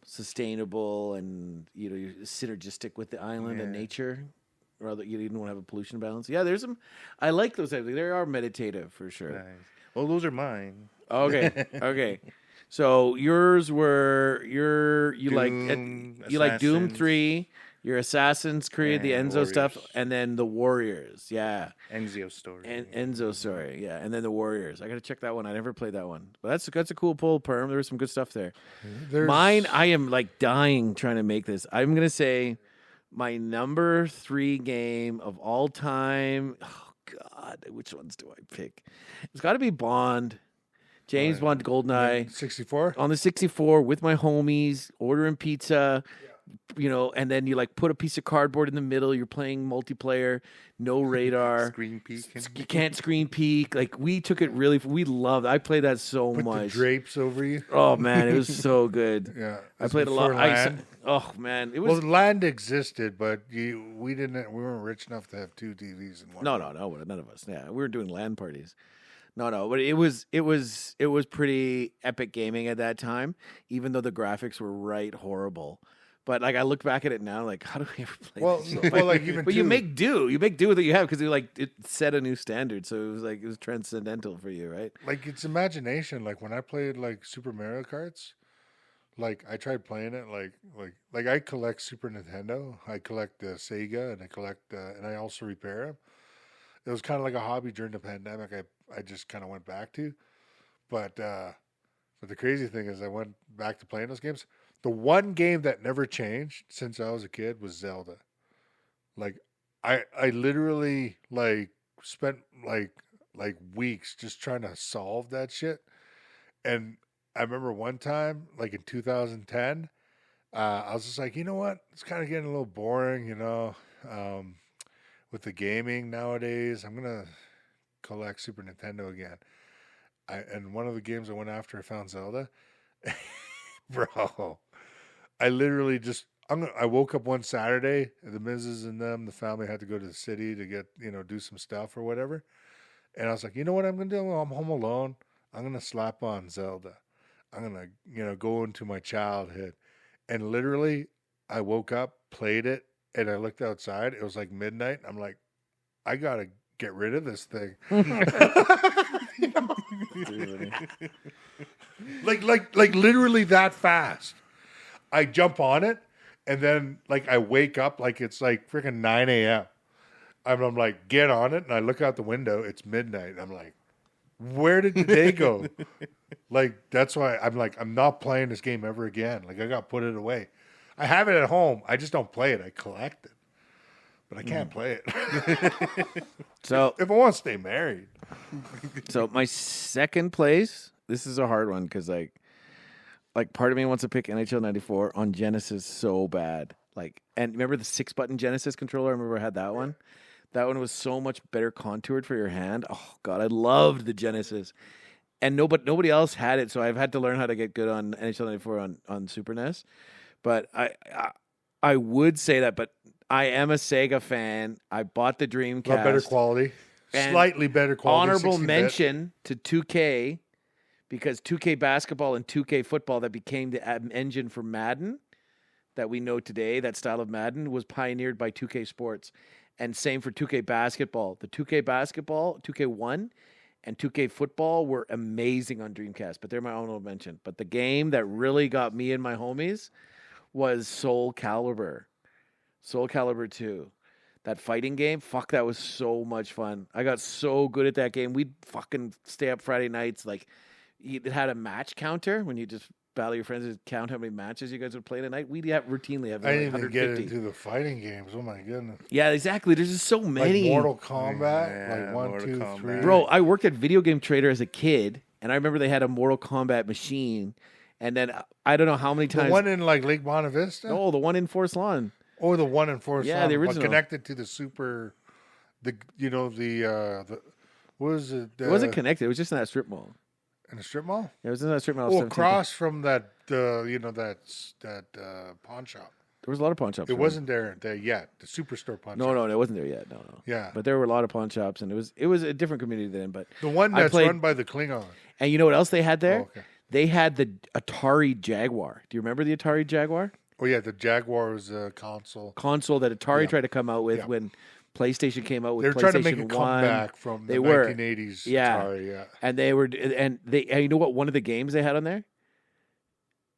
sustainable and you're synergistic with the island and nature, or that you didn't want to have a pollution balance. Yeah, there's some. I like those types of things. They are meditative for sure. Nice. Well, those are mine. Okay. So yours were you like Doom 3, your Assassin's Creed, the Enzo stuff, and then the Warriors. Yeah. Enzo story. Enzo story. Yeah, and then the Warriors. I got to check that one. I never played that one. But that's a cool pull, Perm. There was some good stuff there. Mine, I am dying trying to make this. I'm going to say my number 3 game of all time. Oh God, which ones do I pick? It's got to be Bond. James Bond GoldenEye. 64? On the 64 with my homies, ordering pizza, and then you put a piece of cardboard in the middle. You're playing multiplayer, no radar. Screen peek. You can't screen peek. We took it we loved it. I played that so Put much. the drapes over you. Oh, man, it was so good. Yeah. I played a lot. Before LAN. Oh, man. It was. Well, land existed, but we weren't rich enough to have 2 TVs in one. No, none of us. Yeah, we were doing LAN parties. No, but it was pretty epic gaming at that time, even though the graphics were horrible. But I look back at it now, how do we ever play? Well, this? even but you make do with what you have because it set a new standard, so it was transcendental for you, right? It's imagination. When I played Super Mario Karts, I tried playing it. I collect Super Nintendo, I collect Sega, and I collect and I also repair them. It was kind of like a hobby during the pandemic. I just kind of went back to, but the crazy thing is I went back to playing those games. The one game that never changed since I was a kid was Zelda. I literally spent weeks just trying to solve that shit. And I remember one time, in 2010, I was just you know what? It's kind of getting a little boring, with the gaming nowadays. I'm gonna collect Super Nintendo again. And one of the games I went after, I found Zelda. Bro, I literally I woke up one Saturday, and the missus and the family had to go to the city to get, do some stuff or whatever. And I was like, you know what I'm going to do? I'm home alone. I'm going to slap on Zelda. I'm going to, go into my childhood. And literally, I woke up, played it, and I looked outside. It was midnight. I'm like, I got to get rid of this thing. Literally that fast. I jump on it, and then I wake up it's freaking 9 a.m. I'm like, get on it, and I look out the window. It's midnight. I'm like, where did the day go? That's why I'm not playing this game ever again. I got to put it away. I have it at home. I just don't play it. I collect it, but I can't play it. So if I want to stay married. So my second place, this is a hard one because part of me wants to pick NHL 94 on Genesis so bad. And remember the 6-button Genesis controller? I remember I had that one. That one was so much better contoured for your hand. Oh God, I loved the Genesis. And nobody else had it, so I've had to learn how to get good on NHL 94 on Super NES. But I would say that, but I am a Sega fan. I bought the Dreamcast. A lot better quality. Slightly better quality. Honorable 16-bit. mention to 2K, because 2K basketball and 2K football that became the engine for Madden that we know today, that style of Madden, was pioneered by 2K Sports. and same for 2K basketball. The 2K basketball, 2K1, and 2K football were amazing on Dreamcast, but they're my honorable mention. But the game that really got me and my homies was Soul Calibur. Soul Calibur 2. That fighting game, fuck, that was so much fun. I got so good at that game. We'd fucking stay up Friday nights. Like, it had a match counter when you just battle your friends and count how many matches you guys would play in a night. We'd routinely have I like didn't even 150. get into the fighting games. Oh my goodness! Yeah, exactly. There's just so many. Like Mortal Kombat, Yeah, like 1, Mortal 2, Kombat. 3. Bro, I worked at Video Game Trader as a kid, and I remember they had a Mortal Kombat machine. And then I don't know how many times. The one in like Lake Bonta Vista. No, the one in Forest Lawn. Or the one in Forest Yeah, Lawn, the but original. connected to the super, the what was it? It wasn't connected. It was just in that strip mall. In a strip mall. It was in that strip mall. Oh, 17th. across from that, that pawn shop. There was a lot of pawn shops. It around. wasn't there yet. The superstore pawn shop. No, it wasn't there yet. No. Yeah. But there were a lot of pawn shops, and it was a different community then. But The one I that's played- run by the Klingon. and you know what else they had there? Oh, okay. They had the Atari Jaguar. Do you remember the Atari Jaguar Oh yeah, the Jaguar was a console. console that Atari Yeah. tried to come out with Yeah. when PlayStation came out with They were PlayStation trying to make a 1. comeback from the They were. 1980s Yeah. Atari. Yeah. And you know what? One of the games they had on there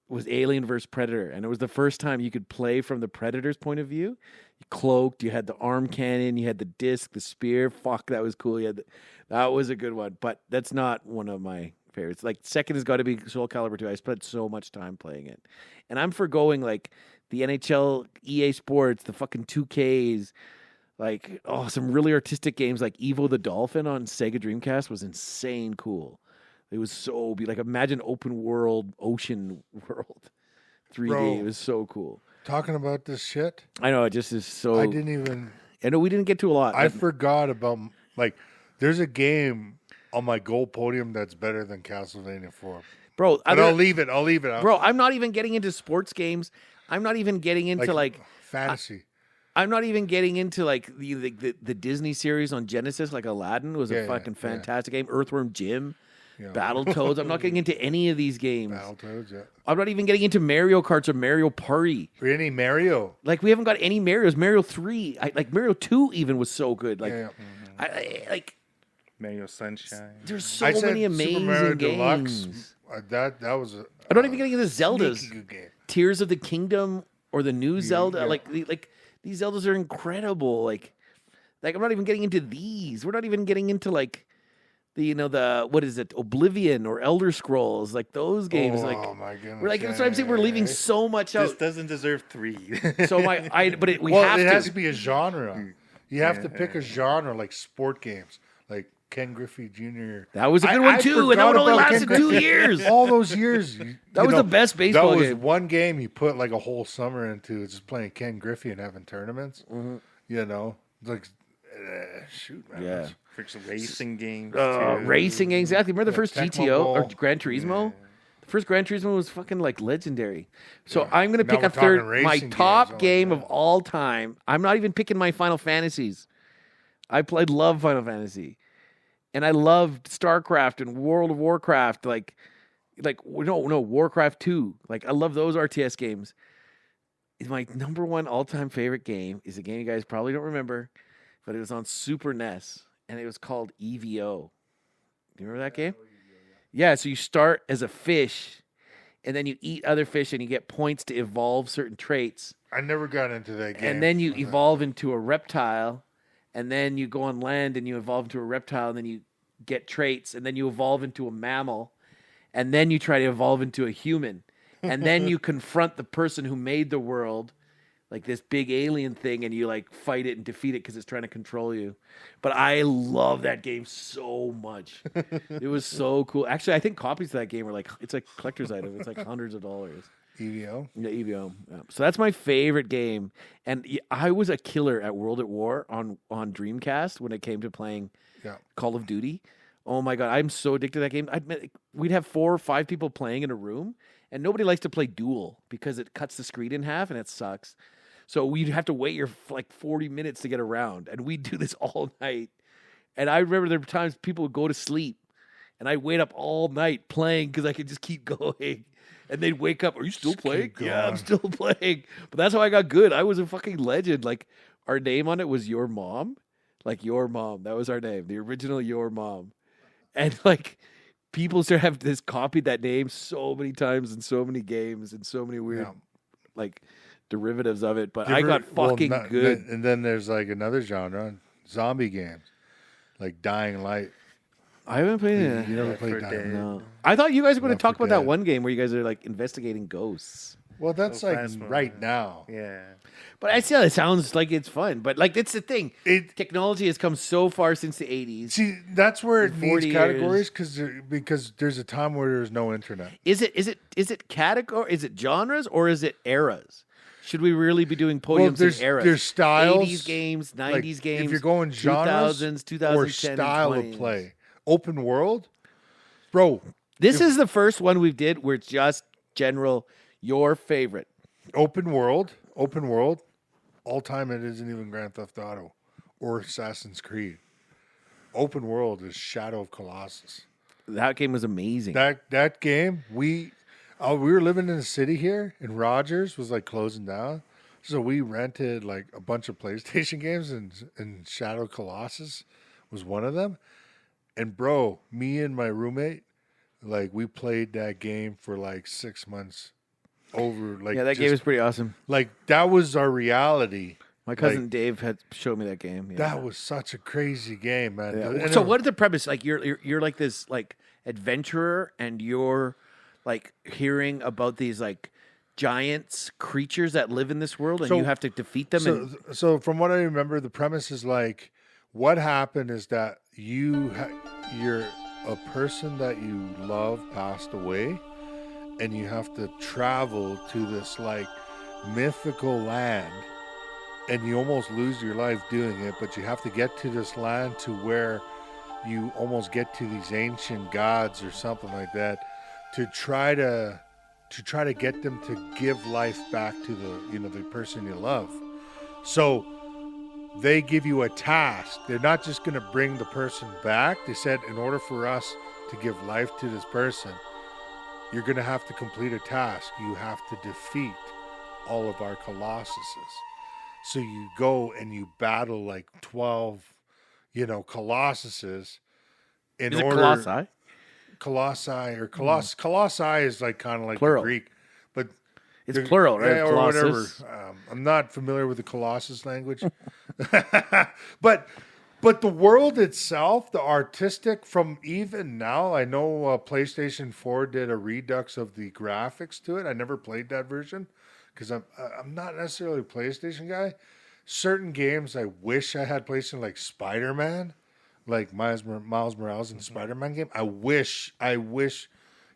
was Alien vs Predator, and it was the first time you could play from the Predator's point of view. You cloaked, you had the arm cannon, you had the disc, the spear. Fuck, that was cool. That was a good one, but that's not one of my favorites. Like second has got to be Soul Calibur 2. I spent so much time playing it, and I'm forgoing like the NHL, EA Sports, the fucking 2Ks. Like, some really artistic games like Evo the Dolphin on Sega Dreamcast was insane cool. It was so like imagine open world ocean world 3D. Bro. It was so cool. Talking about this shit, I know it just is so. I didn't even. I know we didn't get to a lot. I but- forgot about like. There's a game on my gold podium that's better than Castlevania 4. bro. But I'll leave it. I'll leave it. Bro, I'm not even getting into sports games. I'm not even getting into like fantasy. I'm not even getting into like the Disney series on Genesis, like Aladdin was a Yeah, fucking yeah. fantastic game. Earthworm Jim, Yeah. Battletoads. I'm not getting into any of these games. Battletoads, yeah. I'm not even getting into Mario Karts or Mario Party. Or any Mario. Like we haven't got any Mario's. Mario 3, like Mario 2 even was so good. Like Yeah. I like Mario Sunshine. there's so I said many amazing Super Mario games. Deluxe. That was. I'm not even getting into Zeldas. Sneaky good game. Tears of the Kingdom or the new Zelda. yeah. Like these Zeldas are incredible. Like I'm not even getting into these. We're not even getting into like the what is it, Oblivion or Elder Scrolls, like those games. Oh like my goodness! we're like that's what I'm saying. We're leaving so much This out. doesn't deserve 3. So we Well, have it to. has to be a genre. You have to pick a genre like sport games, like Ken Griffey Jr. That was a good one too, and that forgot one only about Ken lasted 2 Griffey. years. All those years. That was the best baseball That was game. one game you put like a whole summer into just playing Ken Griffey and having tournaments. You know, it's like shoot, man. Yeah. For some racing games. Racing games, exactly. Remember the first Tecmo GTO or Bowl. Gran Turismo? The first Gran Turismo was fucking like legendary. So I'm gonna Now pick we're a third, talking my racing top games, oh my game God. of all time. I'm not even picking my Final Fantasies. Love Final Fantasy, and I loved StarCraft and World of Warcraft. Like no Warcraft 2. Like I love those RTS games. My number one all time favorite game is a game you guys probably don't remember, but it was on Super NES and it was called EVO. Do you remember that game? Yeah, so you start as a fish and then you eat other fish and you get points to evolve certain traits. I never got into that game. And then you evolve into a reptile, and then you go on land and you evolve into a reptile, and then you get traits, and then you evolve into a mammal, and then you try to evolve into a human. And then you confront the person who made the world, like this big alien thing, and you like fight it and defeat it because it's trying to control you. But I love that game so much. It was so cool. Actually, I think copies of that game are like, it's like collector's item. It's like hundreds of dollars. EVO. Yeah, EVO. Yeah. So that's my favorite game. And I was a killer at World at War on Dreamcast when it came to playing Yeah. Call of Duty. Oh my God, I'm so addicted to that game. We'd have 4 or 5 people playing in a room, and nobody likes to play duel because it cuts the screen in half and it sucks. So we'd have to wait like 40 minutes to get around, and we'd do this all night. And I remember there were times people would go to sleep, and I'd wait up all night playing because I could just keep going. And they'd wake up, are you still Just playing? keep Yeah, I'm going. still playing. But that's how I got good. I was a fucking legend. Like our name on it was Your Mom, like Your Mom. That was our name, the original Your Mom, and like people sort of have this copied that name so many times in so many games and so many weird like derivatives of it. But I got fucking good. And then there's like another genre, zombie games, like Dying Light. I haven't played it. You never played Dying Light? No. I thought you guys were going Left to talk for about that Dead. one game where you guys are like investigating ghosts. Well, that's Oh, like Phasma. right now. Yeah. But I see how it sounds like it's fun. But like that's the thing. Technology has come so far since the 80s. See, that's where it In needs 40 categories because there's a time where there's no internet. Is it category? Is it genres or is it eras? Should we really be doing podiums there's in eras? there's styles, 80s games, 90s like, games. If you're going genres 2000s, 2010s, or style of 20s. play, open world, bro. This is the first one we did where it's just general. Your favorite. Open world, all time it isn't even Grand Theft Auto or Assassin's Creed. Open world is Shadow of Colossus. That game was amazing. That game, we were living in the city here, and Rogers was like closing down, so we rented like a bunch of PlayStation games, and Shadow of Colossus was one of them. And bro, me and my roommate, like we played that game for like 6 months. Over like yeah, that game was pretty awesome. like that was our reality. My cousin Like, Dave had showed me that game. Yeah. that was such a crazy game, man. Yeah. And So it- what is the premise? Like you're like this like adventurer and you're like hearing about these like giants creatures that live in this world and So- you have to defeat them. So from what I remember, the premise is like what happened is that you're a person that you love passed away, and you have to travel to this like mythical land, and you almost lose your life doing it, but you have to get to this land to where you almost get to these ancient gods or something like that to try to get them to give life back to the person you love. So they give you a task. They're not just going to bring the person back. They said in order for us to give life to this person, you're going to have to complete a task. You have to defeat all of our colossuses. So you go and you battle like 12, colossuses in Is it order. Colossi? Colossi or Colossi is like kind of like Plural. the Greek, but It's plural, right? yeah, or whatever. Colossus. I'm not familiar with the Colossus language, but the world itself, the artistic, from even now, I know PlayStation 4 did a redux of the graphics to it. I never played that version because I'm not necessarily a PlayStation guy. Certain games I wish I had PlayStation, like Spider-Man, like Miles Morales in the Spider-Man game. I wish, I was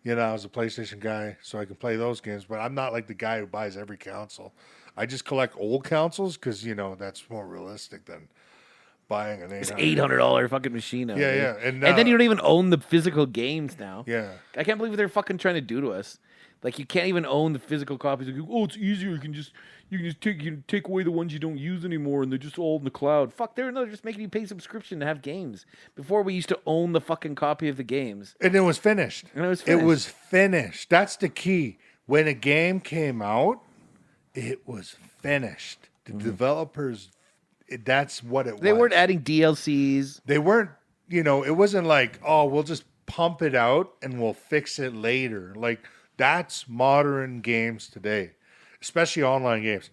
a PlayStation guy so I can play those games. But I'm not like the guy who buys every console. I just collect old consoles because that's more realistic than buying an It's $800. $800 fucking machine now. Yeah, dude. yeah, And then you don't even own the physical games now. Yeah. I can't believe what they're fucking trying to do to us. Like you can't even own the physical copies. Like, oh, it's easier. You can just take away the ones you don't use anymore, and they're just all in the cloud. Fuck, they're just making you pay subscription to have games. Before we used to own the fucking copy of the games. And it was finished. It was finished. That's the key. When a game came out, it was finished. The developers, that's what it was. They weren't adding DLCs. They weren't, it wasn't like, oh, we'll just pump it out and we'll fix it later. Like, that's modern games today, especially online games.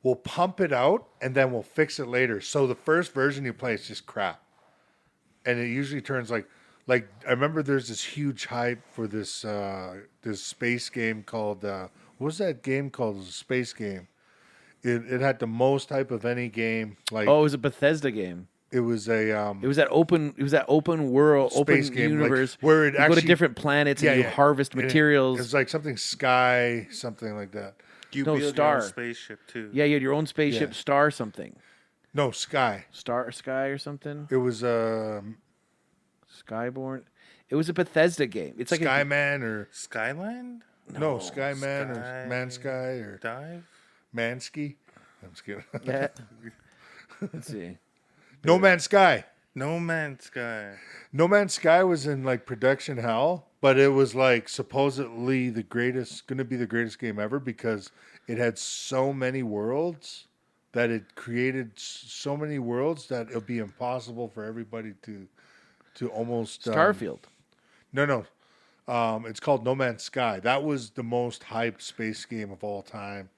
We'll pump it out and then we'll fix it later. So the first version you play is just crap. And it usually turns like I remember there's this huge hype for this this space game called what was that game called? It was a space game. It had the most hype of any game. Like Oh, it was a Bethesda game. it was a It was that open world, Space open game, like, universe where it you go to actually- different planets and you yeah. harvest And materials. It's like something sky, something like that. You No, build your Star. own spaceship too. Yeah, you had your own spaceship, Yeah. Star something, No, sky. Star Sky or something, It was Skyborn. It was a Bethesda game. It's like Skyman or Skyland? no, Skyman or Sky- Mansky or Dive? Mansky. I'm just kidding. yeah. Let's see. No Man's Sky. No Man's Sky. No Man's Sky was in like production hell, but it was like supposedly going to be the greatest game ever because it had so many worlds that it created so many worlds that it'll be impossible for everybody to almost Starfield. No. It's called No Man's Sky. That was the most hyped space game of all time,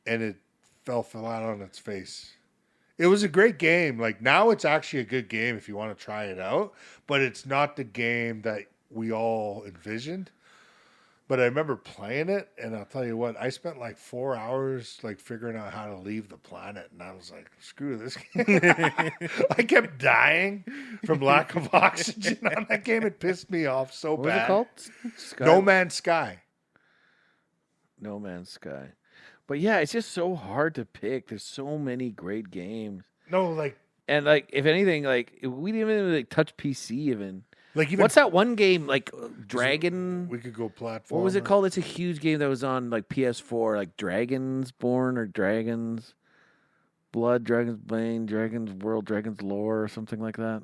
and it fell flat on its face. It was a great game. Like, now it's actually a good game if you want to try it out, but it's not the game that we all envisioned. But I remember playing it, and I'll tell you what, I spent like 4 hours like figuring out how to leave the planet, and I was like, screw this game. I kept dying from lack of oxygen on that game. It pissed me off so What was bad. it called? Sky? No Man's Sky. No Man's Sky. But yeah, it's just so hard to pick. There's so many great games. No, like And like, if anything, like we didn't even like touch PC even. even What's that one game like Dragon? we could go platform. What was it called? It's a huge game that was on like PS4, like Dragons Born or Dragons Blood, Dragons Bane, Dragons World, Dragons Lore, or something like that.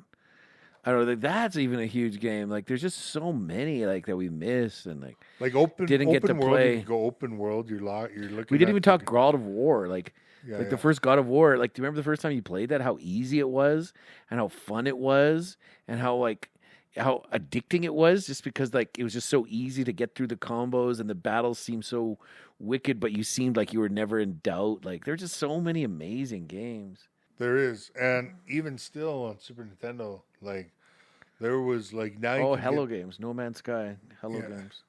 I don't know. Like, that's even a huge game. Like, there's just so many like that we miss, and like open didn't open get to world. play. You could go open world. You're looking. we didn't at even talk fucking- God of War. Like Yeah, the first God of War. Like, do you remember the first time you played that? How easy it was, and how fun it was, and how addicting it was, just because like it was just so easy to get through the combos, and the battles seemed so wicked, but you seemed like you were never in doubt. Like, there's just so many amazing games. There is, and even still on Super Nintendo, like there was like now. You Oh, can Hello get- Games, No Man's Sky, Hello Yeah. Games.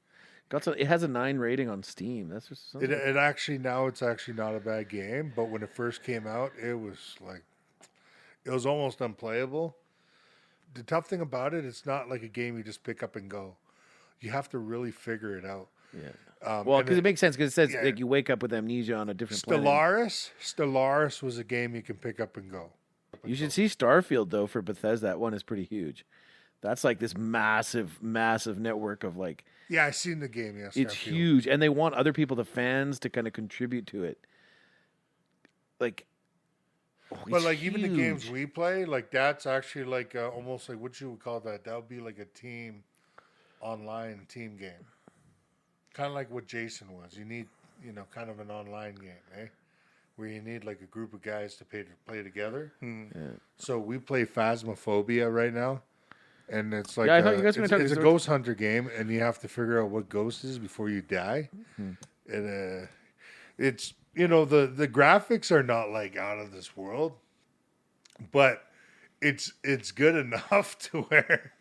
It has a 9 rating on Steam. That's just something. It actually now it's actually not a bad game, but when it first came out, it was almost unplayable. The tough thing about it, it's not like a game you just pick up and go. You have to really figure it out. Yeah. Well, and because it makes sense. Because it says yeah. like you wake up with amnesia on a different planet. Stellaris was a game you can pick up and go. You should see Starfield though for Bethesda. That one is pretty huge. That's like this massive network of like. Yeah, I seen the game. Yes, It's huge, and they want other people, the fans, to kind of contribute to it. Like, But it's like even the games huge. we play, like that's actually like almost like what you would call that. That would be like a team online team game, kind of like what Jason was. You need kind of an online game, eh? Where you need like a group of guys to play together. So we play Phasmophobia right now, and it's like Yeah, I thought you guys were gonna talk it's a about- ghost hunter game, and you have to figure out what ghost is before you die. And it's the graphics are not like out of this world, but it's good enough to where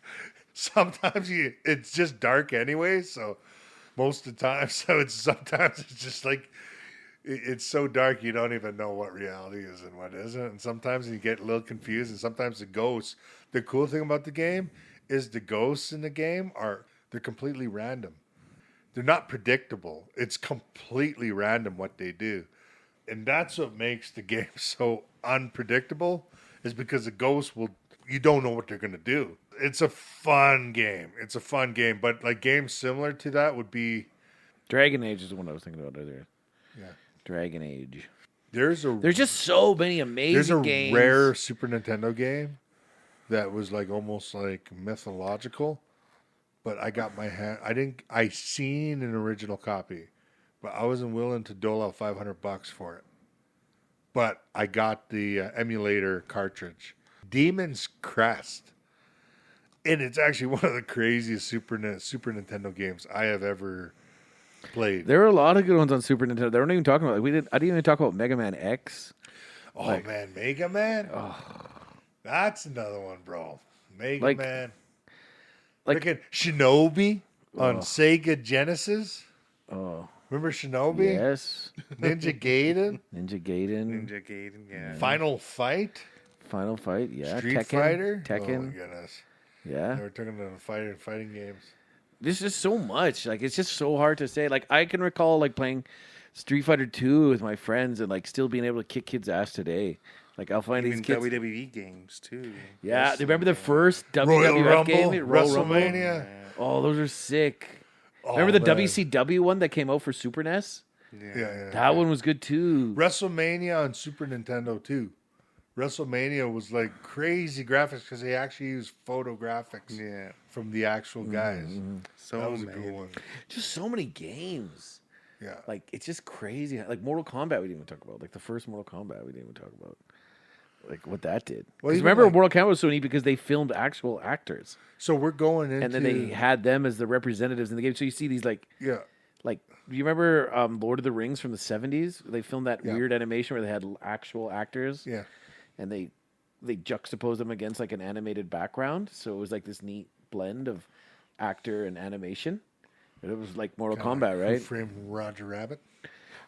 sometimes it's just dark anyway. So most of the time, sometimes it's just like it's so dark you don't even know what reality is and what isn't. And sometimes you get a little confused. And sometimes the ghosts. The cool thing about the game is the ghosts in the game they're completely random. They're not predictable. It's completely random what they do. And that's what makes the game so unpredictable, is because the ghosts you don't know what they're going to do. It's a fun game. But like games similar to that would be Dragon Age is the one I was thinking about earlier. Yeah. Dragon Age. There's just so many amazing There's a games. rare Super Nintendo game that was like almost like mythological, but I got my hand. I seen an original copy, but I wasn't willing to dole out $500 for it. But I got the emulator cartridge, Demon's Crest, and it's actually one of the craziest Super Nintendo games I have ever played. There are a lot of good ones on Super Nintendo. They weren't even talking about. Like, I didn't even talk about Mega Man X. Oh man, Mega Man. That's another one, bro. Mega Like- Man. like- Freaking Shinobi on Sega Genesis. Oh Remember Shinobi? yes, Ninja Gaiden. Ninja Gaiden, Ninja Gaiden, yeah. Final Fight. Final Fight, yeah, Street Tekken, Fighter. Oh my Tekken, goodness. yeah. They were talking about fighting games. There's just so much. Like, it's just so hard to say. Like, I can recall like playing Street Fighter 2 with my friends and like still being able to kick kids' ass today. Like, I'll find Even these kids. WWE games too. Yeah, do you remember the first Royal WWF Rumble, game? Royal Rumble? WrestleMania. Oh, those are sick. Oh, Remember the man. WCW one that came out for Super E NES? Yeah. That one was good too. WrestleMania on Super Nintendo too. WrestleMania was like crazy graphics because they actually used photo graphics from the actual guys. So That was a many. good one. Just so many games. Yeah. Like it's just crazy. Like Mortal Kombat, we didn't even talk about. Like the first Mortal Kombat, we didn't even talk about. Like what that did. Well, Because even remember, like- Mortal Kombat was so neat because they filmed actual actors, So we're going into. and then they had them as the representatives in the game. So you see these like Yeah. do you remember Lord of the Rings from the 70s? They filmed that Yeah. weird animation where they had actual actors, Yeah. and they juxtaposed them against like an animated background. So it was like this neat blend of actor and animation. And it was like Mortal Kombat, Who right? Framed Roger Rabbit?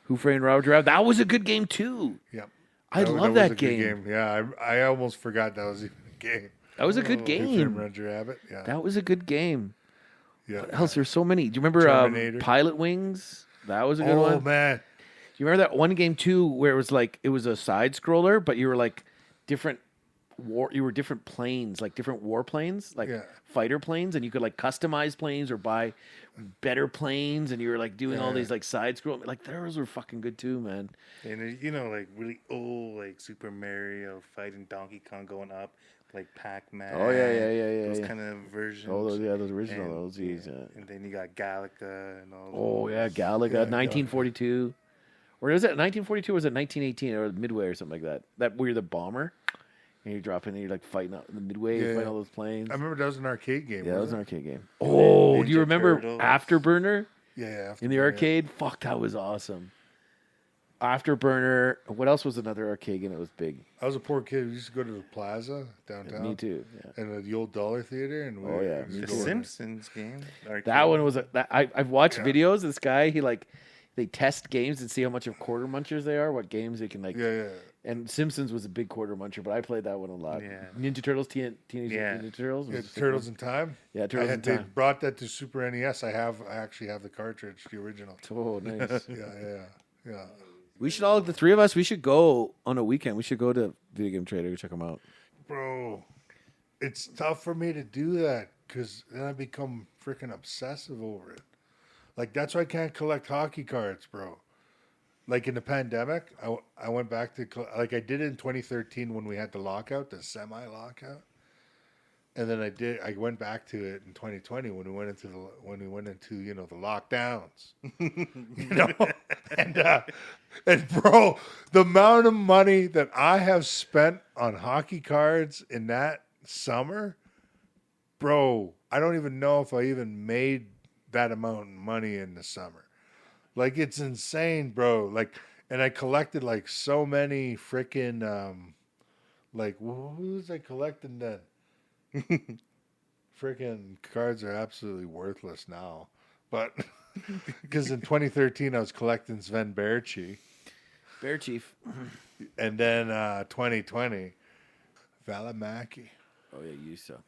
Who Framed Roger Rabbit? That was a good game too. Yep. I love was that a good game. Yeah, I almost forgot that was even a game. That was a good Who Framed game. Roger Rabbit? Yeah. That was a good game. yeah. What else? There's so many. Do you remember Terminator. Pilot Wings? That was a good Oh one. man. Do you remember that one game too, where it was like it was a side scroller, but you were like different you were different planes, like different warplanes, like Yeah. fighter planes, and you could like customize planes or buy better planes, and you were like doing all Yeah. these like side scroll. Like those were fucking good too, man. And you know, like really old, like Super Mario fighting Donkey Kong going up, like Pac-Man. Oh, yeah, Those yeah. kind of versions. Oh, those original, And- those geez, yeah. And then you got Galaga and all. Oh yeah, those. Galaga, 1942. Or was it 1942 or was it 1918 or Midway or something like that? That where you're the bomber and you're dropping and you're like fighting out in the Midway, Yeah. fighting all those planes. I remember that was an arcade game. Yeah, that was an wasn't arcade game. Oh, do you Ninja remember Turtles. Afterburner it? Yeah. in the arcade? Fuck, that was awesome. Afterburner. What else was another arcade game that was big? I was a poor kid. We used to go to the plaza downtown. Me too. Yeah. And the old Dollar Theater. And we Oh, yeah, used to me The go too. in. Simpsons game. Arcade. That one was I've watched Yeah. videos of this guy. He like they test games and see how much of quarter munchers they are. What games they can like. Yeah. And Simpsons was a big quarter muncher, but I played that one a lot. Yeah. Ninja Turtles, Teenage Yeah. Ninja Turtles. Yeah, was a Turtles big in Time. Yeah, Turtles in They Time. brought that to Super NES. I actually have the cartridge, the original. one. Oh, nice. Yeah. We should all, the three of us, we should go on a weekend. We should go to Video Game Trader, check them out. Bro, it's tough for me to do that because then I become freaking obsessive over it. Like, that's why I can't collect hockey cards, bro. Like, in the pandemic, I went back to, like, I did it in 2013 when we had the lockout, the semi-lockout. And then I went back to it in 2020 when we went into the lockdowns, and bro, the amount of money that I have spent on hockey cards in that summer, bro, I don't even know if I even made that amount of money in the summer. Like, it's insane, bro. Like, and I collected like so many freaking, like, who was I collecting then? Freaking cards are absolutely worthless now. But because in 2013 I was collecting Sven Berchi, Bear Chief. and then 2020 Valimaki. Oh, yeah, you so.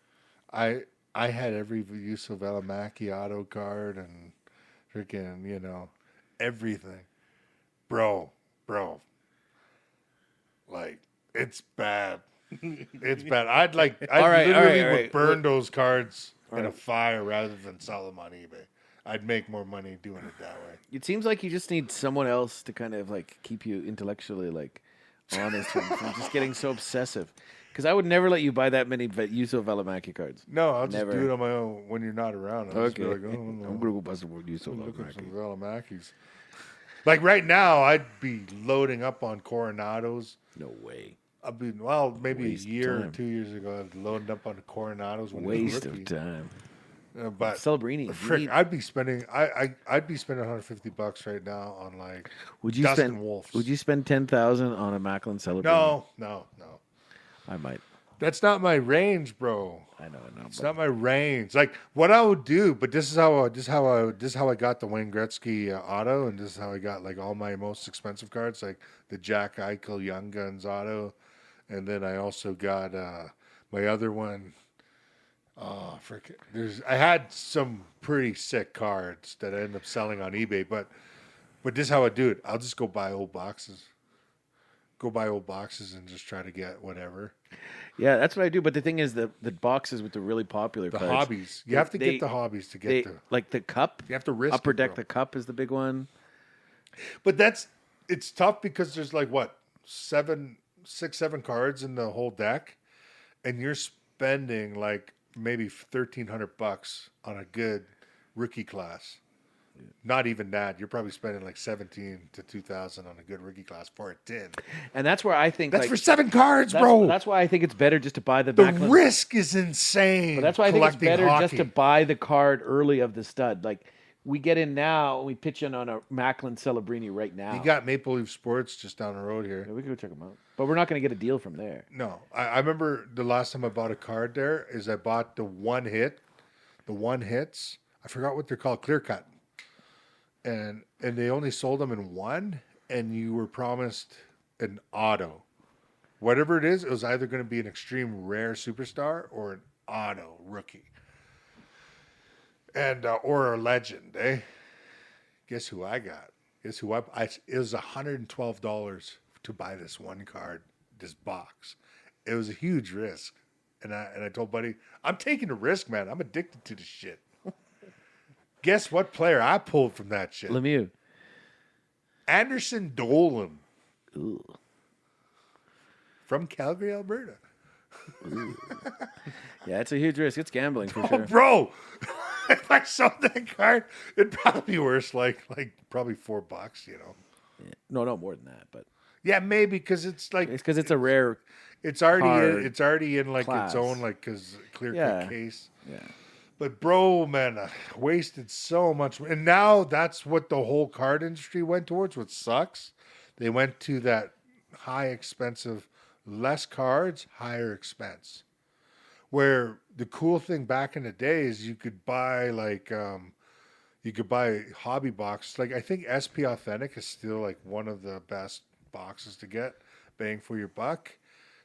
I had every Yusuf Valimaki auto card and freaking everything, bro. Like, it's bad. It's bad. I literally would burn those cards in a fire rather than sell them on eBay. I'd make more money doing it that way. It seems like you just need someone else to kind of like keep you intellectually like honest from just getting so obsessive. Because I would never let you buy that many Yuso Valimaki cards. No, I'll just Never. do it on my own when you're not around. I'll just be Okay. like, oh, no. I'm going to go buy some more Yuso Look at some Valimaki. Valimakis. Like right now, I'd be loading up on Coronados. No way. Maybe Waste a year or time. 2 years ago, I'd loaded up on the Coronados when Waste it was of time. But Celebrini. frick, I'd be spending $150 right now on like Would you Dustin spend? Wolf's. Would you spend 10,000 on a Macklin Celebrini? No. I might. That's not my range, bro. I know. It's not my range. Like what I would do, but this is how I got the Wayne Gretzky auto, and this is how I got like all my most expensive cards, like the Jack Eichel Young Guns auto, and then I also got my other one. Oh, frick! I had some pretty sick cards that I ended up selling on eBay, but this is how I do it. I'll just go buy old boxes. And just try to get whatever. Yeah, that's what I do. But the thing is, the boxes with the really popular The cards, hobbies. You have to get the hobbies to get the. like the cup. You have to risk Upper it, Deck. bro. The cup is the big one. But it's tough because there's like what 7 cards in the whole deck, and you're spending like maybe $1,300 on a good rookie class. Not even that. You're probably spending like 17 to 2,000 on a good rookie class for a tin. And that's where I think That's like, for 7 cards, that's, bro. That's why I think it's better just to buy the The Macklin. risk is insane. But that's why I think it's collecting better just hockey. to buy the card early of the stud. Like we get in now, we pitch in on a Macklin Celebrini right now. You got Maple Leaf Sports just down the road here. Yeah, we can go check them out, but we're not going to get a deal from there. No, I remember the last time I bought a card there is I bought the one hits. I forgot what they're called, clear cut, and they only sold them in one, and you were promised an auto, whatever it is. It was either going to be an extreme rare superstar or an auto rookie, and or a legend. Eh? Guess who I got? Guess who it was $112 to buy this one card, this box. It was a huge risk. And I told Buddy, I'm taking a risk, man. I'm addicted to this shit. Guess what player I pulled from that shit? Lemieux. Anderson Dolan. Ooh. From Calgary, Alberta. Yeah, it's a huge risk. It's gambling for Oh, sure. bro. If I sold that card, it'd probably be worse, like probably $4, you know. Yeah. No, more than that. But Yeah, maybe because it's like it's because it's a rare. it's already card in, it's already in like class. its own like clear Yeah. cut case. Yeah. But bro, man, I wasted so much, and now that's what the whole card industry went towards. What sucks, they went to that high expensive, less cards, higher expense. Where the cool thing back in the day is you could buy hobby boxes. Like I think SP Authentic is still like one of the best boxes to get, bang for your buck.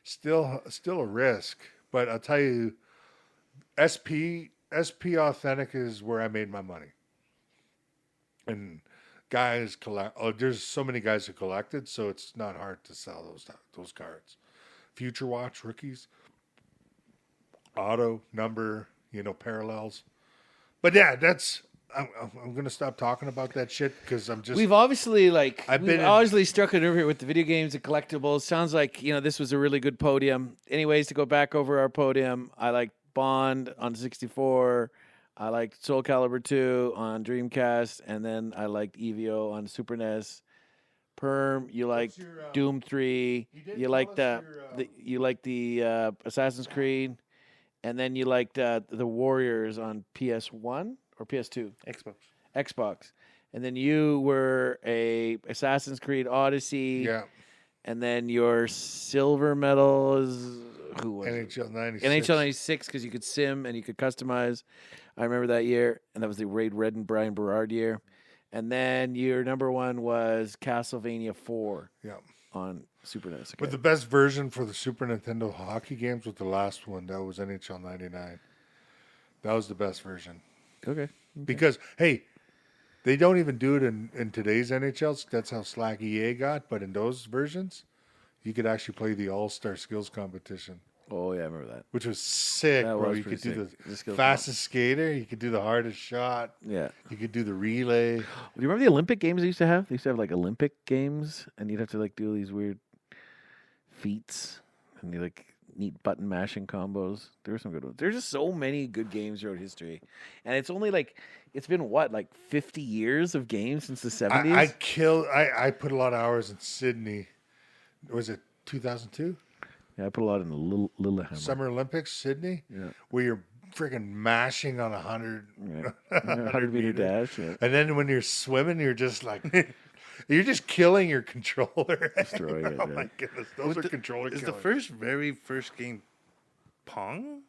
Still a risk, but I'll tell you, SP Authentic is where I made my money. And guys collect. Oh, there's so many guys who collected, so it's not hard to sell those cards. Future Watch rookies, auto number, parallels. But yeah, I'm gonna stop talking about that shit because I'm just. We've obviously been obviously struck a nerve here with the video games and collectibles. Sounds like this was a really good podium. Anyways, to go back over our podium, I like Bond on 64. I liked Soul Calibur 2 on Dreamcast, and then I liked Evio on Super NES. Perm, you liked Doom 3. You liked the Assassin's Creed, and then you liked the Warriors on PS1 or PS2. Xbox. And then you were a Assassin's Creed Odyssey. Yeah. And then your silver medal is who was it? NHL 96. NHL 96 because you could sim and you could customize. I remember that year, and that was the Ray Red and Brian Berard year. And then your number one was Castlevania 4 Yeah. on Super NES. Okay. But the best version for the Super Nintendo hockey games was the last one. That was NHL 99. That was the best version. Okay. Because, hey, they don't even do it in today's NHLs. That's how slack EA got. But in those versions, you could actually play the All-Star Skills Competition, Oh, yeah, I remember that. which was sick, That bro. was You could pretty do sick. the The skills fastest skater. You could do the hardest shot. Yeah. You could do the relay. Do you remember the Olympic games they used to have? They used to have like Olympic games, and you'd have to like do these weird feats and you like neat button mashing combos. There were some good ones. There's just so many good games throughout history, and it's only it's been what 50 years of games since the 70s. I put a lot of hours in Sydney. Was it 2002? Yeah, I put a lot in the Lillehammer. Summer Olympics, Sydney? Yeah. Where you're freaking mashing on 100. Right. 100 meter dash. Yeah. And then when you're swimming, you're just like, you're just killing your controller. Destroying it, Oh yeah. my goodness. Those are controller Is killers. the very first game Pong?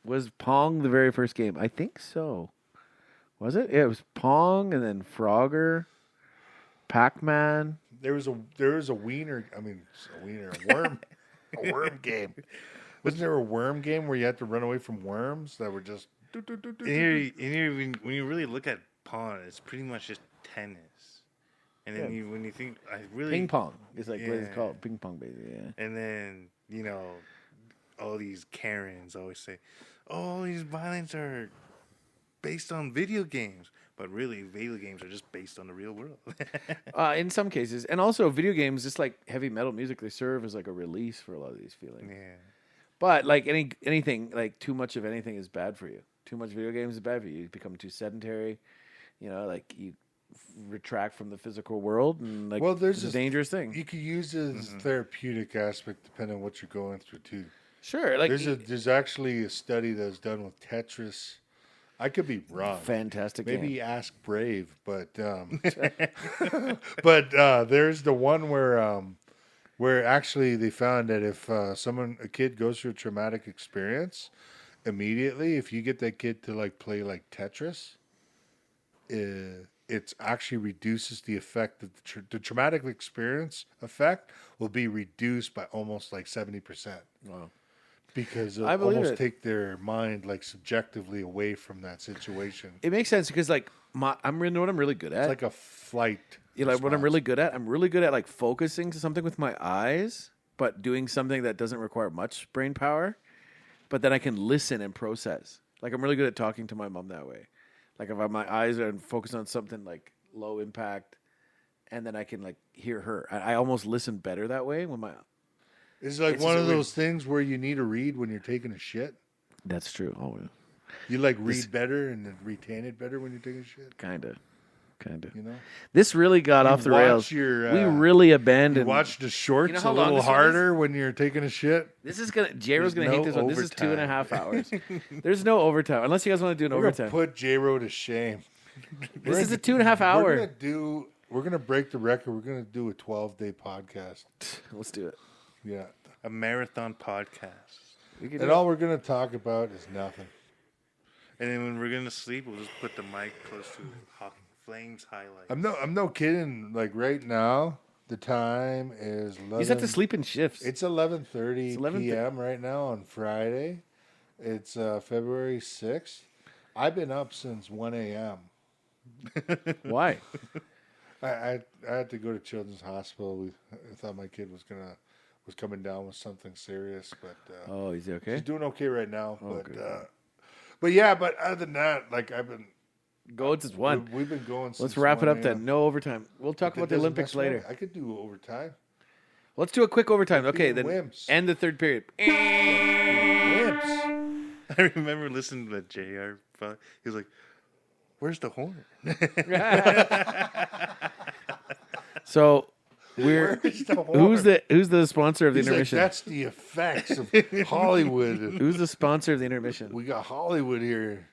Was Pong the very first game? I think so. Was it? Yeah, it was Pong and then Frogger, Pac-Man. There was a wiener, a worm, a worm game. Wasn't there a worm game where you had to run away from worms that were just... When you really look at Pong, it's pretty much just tennis. And then when you think, Ping pong. It's like what Yeah. it's called. Ping pong, basically. Yeah. And then, all these Karens always say, oh, these violence are based on video games. But really, video games are just based on the real world. In some cases. And also video games, just like heavy metal music, they serve as like a release for a lot of these feelings. Yeah. But like anything, like too much of anything is bad for you. Too much video games is bad for you. You become too sedentary. like you retract from the physical world, and like Well, there's it's a this- dangerous thing. You could use it as a therapeutic aspect depending on what you're going through too. Sure, like There's actually a study that was done with Tetris. I could be wrong. fantastic. Maybe game. ask Brave, but there's the one where actually they found that if a kid goes through a traumatic experience, immediately if you get that kid to like play like Tetris, it's actually reduces the effect of the traumatic experience effect will be reduced by almost like 70%. Wow. Because I it'll believe almost it. take their mind like subjectively away from that situation. It makes sense because like I'm really know what I'm really good at. It's like a flight. You know, like what I'm response. really good at. I'm really good at like focusing to something with my eyes, but doing something that doesn't require much brain power. But then I can listen and process. Like I'm really good at talking to my mom that way. Like if my eyes are focused on something like low impact, and then I can like hear her. I almost listen better that way when my. It's like It's one just of weird. those things where you need to read when you're taking a shit. That's true. Always. You like read better and then retain it better when you're taking a shit. Kinda. You know, This really got off the watch rails. your, we really you abandoned. watch the shorts You know how a long little this one is? harder when you're taking a shit. This is gonna. J-Ro's There's gonna hate no this one. This is overtime. 2.5 hours. There's no overtime unless you guys want to do an We're overtime. gonna put J-Ro to shame. This is a 2.5 hour. We're gonna break the record. We're gonna do a 12-day podcast. Let's do it. Yeah, A marathon podcast. We can and do all we're gonna talk about is nothing. And then when we're gonna sleep, we'll just put the mic close to Flames highlights. I'm no kidding. Like right now, the time is 11. You just have to sleep in shifts. It's 11:30 It's 11:30. p.m. right now on Friday. It's February 6th. I've been up since 1 a.m. Why? I had to go to Children's Hospital. I thought my kid was coming down with something serious, but Oh, is he okay? she's doing okay right now. good. But other than that, like I've been, Goats is one. we've been going. Let's since wrap it 1 up a.m. then. No overtime. We'll talk That about the doesn't Olympics mess me up. later. I could do overtime. Let's do a quick overtime. Okay, then wimps. end the third period. Wimps. I remember listening to the JR. He was like, "Where's the horn?" So we're Where's the who's horn? the sponsor of the He's like, intermission? that's the effects of Hollywood. Who's the sponsor of the intermission? We got Hollywood here.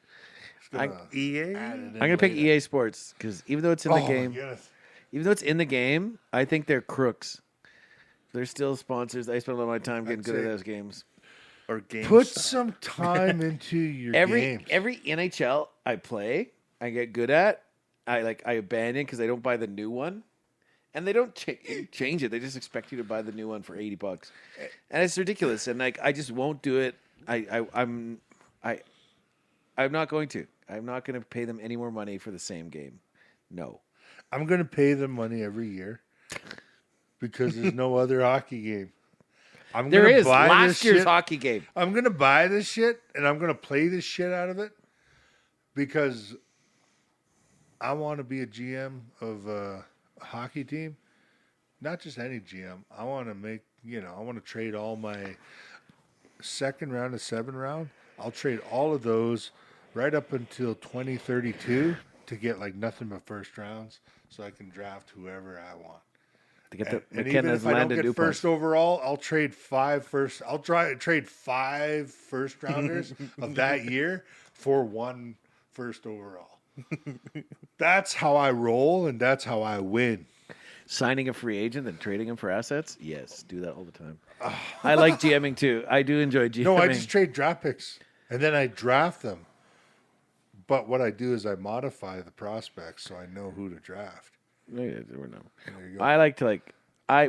It's I- gonna EA. add it in I'm gonna pick later. EA Sports because even though it's in the Oh, my game, goodness. even though it's in the game, I think they're crooks. They're still sponsors. I spend a lot of my time getting good at it. those games. Or GameStop. Put some time into your games. Every NHL I play, I get good at. I abandon because I don't buy the new one, and they don't change it. They just expect you to buy the new one for $80, and it's ridiculous. And like I just won't do it. I'm not going to. I'm not going to pay them any more money for the same game. No. I'm going to pay them money every year because there's no other hockey game. I'm There gonna is buy last this year's shit. hockey game. I'm going to buy this shit and I'm going to play this shit out of it because I want to be a GM of a hockey team. Not just any GM. I want to make, I want to trade all my second round to 7th round. I'll trade all of those right up until 2032 to get like nothing but first rounds so I can draft whoever I want. To get And the even McKenna's if I don't landed get new first overall, I'll trade I'll trade 5 first rounders of that year for 1 first overall. That's how I roll, and that's how I win. signing a free agent and trading him for assets. Yes, do that all the time. I like GMing too. I do enjoy GMing. No, I just trade draft picks, and then I draft them. But what I do is I modify the prospects so I know who to draft. There we go. There you go. I like to I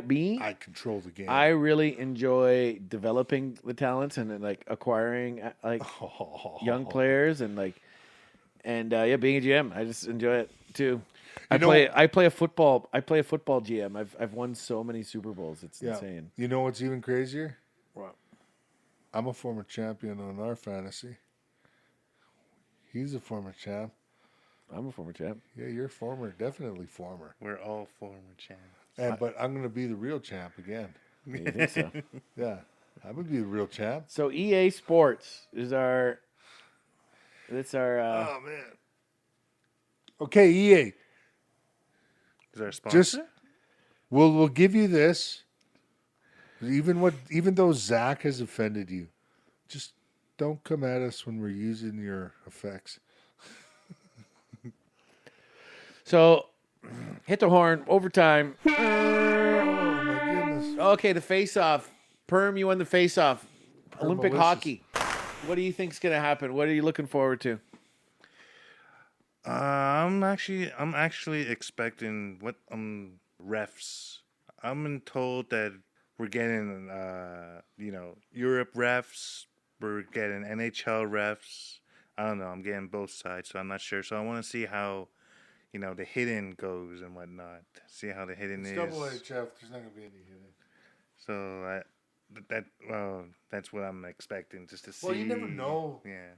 control the game. I really enjoy developing the talents and then like acquiring young players and being a GM. I just enjoy it too. I play a football GM. I've won so many Super Bowls. It's insane. You know what's even crazier? What? I'm a former champion on our fantasy. He's a former champ. I'm a former champ. Yeah, you're former, definitely former. We're all former champs. But I'm going to be the real champ again. You think so? Yeah, I'm going to be the real champ. So EA Sports is our. It's our. Oh man, Okay, EA. Is our sponsor? Just we'll give you this. Even though Zack has offended you, just don't come at us when we're using your effects. So, hit the horn, overtime. Oh my goodness. Okay, the face-off. Perm, you won the face-off. Olympic Malicious. hockey. What do you think's going to happen? What are you looking forward to? I'm actually expecting refs. I'm been told that we're getting Europe refs. We're getting NHL refs. I don't know. I'm getting both sides, so I'm not sure. So I want to see how the hidden goes and whatnot. See how the hidden It's is. double HF. There's not gonna be any hidden. So that's what I'm expecting, just to see. Well, you never know. Yeah.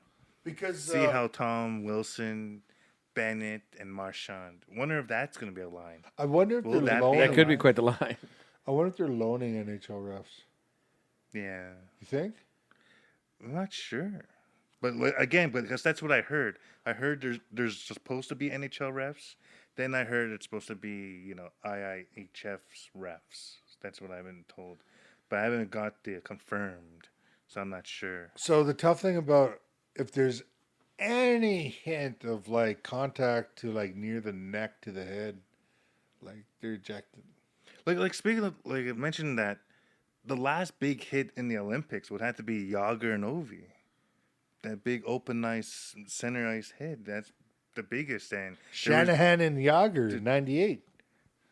Because See how Tom Wilson, Bennett, and Marchand. Wonder if that's going to be a line. I wonder if Will they're that be- loaning. That could be quite the line. I wonder if they're loaning NHL refs. Yeah. You think? I'm not sure. But again, because that's what I heard. I heard there's supposed to be NHL refs. Then I heard it's supposed to be, IIHF's refs. That's what I've been told. But I haven't got the confirmed. So I'm not sure. So the tough thing about if there's any hint of like contact to like near the neck to the head, like they're ejected. Like speaking of, like I mentioned that the last big hit in the Olympics would have to be Yager and Ovi. That big open ice center ice hit. That's the biggest. And there was- Shanahan and Yager, 98.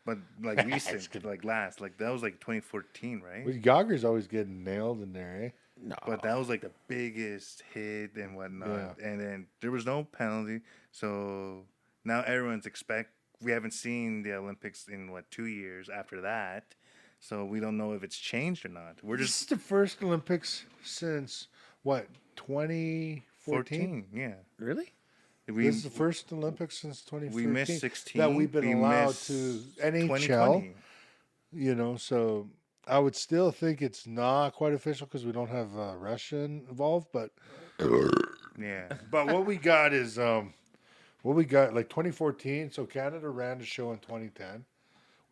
but like recent, like last, like that was like 2014, right? Well, Yager's always getting nailed in there, eh? No. But that was like the biggest hit and whatnot. Yeah. And then there was no penalty. So now everyone's we haven't seen the Olympics in 2 years after that. So we don't know if it's changed or not. We're This just is the first Olympics since what, 2014? 14. Yeah. Really? This is the first Olympics since 2014. We missed 16. that we've been We allowed missed to NHL. 2020. So I would still think it's not quite official because we don't have Russia involved. But Yeah. what we got is like 2014. So Canada ran the show in 2010.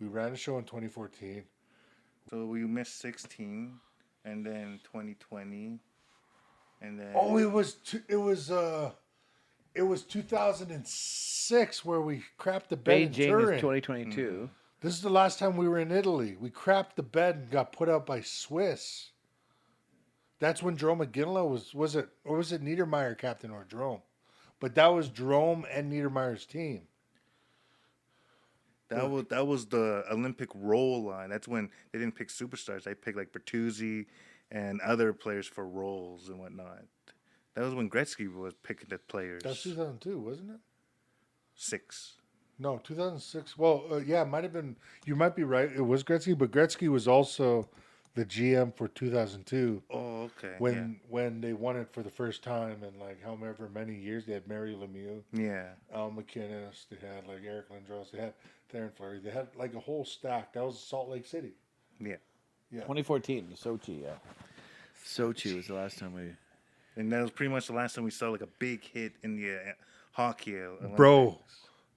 We ran a show in 2014. So we missed 16, and then 2020, and then Oh, it was 2006 where we crapped the bed in Beijing Turin. is 2022. This is the last time we were in Italy. We crapped the bed and got put out by Swiss. That's when Jerome McGinley was it Niedermeyer captain or Jerome? But that was Jerome and Niedermeyer's team. that was the Olympic role line. That's when they didn't pick superstars. They picked like Bertuzzi and other players for roles and whatnot. That was when Gretzky was picking the players. That's 2002, wasn't it? 6. No, 2006. Well, yeah, it might have been. You might be right. It was Gretzky, but Gretzky was also the GM for 2002 Oh, okay. when they won it for the first time in like however many years. They had Mary Lemieux, Yeah. Al McInnes. They had like Eric Lindros. They had Theron Fleury. They had like a whole stack. That was Salt Lake City. Yeah. 2014, Sochi, yeah. Sochi was the last time we... And that was pretty much the last time we saw like a big hit in the hockey Olympics. Bro,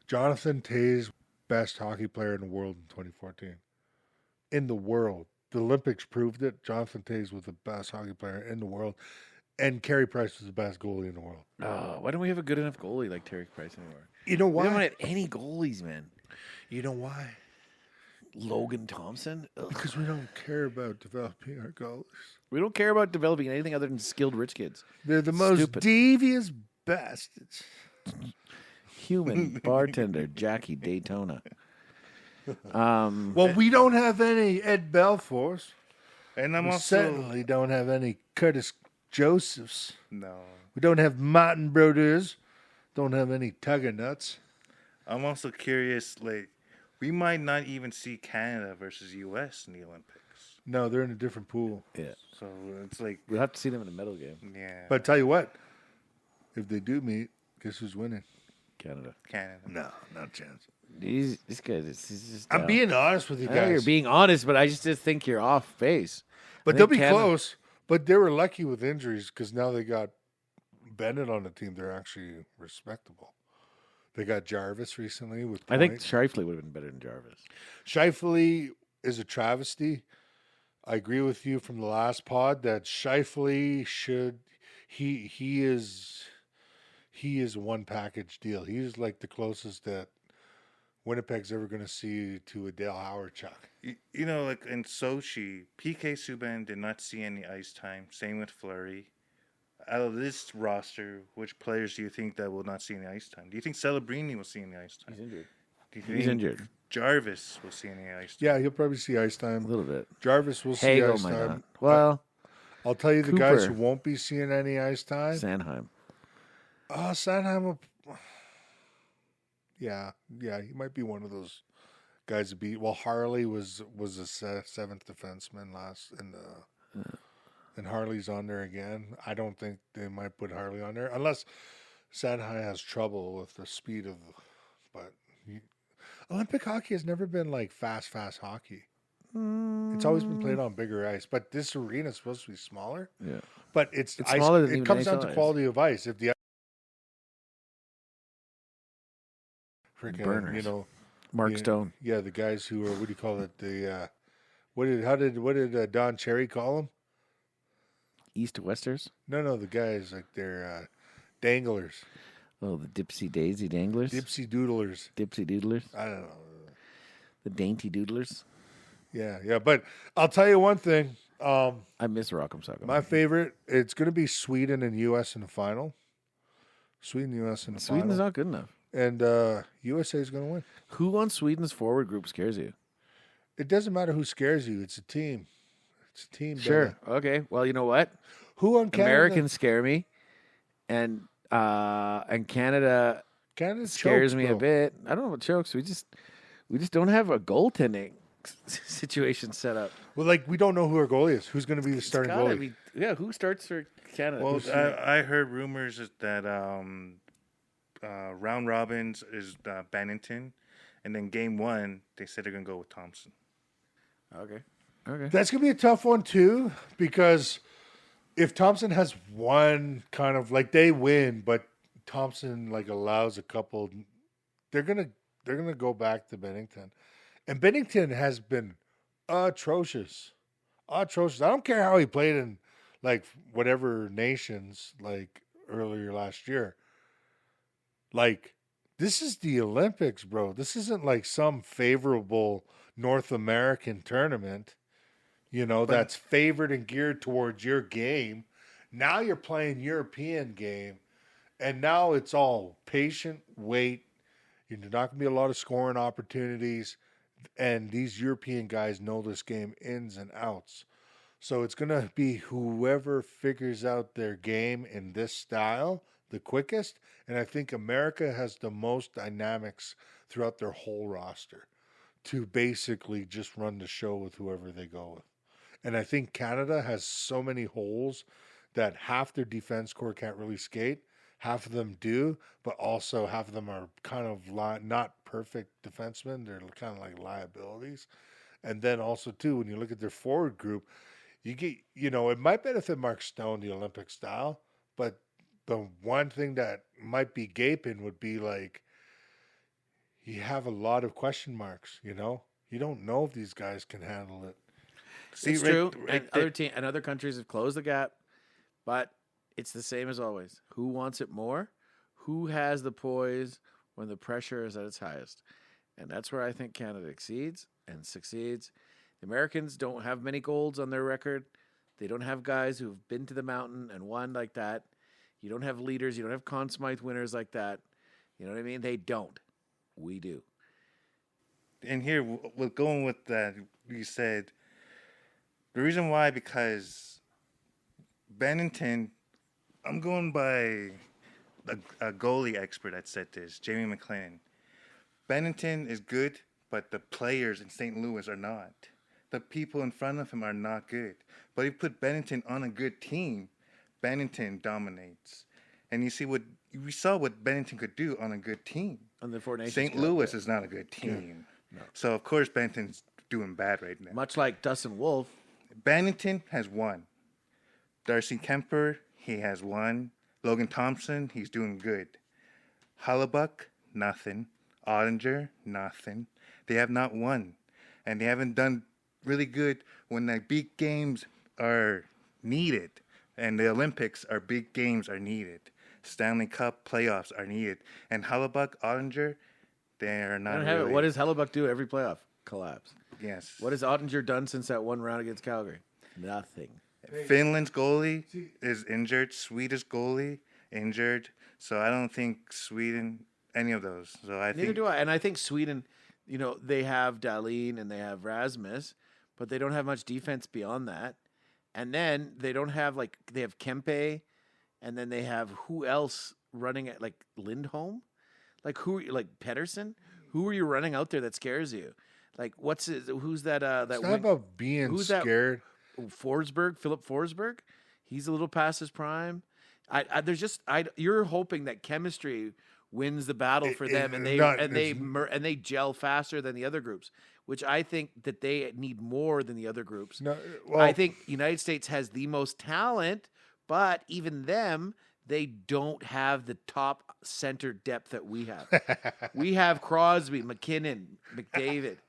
Jonathan Toews, best hockey player in the world in 2014. In the world. The Olympics proved it. Jonathan Toews was the best hockey player in the world. And Carey Price was the best goalie in the world. Oh, why don't we have a good enough goalie like Terry Price anymore? You know We don't why? have any goalies, man. You know why? Logan Thompson? Ugh. Because we don't care about developing our goalies. We don't care about developing anything other than skilled rich kids. They're the most Stupid. devious bastards. Human bartender Jackie Daytona. Well, we don't have any Ed Belfours. And I'm We also certainly don't have any Curtis Josephs. no. We don't have Martin Brodeurs. Don't have any Tugger Nuts. I'm also curious. Like, we might not even see Canada versus U.S. in the Olympics. No, they're in a different pool. Yeah. So it's like, We'll have to see them in a medal game. yeah, But tell you what, if they do meet, guess who's winning? Canada. Canada. No, not a chance. This guy, this is just... I'm being honest with you I know you're guys. being honest, but I just think you're off base. But I they'll think be Canada- close. But they were lucky with injuries because now they got Bennett on the team. They're actually respectable. They got Jarvis recently with I think Point. Shifley would have been better than Jarvis. Shifley is a travesty. I agree with you from the last pod that Shifley should he is a one package deal. He's like the closest that Winnipeg's ever going to see to a Dale Howard Chuck. You know, like in Sochi, PK Subban did not see any ice time. Same with Fleury. Out of this roster, which players do you think that will not see any ice time? Do you think Celebrini will see any ice time? He's injured. Do you think He's injured. Jarvis will see any ice time? Yeah, he'll probably see ice A time. little bit. Jarvis will see Hagel ice might time. not. Well, I'll tell you the guys who Cooper. won't be seeing any ice time. Sandheim. Sandheim will. Yeah, he might be one of those guys to beat. Well, Harley was a seventh defenseman last in the, and Harley's on there again. I don't think they might put Harley on there unless Sandheim has trouble with the speed of. But Olympic hockey has never been like fast hockey. It's always been played on bigger ice, but this arena is supposed to be smaller. Yeah. But it's ice, smaller than it even comes down to NHL ice. quality of ice. If the freaking, Burners. Mark Stone. Yeah, the guys who are what do you call it? The what did Don Cherry call them? East to Westers. No, the guys like they're danglers, Oh, the Dipsy Daisy Danglers. dipsy doodlers. Dipsy Doodlers. I don't know. The Dainty Doodlers. Yeah. But I'll tell you one thing. I miss Rock'em Sock'em. My favorite. It's going to be Sweden and U.S. in the final. Sweden, U.S. in the Sweden is final. not good enough. And USA is going to win. Who on Sweden's forward group scares you? It doesn't matter who scares you. It's a team. It's a team. Sure. brother. Okay. Well, you know what? Who on Canada? Americans scare me, and Canada Canada scares chokes, me a bro. bit. I don't know about chokes. We just don't have a goaltending situation set up. Well, like we don't know who our goalie is. Who's going to be the starting Gotta goalie? be- yeah, who starts for Canada? Well, Who's- I heard rumors that round robins is Bennington, and then game one they said they're gonna go with Thompson. okay. That's going to be a tough one too, because if Thompson has one kind of like they win, but Thompson like allows a couple, they're gonna go back to Bennington, and Bennington has been atrocious. I don't care how he played in like whatever nations like earlier last year. Like this is the Olympics, bro. This isn't like some favorable North American tournament. That's favored and geared towards your game. Now you're playing European game, and now it's all patient, wait. You're not going to be a lot of scoring opportunities, and these European guys know this game ins and outs. So it's going to be whoever figures out their game in this style the quickest, and I think America has the most dynamics throughout their whole roster to basically just run the show with whoever they go with. And I think Canada has so many holes that half their defense core can't really skate. Half of them do, but also half of them are kind of not perfect defensemen. They're kind of like liabilities. And then also, too, when you look at their forward group, you get, it might benefit Mark Stone, the Olympic style, but the one thing that might be gaping would be like, you have a lot of question marks, You don't know if these guys can handle it. See, It's right- true. right and there- other countries have closed the gap, but it's the same as always. Who wants it more? Who has the poise when the pressure is at its highest? And that's where I think Canada exceeds and succeeds. The Americans don't have many golds on their record. They don't have guys who've been to the mountain and won like that. You don't have leaders. You don't have Conn Smythe winners like that. You know what I mean? They don't. We do. And here, with going with that, you said the reason why, because Bennington, I'm going by a goalie expert that said this, Jamie McLennan. Bennington is good, but the players in St. Louis are not. The people in front of him are not good. But if you put Bennington on a good team, Bennington dominates. And we saw what Bennington could do on a good team. On the Four Nations St. Cup, Louis yeah. is not a good team. So, of course, Bennington's doing bad right now. Much like Dustin Wolf. Bennington has won. Darcy Kemper, he has won. Logan Thompson, he's doing good. Hollebuck, nothing. Ottinger, nothing. They have not won. And they haven't done really good when the big games are needed. And the Olympics are big games are needed. Stanley Cup playoffs are needed. And Hellebuck, Ottinger, they're not really. What does Hellebuck do every playoff? Collapse. Yes. What has Ottinger done since that one round against Calgary? Nothing. Finland's goalie is injured. Swedish goalie injured. So I don't think Sweden, any of those. So I Neither think do I. And I think Sweden, they have Dahlin and they have Rasmus, but they don't have much defense beyond that. And then they don't have they have Kempe, and then they have who else running at Lindholm, Pedersen. Who are you running out there that scares you? Who's that? It's not about being scared. Philip Forsberg. He's a little past his prime. You're hoping that chemistry wins the battle for them, and they gel faster than the other groups, which I think that they need more than the other groups. I think United States has the most talent, but even them, they don't have the top center depth that we have. We have Crosby, McKinnon, McDavid,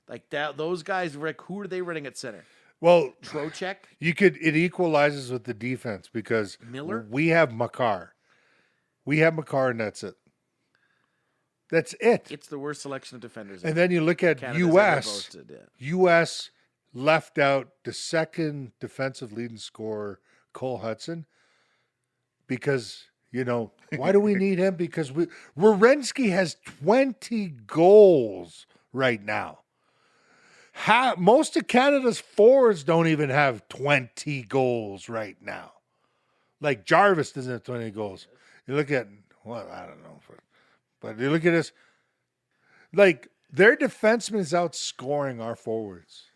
like that. Those guys, Rick, who are they running at center? Well, Trocheck. It equalizes with the defense because Miller. We have Makar. And that's it. That's it. It's the worst selection of defenders. And then you look at Canada's U.S. ever boasted, yeah. U.S. left out the second defensive leading scorer, Cole Hudson, because, why do we need him? Because Werenski has 20 goals right now. Most of Canada's forwards don't even have 20 goals right now. Like Jarvis doesn't have 20 goals. You look at, I don't know. But you look at this, their defenseman is outscoring our forwards.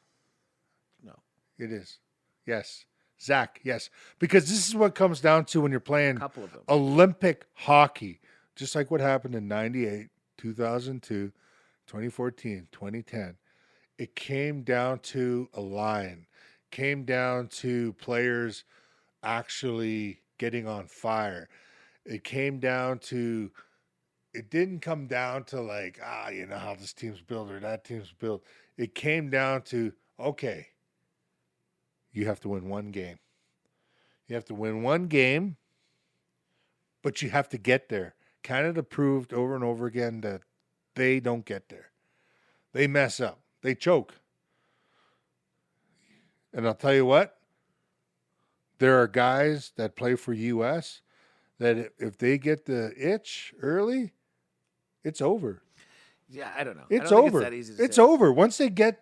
No. It is. Yes. Zack, yes. Because this is what comes down to when you're playing Couple of them. Olympic hockey. Just like what happened in 98, 2002, 2014, 2010. It came down to a line. Came down to players actually getting on fire. It didn't come down to how this team's built or that team's built. It came down to, okay, you have to win one game. You have to win one game, but you have to get there. Canada proved over and over again that they don't get there. They mess up. They choke. And I'll tell you what, there are guys that play for U.S. that if they get the itch early, it's over. Yeah, I don't know. It's I don't over. Think it's that easy to It's say. over. Once they get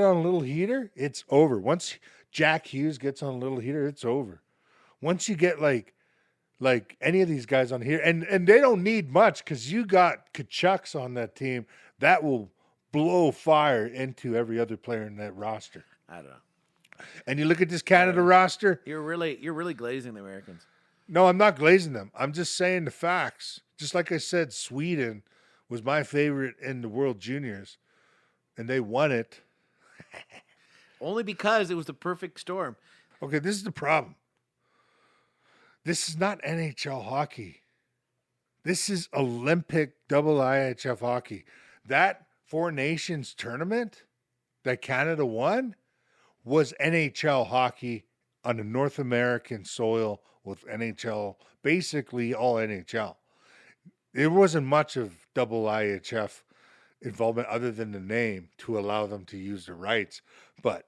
on a little heater, it's over. Once Jack Hughes gets on a little heater, it's over. Once you get like any of these guys on here, and they don't need much because you got Kachucks on that team that will blow fire into every other player in that roster. I don't know. And you look at this Canada roster. You're really glazing the Americans. No, I'm not glazing them. I'm just saying the facts. Just like I said, Sweden was my favorite in the World Juniors, and they won it. Only because it was the perfect storm. Okay, this is the problem. This is not NHL hockey. This is Olympic double IHF hockey. That Four Nations tournament that Canada won was NHL hockey on the North American soil with NHL, basically all NHL. There wasn't much of double IHF involvement other than the name to allow them to use the rights. But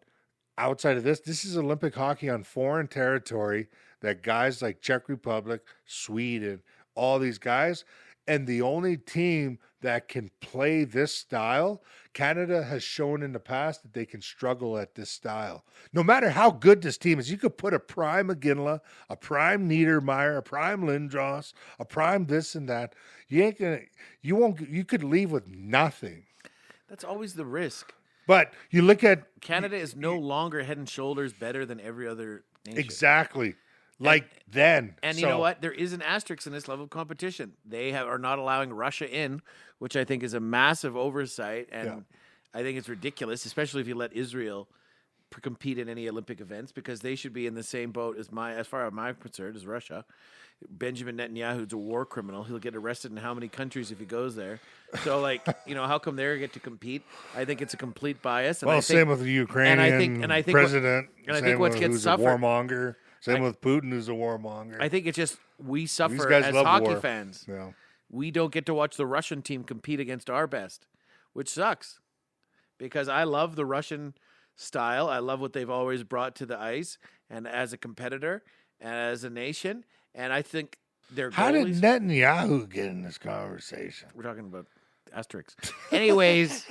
outside of this is Olympic hockey on foreign territory that guys like Czech Republic, Sweden, all these guys, and the only team that can play this style, Canada has shown in the past that they can struggle at this style. No matter how good this team is, you could put a prime McGinley, a prime Niedermeyer, a prime Lindros, a prime this and that. You could leave with nothing. That's always the risk. But you look at Canada is no longer head and shoulders better than every other nation. exactly And you know what? There is an asterisk in this level of competition. They are not allowing Russia in, which I think is a massive oversight, and I think it's ridiculous, especially if you let Israel compete in any Olympic events because they should be in the same boat as far as I'm concerned, as Russia. Benjamin Netanyahu's a war criminal. He'll get arrested in how many countries if he goes there? So, how come they get to compete? I think it's a complete bias. And same with the Ukrainian president. I think what gets who's suffered. a warmonger. Same with Putin, who's a warmonger. I think it's just we These suffer guys as love hockey war. fans. Yeah. We don't get to watch the Russian team compete against our best, which sucks because I love the Russian style. I love what they've always brought to the ice and as a competitor and as a nation. And I think their How did goalies- Netanyahu get in this conversation? We're talking about asterisks. Anyways.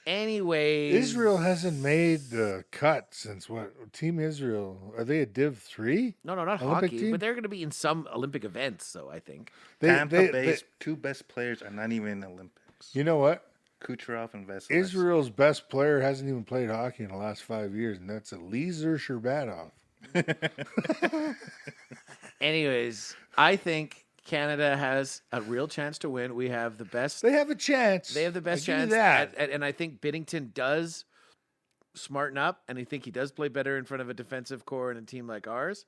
Israel hasn't made the cut since what? Team Israel, are they a Div 3? No, not Olympic hockey, team? but they're going to be in some Olympic events, so I think. Tampa Bay's two best players are not even in the Olympics. You know what? Kucherov and Vasilevsky. Israel's best player hasn't even played hockey in the last 5 years, and that's Eliezer Sherbatov. Anyways, I think Canada has a real chance to win. We have the best. They have a chance. They have the best I give chance. you that. And I think Binnington does smarten up, and I think he does play better in front of a defensive core and a team like ours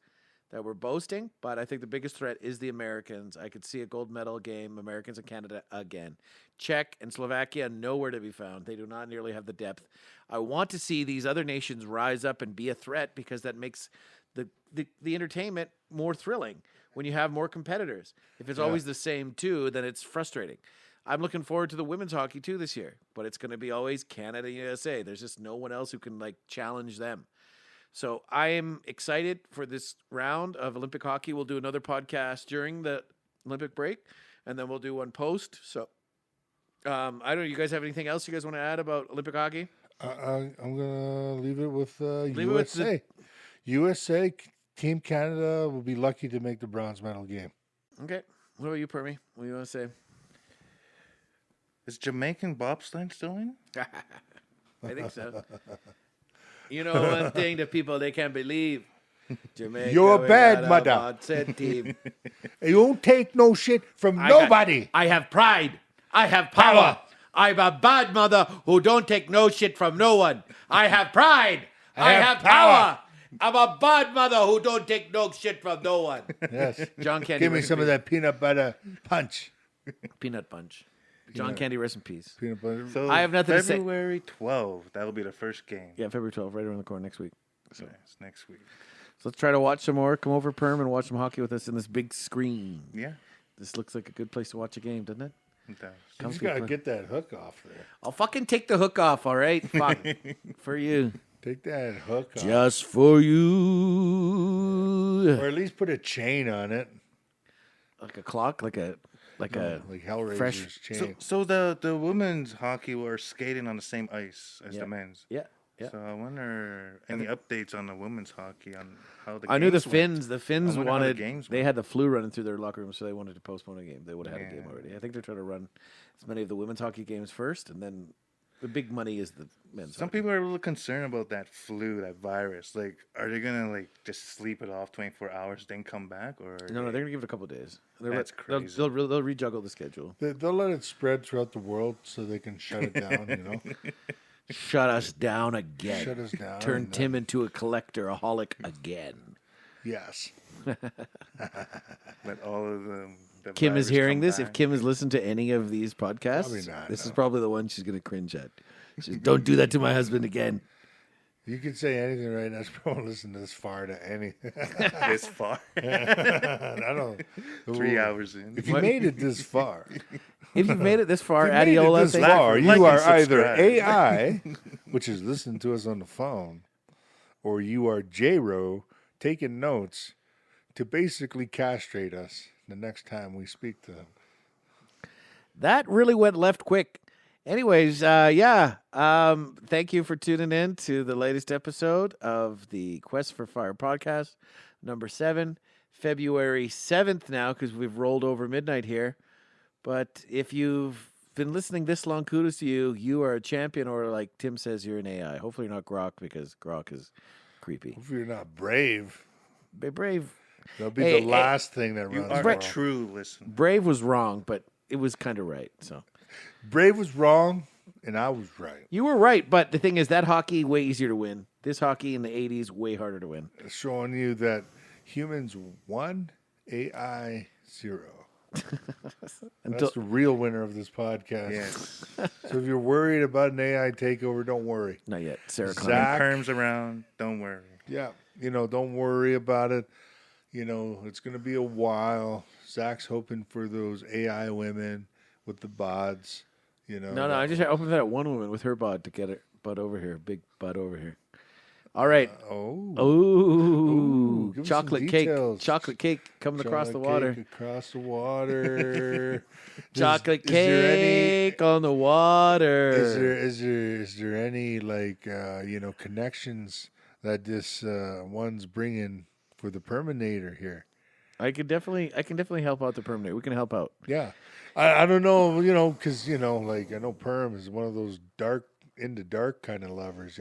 that we're boasting. But I think the biggest threat is the Americans. I could see a gold medal game, Americans and Canada again. Czech and Slovakia, nowhere to be found. They do not nearly have the depth. I want to see these other nations rise up and be a threat because that makes the entertainment more thrilling when you have more competitors. If it's always the same two, then it's frustrating. I'm looking forward to the women's hockey too this year, but it's going to be always Canada, USA. There's just no one else who can challenge them. So I am excited for this round of Olympic hockey. We'll do another podcast during the Olympic break, and then we'll do one post. So I don't know. You guys have anything else you guys want to add about Olympic hockey? I'm going to leave it with Leave it with USA. USA, Team Canada will be lucky to make the bronze medal game. Okay. What about you, Permy? What do you want to say? Is Jamaican bobsled still in? I think so. You know one thing that people, they can't believe. Jamaica, You're we bad, got a mother. bobsled team. You won't take no shit from nobody. I have pride. I have power. I'm a bad mother who don't take no shit from no one. I have pride. I have power. I'm a bad mother who don't take no shit from no one. Yes. John Candy. Give me rest some in of that peanut butter punch. peace. Peanut punch. John Candy, rest in peace. Peanut butter. So I have nothing to say. February 12th, that'll be the first game. Yeah, February 12th, right around the corner next week. So it's next week. So let's try to watch some more. Come over, Perm, and watch some hockey with us in this big screen. Yeah. This looks like a good place to watch a game, doesn't it? It does. You just got to get that hook off there. I'll fucking take the hook off, all right? Fuck. For you. Take that hook off. Just for you. Or at least put a chain on it. Like a clock? Like Hellraiser's fresh- chain. So the women's hockey were skating on the same ice as Yeah. the men's. Yeah. Yeah. So I wonder any updates on the women's hockey on how the I knew the games went. Finns. The Finns I wonder how the wanted. games They went. had the flu running through their locker room, so they wanted to postpone a game. They would have had a game Yeah. already. I think they're trying to run as many of the women's hockey games first, and then the big money is the men's. Some hockey. people are a little concerned about that flu, that virus. Like, are they gonna just sleep it off 24 hours, then come back, or No, they're gonna give it a couple of days. That's crazy. They'll rejuggle the schedule. They'll let it spread throughout the world so they can shut it down, you know? Shut us down again. Shut us down. Turn and, Tim into a collector, a holic again. Yes. let all of them? The Kim is virus hearing come this. back? If Kim has listened to any of these podcasts, Probably not, this is no. probably the one she's going to cringe at. She's, don't do that to my husband again. You can say anything right now. It's probably listen this far to anything. this far, I don't know. 3 hours in. If you made it this far, If you've made it this far, if you made it Adiola, this thank far, like you and are either subscribe. AI, which is listening to us on the phone, or you are J-Ro taking notes to basically castrate us the next time we speak to them. That really went left quick. Anyways, thank you for tuning in to the latest episode of the Quest for Fire podcast, number 7, February 7th now, because we've rolled over midnight here. But if you've been listening this long, kudos to you. You are a champion, or like Tim says, you're an AI. Hopefully you're not Grok, because Grok is creepy. If you're not brave, Be brave. that'll be Hey, the last thing that You runs are a world. true listener. Brave was wrong, but it was kind of right. So Brave was wrong, and I was right. you were right, but the thing is that hockey way easier to win This hockey in the 80s, way harder to win. Showing you that humans 1, AI 0. That's the real winner of this podcast. Yes. So if you're worried about an AI takeover, don't worry. Not yet. Sarah Connor. Zack, Perm's around. Don't worry. yeah, don't worry about it. It's going to be a while. Zach's hoping for those AI women with the bods. No, I just opened that one woman with her bod to get her butt over here. Big butt over here. All right. Ooh, give us some Chocolate cake. details. Chocolate cake coming across the water. Across the water. Chocolate cake on the water. Is there any connections that this one's bringing for the Perminator here? I can definitely help out the Perminator. We can help out. Yeah, I don't know, because I know Perm is one of those into dark kind of lovers,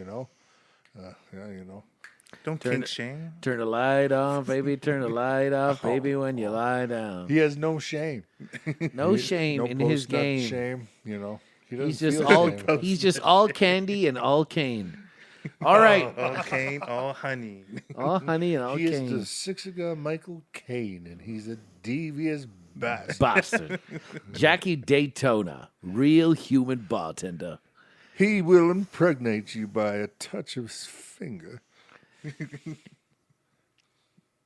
Don't kink shame. Turn the light off, baby. Turn the light off, baby, when you lie down. He has no shame. No shame in his post-nut game. Shame, He doesn't He's just feel all shame. he's just all candy and all cane. All right. All cane, all honey. All honey and all He is cane. the Sixiga Michael Caine, and he's a devious bastard. Bastard. Jackie Daytona, real human bartender. He will impregnate you by a touch of his finger.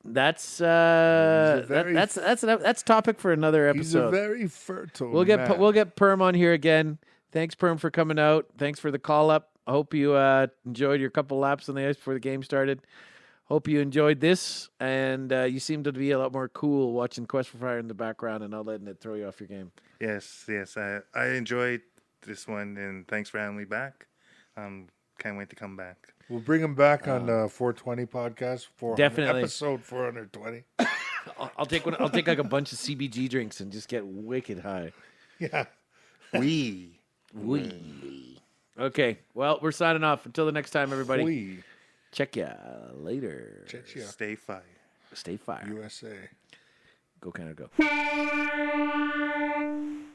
That's very that's topic for another episode. He's a very fertile We'll get Perm on here again. Thanks, Perm, for coming out. Thanks for the call up. I hope you enjoyed your couple laps on the ice before the game started. Hope you enjoyed this, and you seem to be a lot more cool watching Quest for Fire in the background and not letting it throw you off your game. Yes. I enjoyed this one, and thanks for having me back. Can't wait to come back. We'll bring him back on the 420 podcast. Definitely. Episode 420. I'll take like a bunch of CBG drinks and just get wicked high. Yeah. Wee. Okay. Well, we're signing off. Until the next time, everybody. We. Check ya later. Check ya. Stay fire. Stay fire. USA. Go Canada, go.